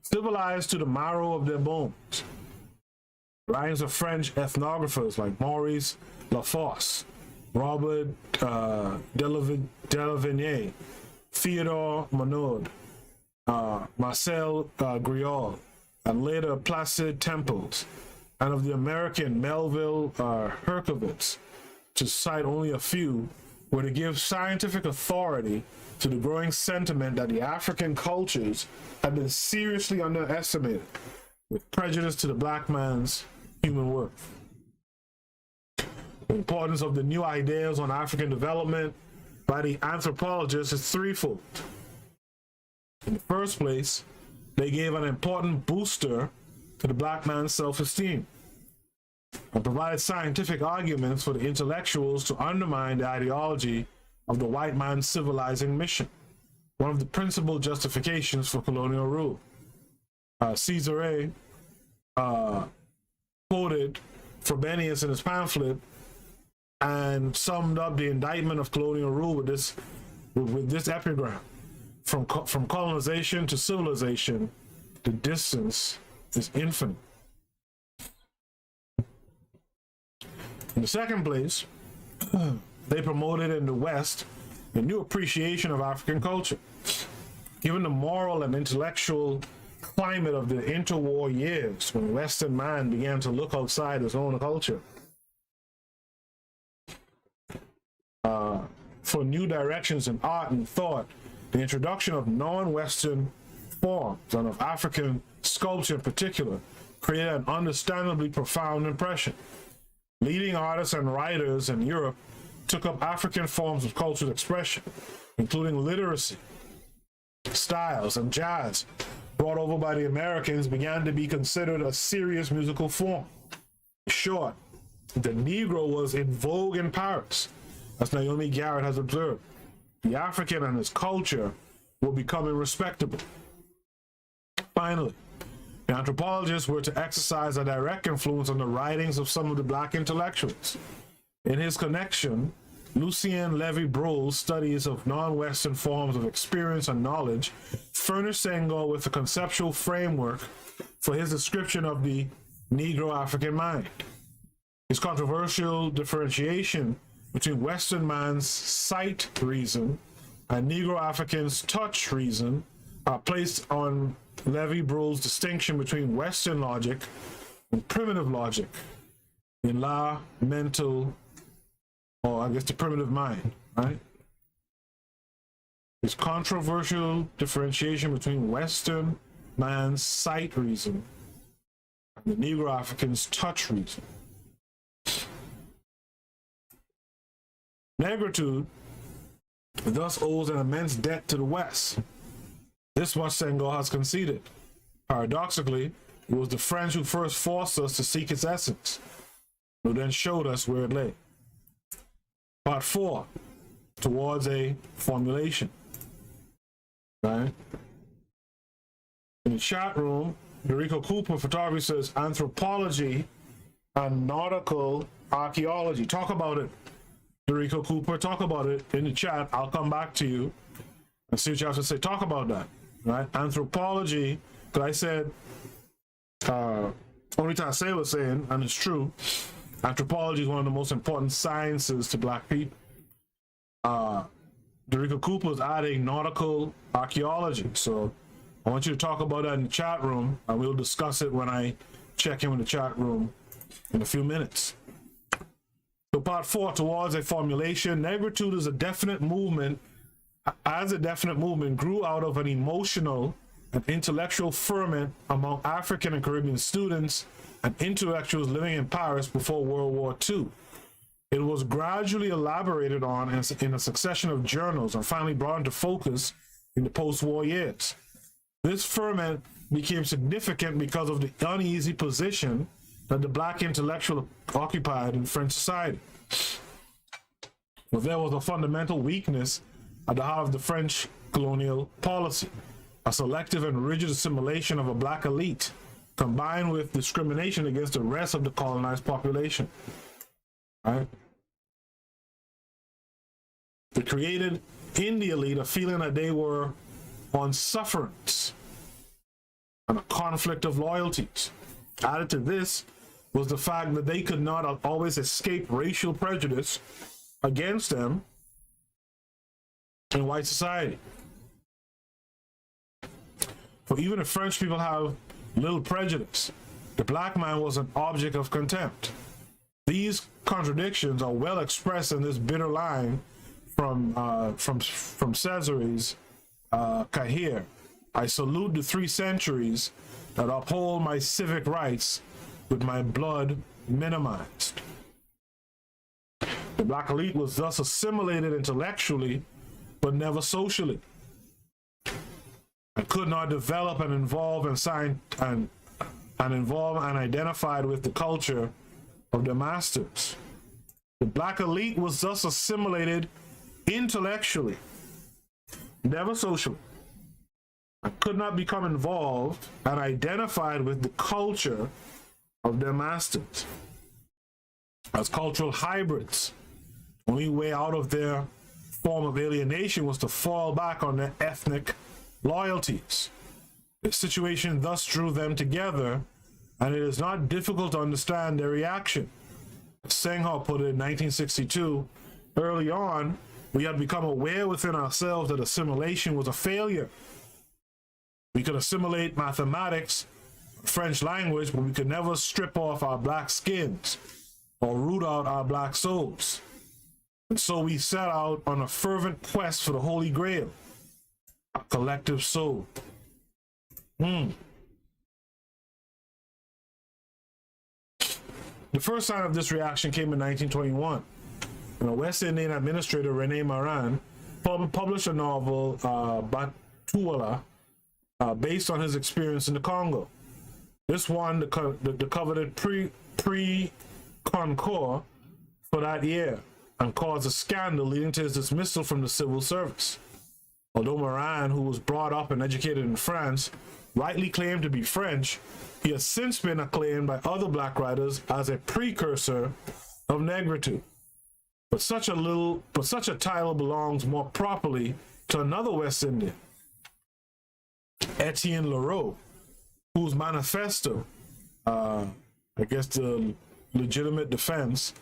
civilized to the marrow of their bones. Writings of French ethnographers like Maurice Lafosse, Robert Delavigne, Theodore Monod, Marcel Griol, and later Placide Temples, and of the American Melville Herkovitz, to cite only a few, were to give scientific authority to the growing sentiment that the African cultures had been seriously underestimated, with prejudice to the black man's human worth. The importance of the new ideas on African development by the anthropologists is threefold. In the first place, they gave an important booster to the black man's self-esteem and provided scientific arguments for the intellectuals to undermine the ideology of the white man's civilizing mission, one of the principal justifications for colonial rule. Cesare quoted Frobenius in his pamphlet and summed up the indictment of colonial rule with this epigram: from colonization to civilization, the distance is infinite. In the second place, they promoted in the West a new appreciation of African culture. Given the moral and intellectual climate of the interwar years, when Western man began to look outside his own culture for new directions in art and thought, the introduction of non-Western forms and of African sculpture in particular created an understandably profound impression. Leading artists and writers in Europe took up African forms of cultural expression, including literacy, styles, and jazz, brought over by the Americans, began to be considered a serious musical form. In short, the Negro was in vogue in Paris, as Naomi Garrett has observed. The African and his culture were becoming respectable. Finally, the anthropologists were to exercise a direct influence on the writings of some of the black intellectuals. In his connection, Lucien Levy-Brull's studies of non-Western forms of experience and knowledge furnished Senghor with a conceptual framework for his description of the Negro African mind. His controversial differentiation between Western man's sight reason and Negro African's touch reason are placed on Levy-Brull's distinction between Western logic and primitive logic in La Mental, or I guess the primitive mind, right? His controversial differentiation between Western man's sight reason and the Negro African's touch reason. Negritude thus owes an immense debt to the West. This much Senghor has conceded. Paradoxically, it was the French who first forced us to seek its essence, who then showed us where it lay. Part 4. towards a formulation, right? In the chat room, Eureka Cooper Photography says anthropology and nautical archaeology. Talk about it, Eureka Cooper. Talk about it in the chat. I'll come back to you and see what you have to say. Talk about that, right? Anthropology, because I said, only time I was saying, and it's true, anthropology is one of the most important sciences to Black people. Eureka Cooper is adding nautical archaeology. So I want you to talk about that in the chat room, and we'll discuss it when I check in with the chat room in a few minutes. So part 4, towards a formulation. Negritude is a definite movement, as a definite movement grew out of an emotional and intellectual ferment among African and Caribbean students and intellectuals living in Paris before World War II. It was gradually elaborated on in a succession of journals and finally brought into focus in the post-war years. This ferment became significant because of the uneasy position that the Black intellectual occupied in French society. But there was a fundamental weakness at the heart of the French colonial policy, a selective and rigid assimilation of a Black elite, combined with discrimination against the rest of the colonized population. Right? It created in the elite a feeling that they were on sufferance and a conflict of loyalties. Added to this was the fact that they could not always escape racial prejudice against them in white society. For even if French people have little prejudice, the Black man was an object of contempt. These contradictions are well expressed in this bitter line from Cesare's Kahir. I salute the 3 centuries that uphold my civic rights with my blood minimized. The Black elite was thus assimilated intellectually, but never socially, and could not develop and involve and identified with the culture of their masters. The Black elite was thus assimilated intellectually, never socially, and could not become involved and identified with the culture of their masters. As cultural hybrids, the only way out of their form of alienation was to fall back on their ethnic loyalties. The situation thus drew them together, and it is not difficult to understand their reaction. As Senghor put it in 1962, early on, we had become aware within ourselves that assimilation was a failure. We could assimilate mathematics, French language, but we could never strip off our Black skins or root out our Black souls. And so we set out on a fervent quest for the Holy Grail, a collective soul. The first sign of this reaction came in 1921, when a West Indian administrator, Rene Maran, published a novel, ABIOLA, based on his experience in the Congo. This won the coveted Prix Goncourt for that year and caused a scandal leading to his dismissal from the civil service. Although Maran, who was brought up and educated in France, rightly claimed to be French, he has since been acclaimed by other Black writers as a precursor of Negritude. But such a title belongs more properly to another West Indian, Etienne Leroux, whose manifesto, I guess the Legitimate Defense,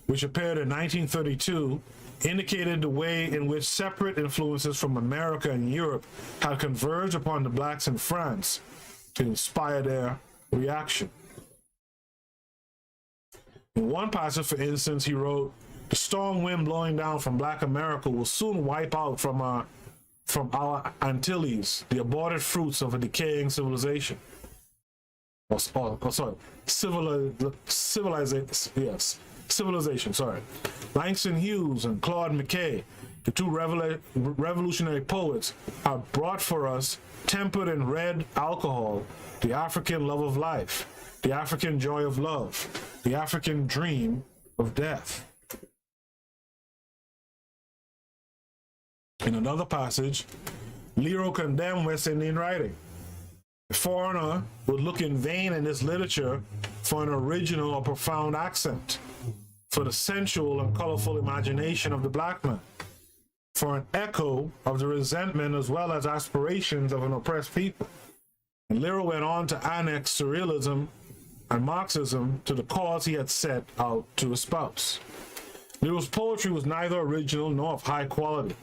which appeared in 1932, indicated the way in which separate influences from America and Europe had converged upon the Blacks in France to inspire their reaction. In one passage, for instance, he wrote, "The storm wind blowing down from Black America will soon wipe out from our Antilles the aborted fruits of a decaying civilization." Civilization, sorry. Langston Hughes and Claude McKay, the 2 revolutionary poets, have brought for us tempered in red alcohol the African love of life, the African joy of love, the African dream of death. In another passage, Leroy condemned West Indian writing. The foreigner would look in vain in this literature for an original or profound accent, for the sensual and colorful imagination of the black man, for an echo of the resentment as well as aspirations of an oppressed people. And Leroy went on to annex surrealism and Marxism to the cause he had set out to espouse. Leroy's poetry was neither original nor of high quality,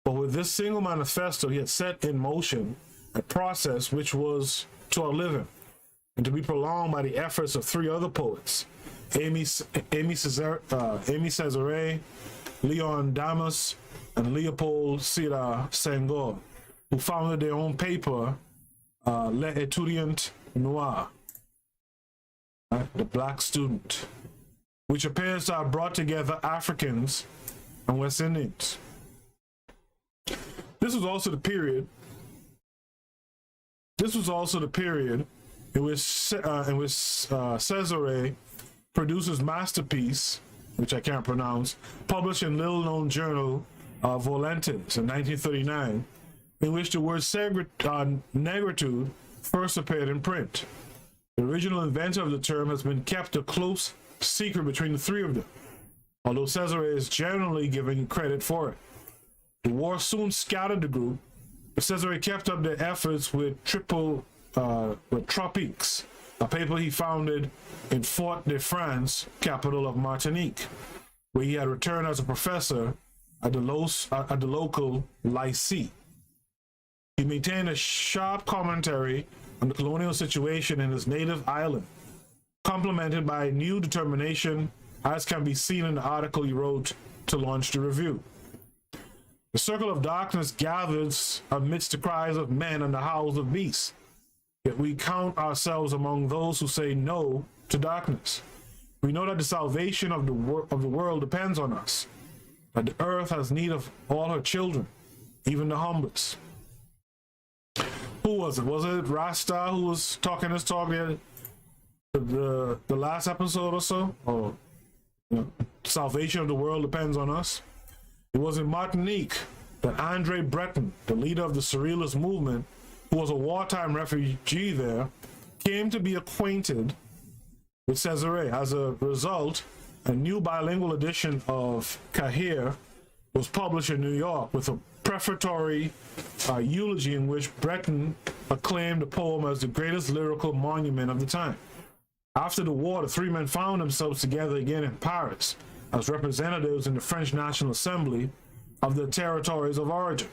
but with this single manifesto he had set in motion a process which was to outlive him and to be prolonged by the efforts of three other poets, Amy Cesare, Leon Damas, and Leopold Sédar Senghor, who founded their own paper, L'Étudiant Noir, the Black Student, which appears to have brought together Africans and West Indians. This was also the period in which Cesare produced his masterpiece, which I can't pronounce, published in little-known journal Volentes in 1939, in which the word Negritude first appeared in print. The original inventor of the term has been kept a close secret between the three of them, although Cesare is generally given credit for it. The war soon scattered the group, but Cesare kept up their efforts with Tropiques, a paper he founded in Fort-de-France, capital of Martinique, where he had returned as a professor at the local lycée. He maintained a sharp commentary on the colonial situation in his native island, complemented by a new determination, as can be seen in the article he wrote to launch the review. The circle of darkness gathers amidst the cries of men and the howls of beasts, yet we count ourselves among those who say no to darkness. We know that the salvation of the world depends on us, that the earth has need of all her children, even the humblest. Who was it? Was it Rasta who was talking this talk the last episode or so? Or salvation of the world depends on us. It was in Martinique that Andre Breton, the leader of the Surrealist movement, who was a wartime refugee there, came to be acquainted with Cesare. As a result, a new bilingual edition of Kahir was published in New York with a prefatory eulogy in which Breton acclaimed the poem as the greatest lyrical monument of the time. After the war, the three men found themselves together again in Paris as representatives in the French National Assembly of their territories of origin.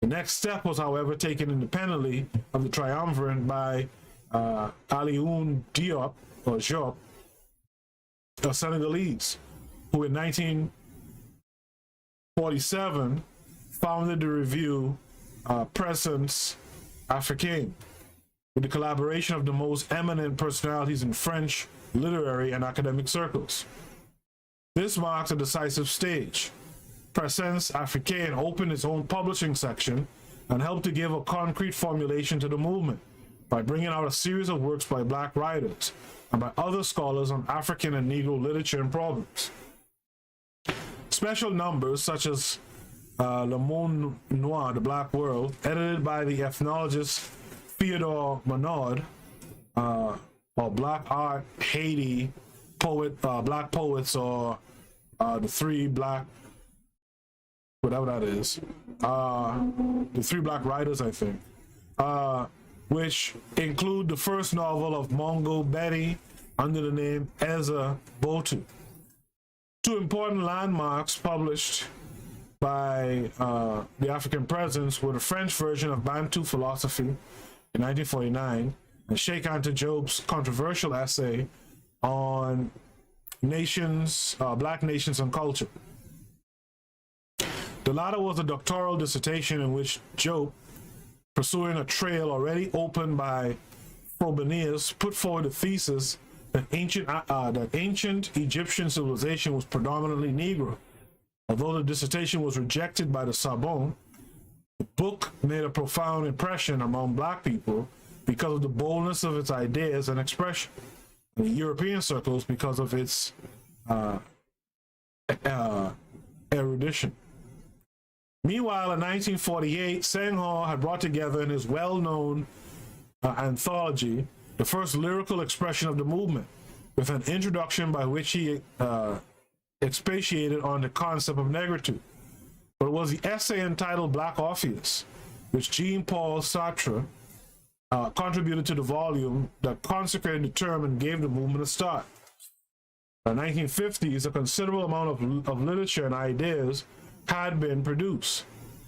The next step was, however, taken independently of the triumvirate by Alioune Diop, or Diop, a Senegalese, who in 1947 founded the review Présence Africaine, with the collaboration of the most eminent personalities in French literary and academic circles. This marks a decisive stage. Présence Africaine opened its own publishing section and helped to give a concrete formulation to the movement by bringing out a series of works by black writers and by other scholars on African and Negro literature and problems. Special numbers such as Le Monde Noir, The Black World, edited by the ethnologist Theodore Monod, or Black Art Haiti, Black Poets, or the three black, whatever that is, the three black writers, I think, which include the first novel of Mongo Betty under the name Eza Botu. Two important landmarks published by the African Presence were the French version of Bantu Philosophy in 1949 and Sheikh Anta Diop's controversial essay on black nations and culture. The latter was a doctoral dissertation in which Diop, pursuing a trail already opened by Frobenius, put forward the thesis that ancient Egyptian civilization was predominantly Negro. Although the dissertation was rejected by the Sorbonne, the book made a profound impression among black people because of the boldness of its ideas and expression, and in European circles because of its erudition. Meanwhile, in 1948, Senghor had brought together in his well-known anthology the first lyrical expression of the movement, with an introduction by which he expatiated on the concept of negritude. But it was the essay entitled Black Orpheus, which Jean-Paul Sartre contributed to the volume, that consecrated the term and gave the movement a start. In the 1950s, a considerable amount of literature and ideas had been produced.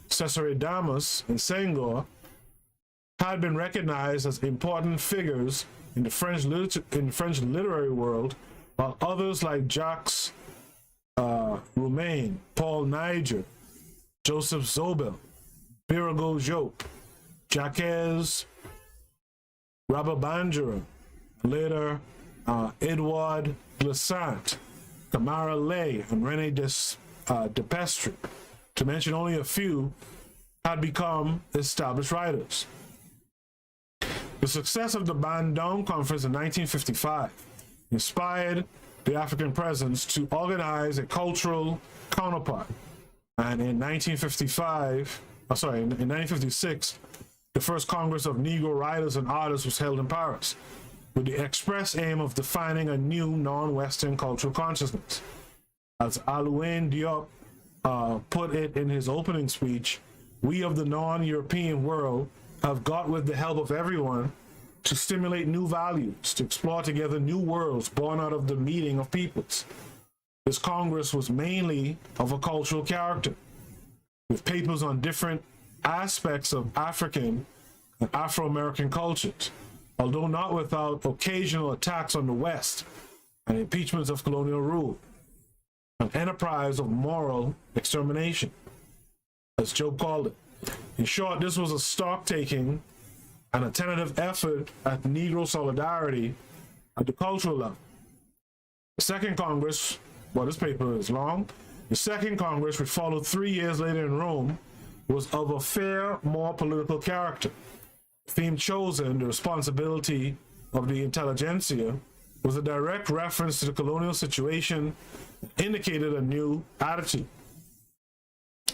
Cesare Damas and Senghor had been recognized as important figures in the French literary world, while others like Jacques Roumain, Paul Niger, Joseph Zobel, Birago Jope, Jacques Rababandra, later Edouard Glissant, Camara Lay, and René Depestre, to mention only a few, had become established writers. The success of the Bandung Conference in 1955 inspired the African presence to organize a cultural counterpart. And in 1956, the first Congress of Negro Writers and Artists was held in Paris, with the express aim of defining a new non-Western cultural consciousness. As Alouane Diop put it in his opening speech, we of the non-European world have got, with the help of everyone, to stimulate new values, to explore together new worlds born out of the meeting of peoples. This Congress was mainly of a cultural character, with papers on different aspects of African and Afro-American cultures, although not without occasional attacks on the West and impeachments of colonial rule, an enterprise of moral extermination, as Joe called it. In short, this was a stock-taking and a tentative effort at Negro solidarity at the cultural level. The Second Congress, well, this paper is long. The Second Congress, which followed 3 years later in Rome, was of a fair, more political character. The theme chosen, the responsibility of the intelligentsia, was a direct reference to the colonial situation, indicated a new attitude.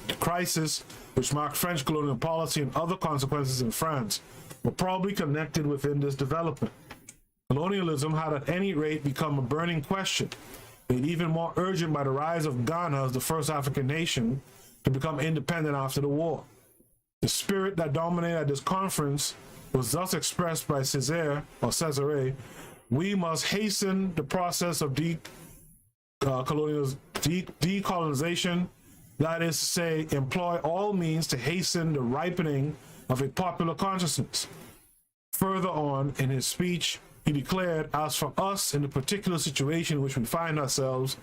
The crisis, which marked French colonial policy and other consequences in France, were probably connected within this development. Colonialism had at any rate become a burning question, made even more urgent by the rise of Ghana as the first African nation to become independent after the war. The spirit that dominated at this conference was thus expressed by Cesare, we must hasten the process of decolonization, that is to say, employ all means to hasten the ripening of a popular consciousness. Further on in his speech, he declared, as for us in the particular situation in which we find ourselves,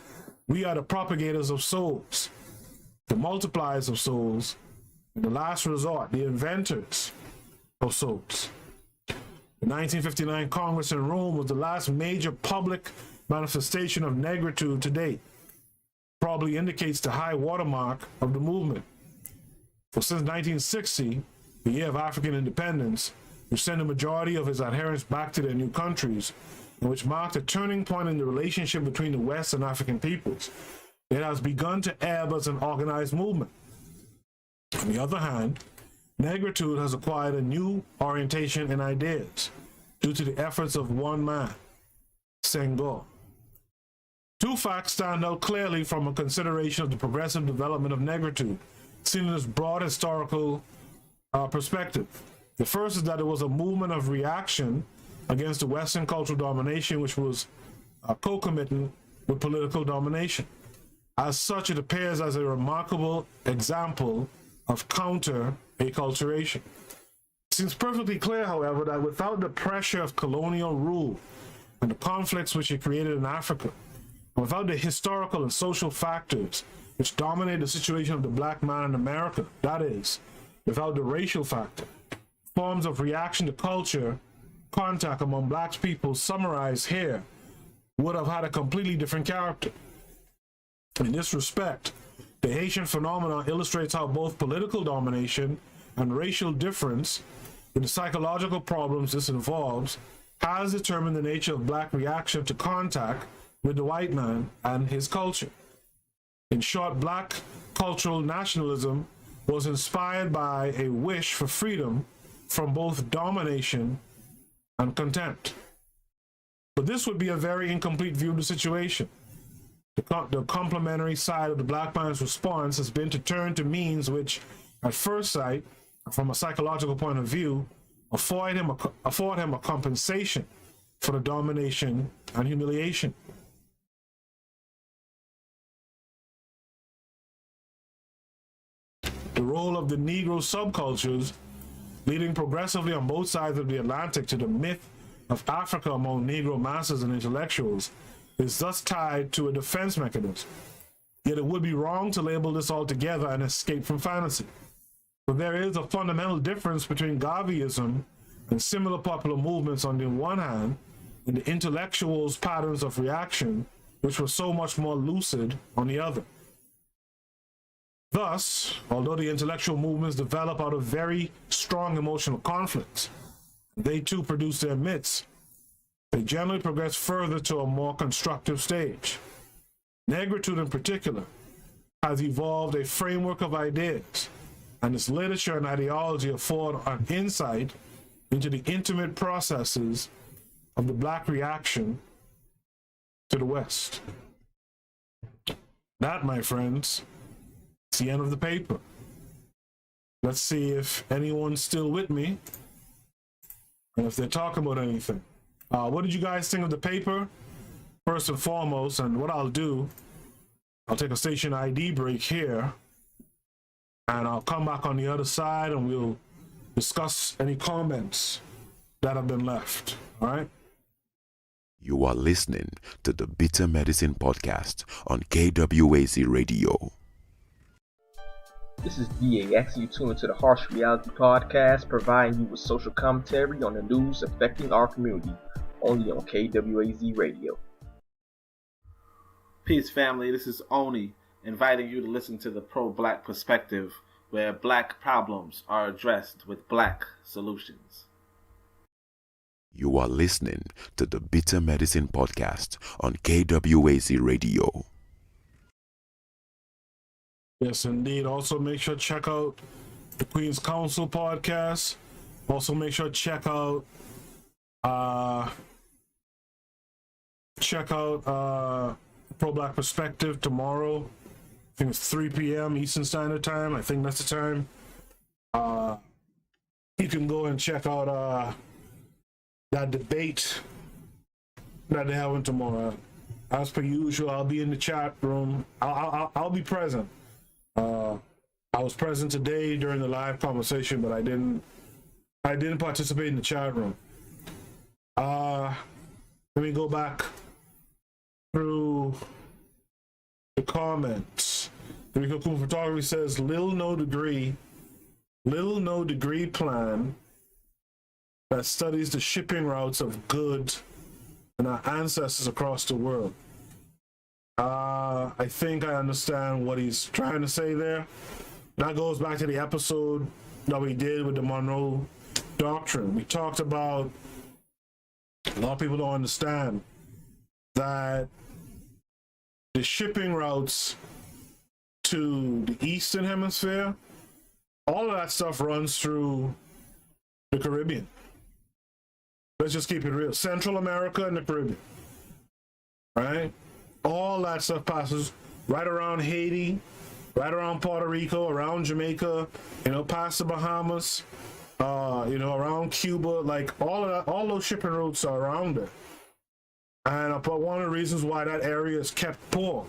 we are the propagators of souls, the multipliers of souls, in the last resort, the inventors of souls. The 1959 Congress in Rome was the last major public manifestation of negritude to date. Probably indicates the high watermark of the movement. For since 1960, the year of African independence, which sent a majority of his adherents back to their new countries, and which marked a turning point in the relationship between the West and African peoples, it has begun to ebb as an organized movement. On the other hand, negritude has acquired a new orientation and ideas due to the efforts of one man, Senghor. Two facts stand out clearly from a consideration of the progressive development of negritude, seen in this broad historical perspective. The first is that it was a movement of reaction against the Western cultural domination, which was concomitant with political domination. As such, it appears as a remarkable example of counter-acculturation. It seems perfectly clear, however, that without the pressure of colonial rule and the conflicts which it created in Africa, and without the historical and social factors which dominate the situation of the black man in America, that is, without the racial factor, forms of reaction to culture, contact among black people summarized here would have had a completely different character. In this respect, the Haitian phenomenon illustrates how both political domination and racial difference, with the psychological problems this involves, has determined the nature of black reaction to contact with the white man and his culture. In short, black cultural nationalism was inspired by a wish for freedom from both domination and contempt. But this would be a very incomplete view of the situation. The complementary side of the black man's response has been to turn to means which, at first sight, from a psychological point of view, afford him a compensation for the domination and humiliation. The role of the Negro subcultures, leading progressively on both sides of the Atlantic to the myth of Africa among Negro masses and intellectuals, is thus tied to a defense mechanism. Yet it would be wrong to label this altogether an escape from fantasy. But there is a fundamental difference between Garveyism and similar popular movements on the one hand, and the intellectuals' patterns of reaction, which were so much more lucid, on the other. Thus, although the intellectual movements develop out of very strong emotional conflicts, they too produce their myths. They generally progress further to a more constructive stage. Negritude in particular has evolved a framework of ideas, and its literature and ideology afford an insight into the intimate processes of the black reaction to the West. That, my friends, is the end of the paper. Let's see if anyone's still with me and if they're talking about anything. What did you guys think of the paper? First and foremost, and what I'll do, I'll take a station ID break here, and I'll come back on the other side and we'll discuss any comments that have been left. All right? You are listening to the Bitter Medicine Podcast on KWAZ Radio. This is DAX. You tune into the Harsh Reality Podcast, providing you with social commentary on the news affecting our community, only on KWAZ Radio. Peace, family. This is Oni, inviting you to listen to the pro-black perspective, where black problems are addressed with black solutions. You are listening to the Bitter Medicine Podcast on KWAZ Radio. Yes, indeed. Also, make sure to check out the Queen's Council podcast. Also, make sure to check out Pro Black Perspective tomorrow. I think it's 3 p.m. Eastern Standard Time. I think that's the time. You can go and check out that debate that they're having tomorrow. As per usual, I'll be in the chat room. I'll be present. I was present today during the live conversation, but I didn't participate in the chat room. Let me go back through the comments. The Rico Cool Photography says little no degree plan that studies the shipping routes of goods and our ancestors across the world. I think I understand what he's trying to say there. That goes back to the episode that we did with the Monroe Doctrine. We talked about, a lot of people don't understand that the shipping routes to the Eastern Hemisphere, all of that stuff runs through the Caribbean. Let's just keep it real. Central America and the Caribbean, right? All that stuff passes right around Haiti, right around Puerto Rico, around Jamaica, past the Bahamas, around Cuba. Like all of that, all those shipping routes are around it. And one of the reasons why that area is kept poor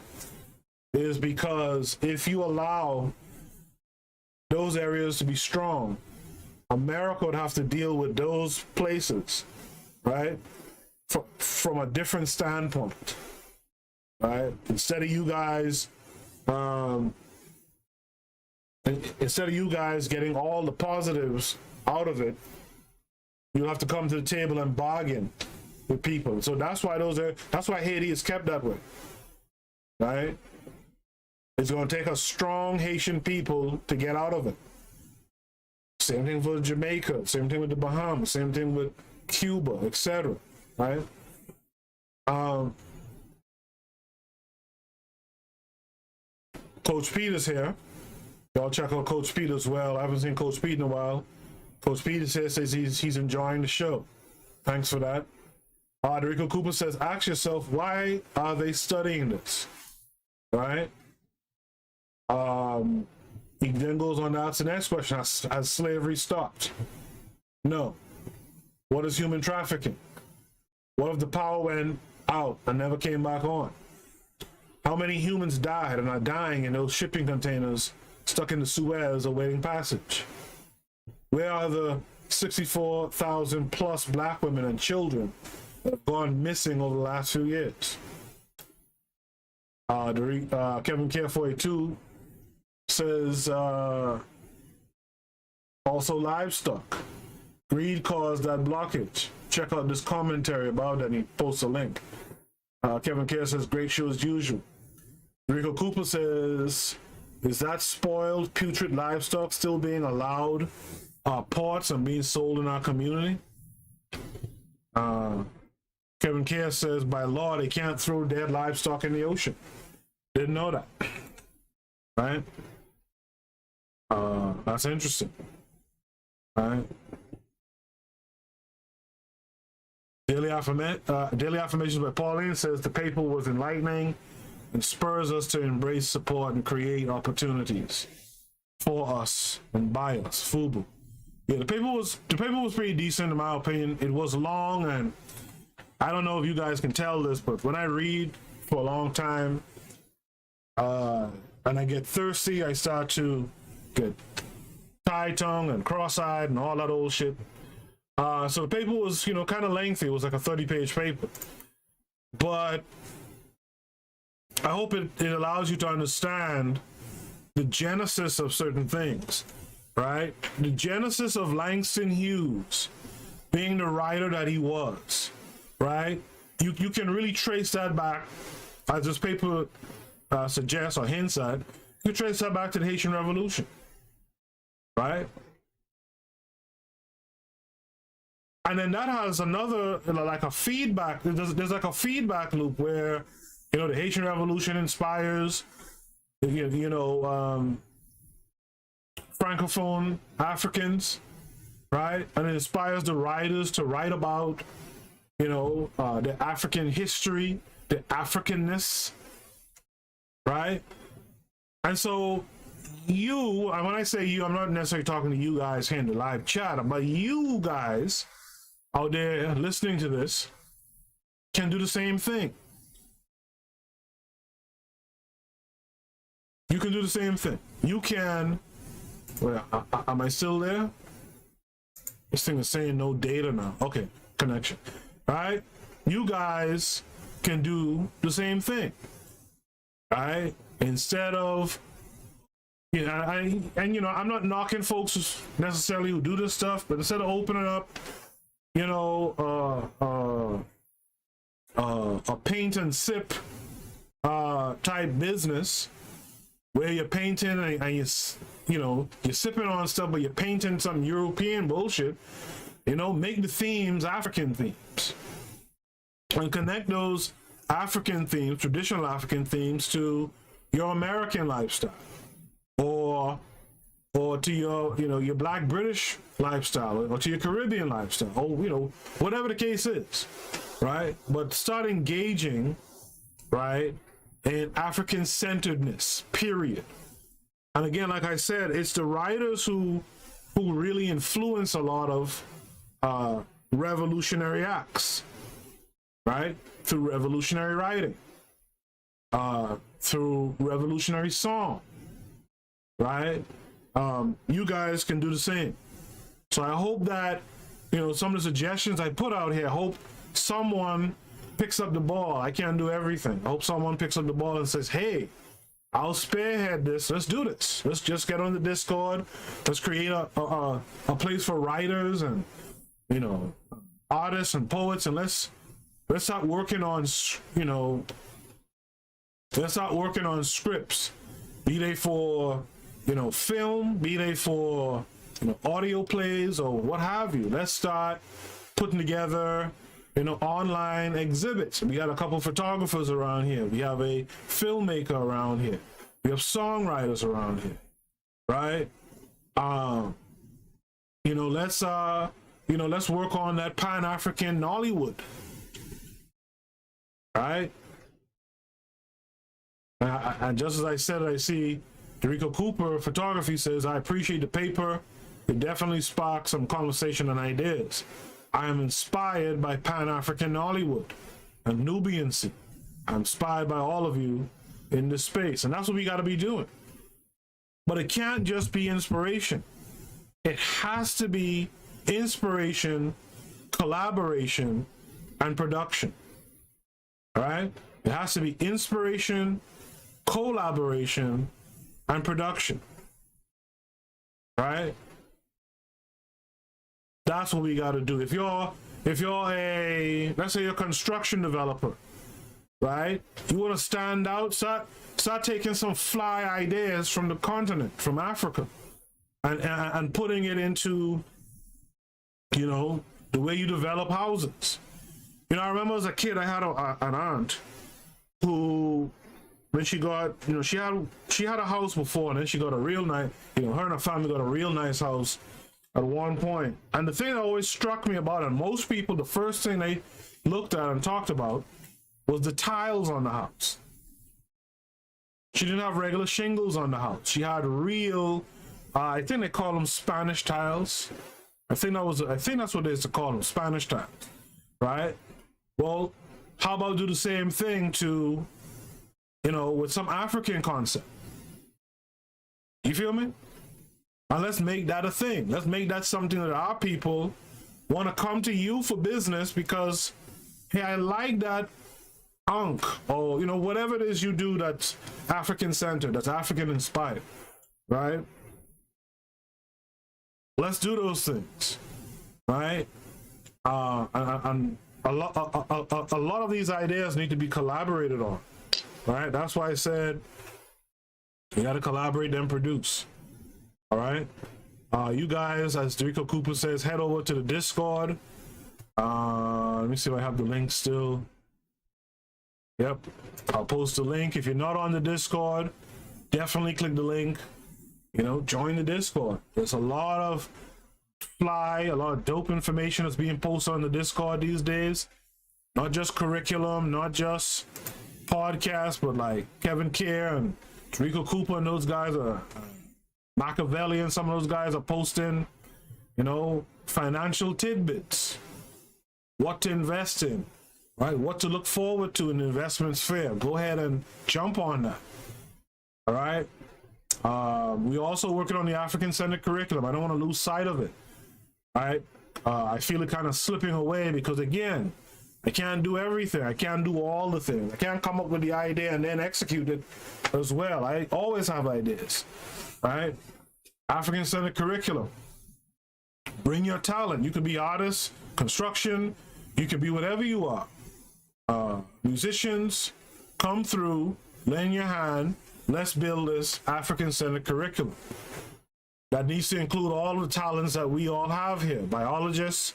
is because if you allow those areas to be strong, America would have to deal with those places, right? From a different standpoint, right? Instead of you guys getting all the positives out of it, you'll have to come to the table and bargain with people. So that's why Haiti is kept that way, right? It's going to take a strong Haitian people to get out of it. Same thing for Jamaica, same thing with the Bahamas, same thing with Cuba, etc. Right? Coach Peters here. Y'all check out Coach Pete as well. I haven't seen Coach Pete in a while. Coach Pete says he's enjoying the show. Thanks for that. Rico Cooper says, ask yourself, why are they studying this? Right? He then goes on to ask the next question. Has slavery stopped? No. What is human trafficking? What if the power went out and never came back on? How many humans died and are dying in those shipping containers stuck in the Suez awaiting passage? Where are the 64,000 plus black women and children that have gone missing over the last few years? Kevin Care 482 says, also livestock. Greed caused that blockage. Check out this commentary about that. He posts a link. Kevin Care says, great show as usual. Rico Cooper says, is that spoiled, putrid livestock still being allowed ports and being sold in our community? Kevin Care says, by law, they can't throw dead livestock in the ocean. Didn't know that. Right? That's interesting. Right? Daily Affirmations by Pauline says the paper was enlightening and spurs us to embrace, support, and create opportunities for us and by us. FUBU. Yeah, the paper was pretty decent in my opinion. It was long, and I don't know if you guys can tell this, but when I read for a long time, and I get thirsty, I start to get tie-tongue and cross-eyed and all that old shit. So the paper was, kind of lengthy. It was like a 30-page paper. But I hope it allows you to understand the genesis of certain things, right? The genesis of Langston Hughes being the writer that he was, right? You can really trace that back, as this paper suggests or hints at, you can trace that back to the Haitian Revolution, right? And then that has another, like a feedback, there's like a feedback loop where, the Haitian Revolution inspires, Francophone Africans, right? And it inspires the writers to write about, the African history, the Africanness, right? And so you, and when I say you, I'm not necessarily talking to you guys here in the live chat, but you guys out there listening to this can do the same thing. You can do the same thing. You can, am I still there? This thing is saying no data now. Okay, connection. All right? You guys can do the same thing. All right? Instead of, I'm not knocking folks necessarily who do this stuff, but instead of opening up, a paint and sip type business where you're painting and you're sipping on stuff, but you're painting some European bullshit, make the themes African themes and connect those African themes, traditional African themes, to your American lifestyle or to your Black British lifestyle or to your Caribbean lifestyle, or whatever the case is, right? But start engaging, right, in African centeredness, period. And again, like I said, it's the writers who really influence a lot of revolutionary acts, right? Through revolutionary writing, through revolutionary song, right? You guys can do the same. So I hope that, some of the suggestions I put out here, I hope someone picks up the ball. I can't do everything. I hope someone picks up the ball and says, hey, I'll spearhead this. Let's do this. Let's just get on the Discord. Let's create a place for writers and, artists and poets. And let's start working on, let's start working on scripts, be they for, film, be they for, audio plays or what have you. Let's start putting together, online exhibits. We got a couple photographers around here. We have a filmmaker around here. We have songwriters around here. right? You know, let's work on that Pan-African Nollywood, right? And just as I said, I see Derico Cooper Photography says, I appreciate the paper. It definitely sparked some conversation and ideas. I am inspired by Pan-African Nollywood and Nubiancy. I'm inspired by all of you in this space. And that's what we got to be doing. But it can't just be inspiration. It has to be inspiration, collaboration, and production. All right? It has to be inspiration, collaboration, and production. Right? That's what we got to do. If you're a, let's say, you're a construction developer, right? You want to stand out, start taking some fly ideas from the continent, from Africa, and putting it into, you know, the way you develop houses. You know, I remember as a kid, I had an aunt who, when she got, you know, she had a house before, and then she got a real nice, you know, her and her family got a real nice house at one point. And the thing that always struck me about it, most people, the first thing they looked at and talked about was the tiles on the house. She didn't have regular shingles on the house. She had real, I think they call them Spanish tiles. I think that's what they used to call them, Spanish tiles, right? Well, how about do the same thing to, you know, with some African concept? You feel me? And let's make that a thing. Let's make that something that our people want to come to you for business because, hey, I like that or, you know, whatever it is you do that's African centered, that's African inspired, right? Let's do those things, right? And a lot of these ideas need to be collaborated on, right? That's why I said you got to collaborate and produce. All right, you guys, as Derico Cooper says, head over to the Discord. Let me see if I have the link still. Yep, I'll post the link. If you're not on the Discord, definitely click the link. You know, join the Discord. There's a lot of a lot of dope information that's being posted on the Discord these days. Not just curriculum, not just podcasts, but like Kevin Kerr and Derico Cooper and those guys are. Machiavelli and some of those guys are posting, you know, financial tidbits, what to invest in, right? What to look forward to in the investment sphere. Go ahead and jump on that. All right. We're also working on the African-centered curriculum. I don't want to lose sight of it. All right. I feel it kind of slipping away because, again, I can't do everything. I can't do all the things. I can't come up with the idea and then execute it as well. I always have ideas. Right? African-centered curriculum. Bring your talent. You could be artists, construction, you could be whatever you are. Musicians, come through, lend your hand. Let's build this African-centered curriculum. That needs to include all the talents that we all have here. Biologists,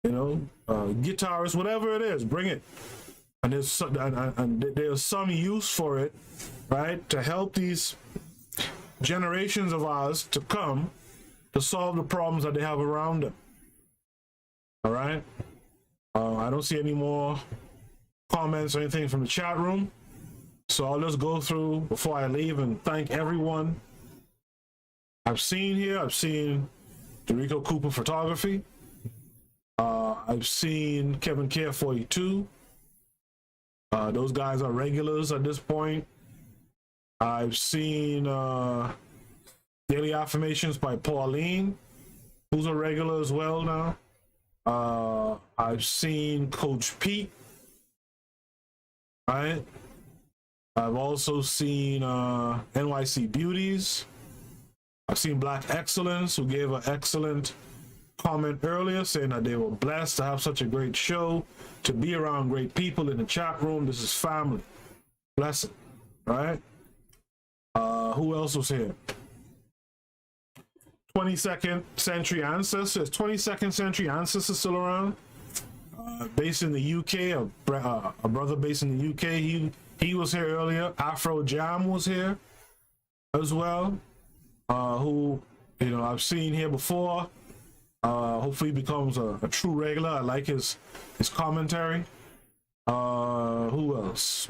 you know, guitarists, whatever it is, bring it. And there's some use for it, right? To help these generations of ours to come to solve the problems that they have around them. All right. I don't see any more comments or anything from the chat room, so I'll just go through before I leave and thank everyone I've seen here. I've seen Derico Cooper Photography. I've seen Kevin Kerr 42. Those guys are regulars at this point. I've seen Daily Affirmations by Pauline, who's a regular as well now. I've seen Coach Pete. Right. I've also seen NYC Beauties. I've seen Black Excellence, who gave an excellent comment earlier saying that they were blessed to have such a great show, to be around great people in the chat room. This is family. Blessing. Right? Who else was here? 22nd Century Ancestors. 22nd Century Ancestors still around. Based in the UK, a brother based in the UK. He was here earlier. Afro Jam was here as well. who, you know, I've seen here before. Hopefully he becomes a true regular. I like his commentary. Who else?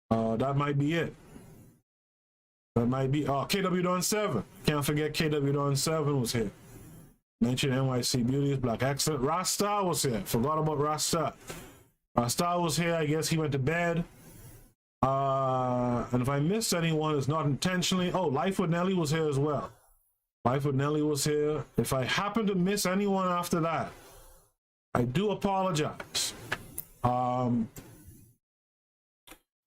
That might be it. That might be KW Don 7. Can't forget KW Don 7 was here. Mentioned NYC Beauties, Black Excellent. Rasta was here. Forgot about Rasta. Rasta was here. I guess he went to bed. And if I missed anyone, it's not intentionally. Oh, Life with Nelly was here as well. Life with Nelly was here. If I happen to miss anyone after that, I do apologize. You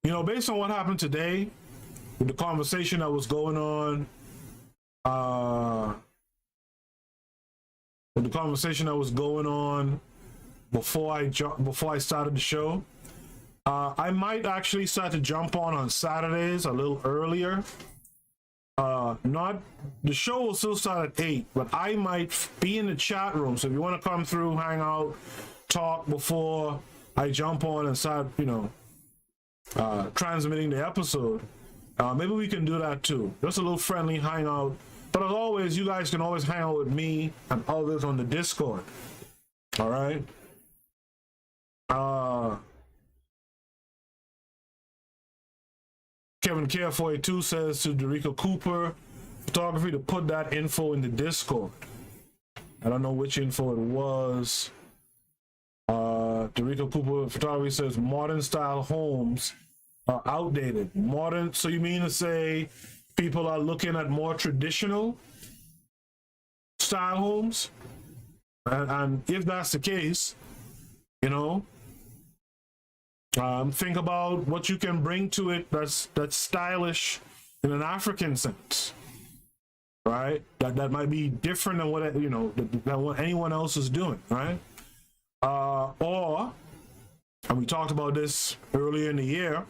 know, based on what happened today, with the conversation that was going on, before I started the show, I might actually start to jump on Saturdays a little earlier. Not the show will still start at 8, but I might be in the chat room. So if you want to come through, hang out, talk before I jump on and start, you know, transmitting the episode, maybe we can do that too. Just a little friendly hangout. But as always, you guys can always hang out with me and others on the Discord. All right. Kevin Care 482 says to Derica Cooper Photography to put that info in the Discord. I don't know which info it was. Derica Cooper Photography says modern style homes are outdated. Modern, so you mean to say people are looking at more traditional style homes? And if that's the case, you know, think about what you can bring to it that's stylish in an African sense, right? That might be different than what, you know, than what anyone else is doing, right? Or, and we talked about this earlier in the year,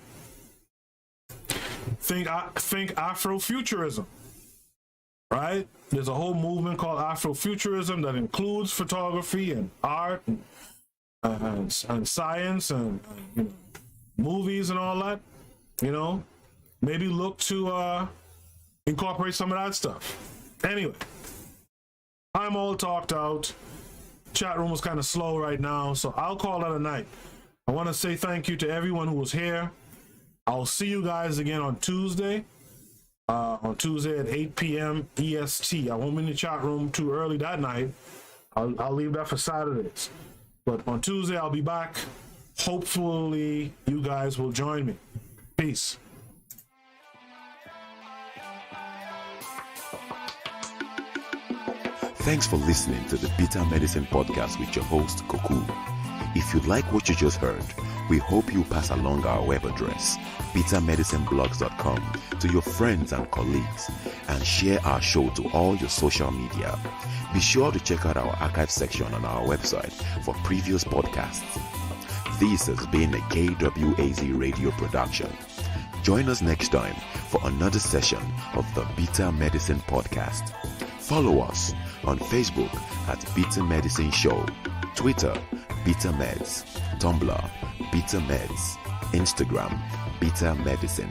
think Afrofuturism, right? There's a whole movement called Afrofuturism that includes photography and art and science and you know, movies and all that. You know, maybe look to incorporate some of that stuff. Anyway, I'm all talked out. Chat room was kind of slow right now, so I'll call that a night. I want to say thank you to everyone who was here. I'll see you guys again on Tuesday. On Tuesday at 8 p.m. EST. I won't be in the chat room too early that night. I'll leave that for Saturdays. But on Tuesday, I'll be back. Hopefully, you guys will join me. Peace. Thanks for listening to the Bitter Medicine Podcast with your host, Koku. If you like what you just heard, we hope you pass along our web address, bittermedicineblogs.com, to your friends and colleagues, and share our show to all your social media. Be sure to check out our archive section on our website for previous podcasts. This has been a KWAZ radio production. Join us next time for another session of the Bitter Medicine Podcast. Follow us on Facebook at Bitter Medicine Show, Twitter, Bitter Meds, Tumblr, Bitter Meds, Instagram, Bitter Medicine.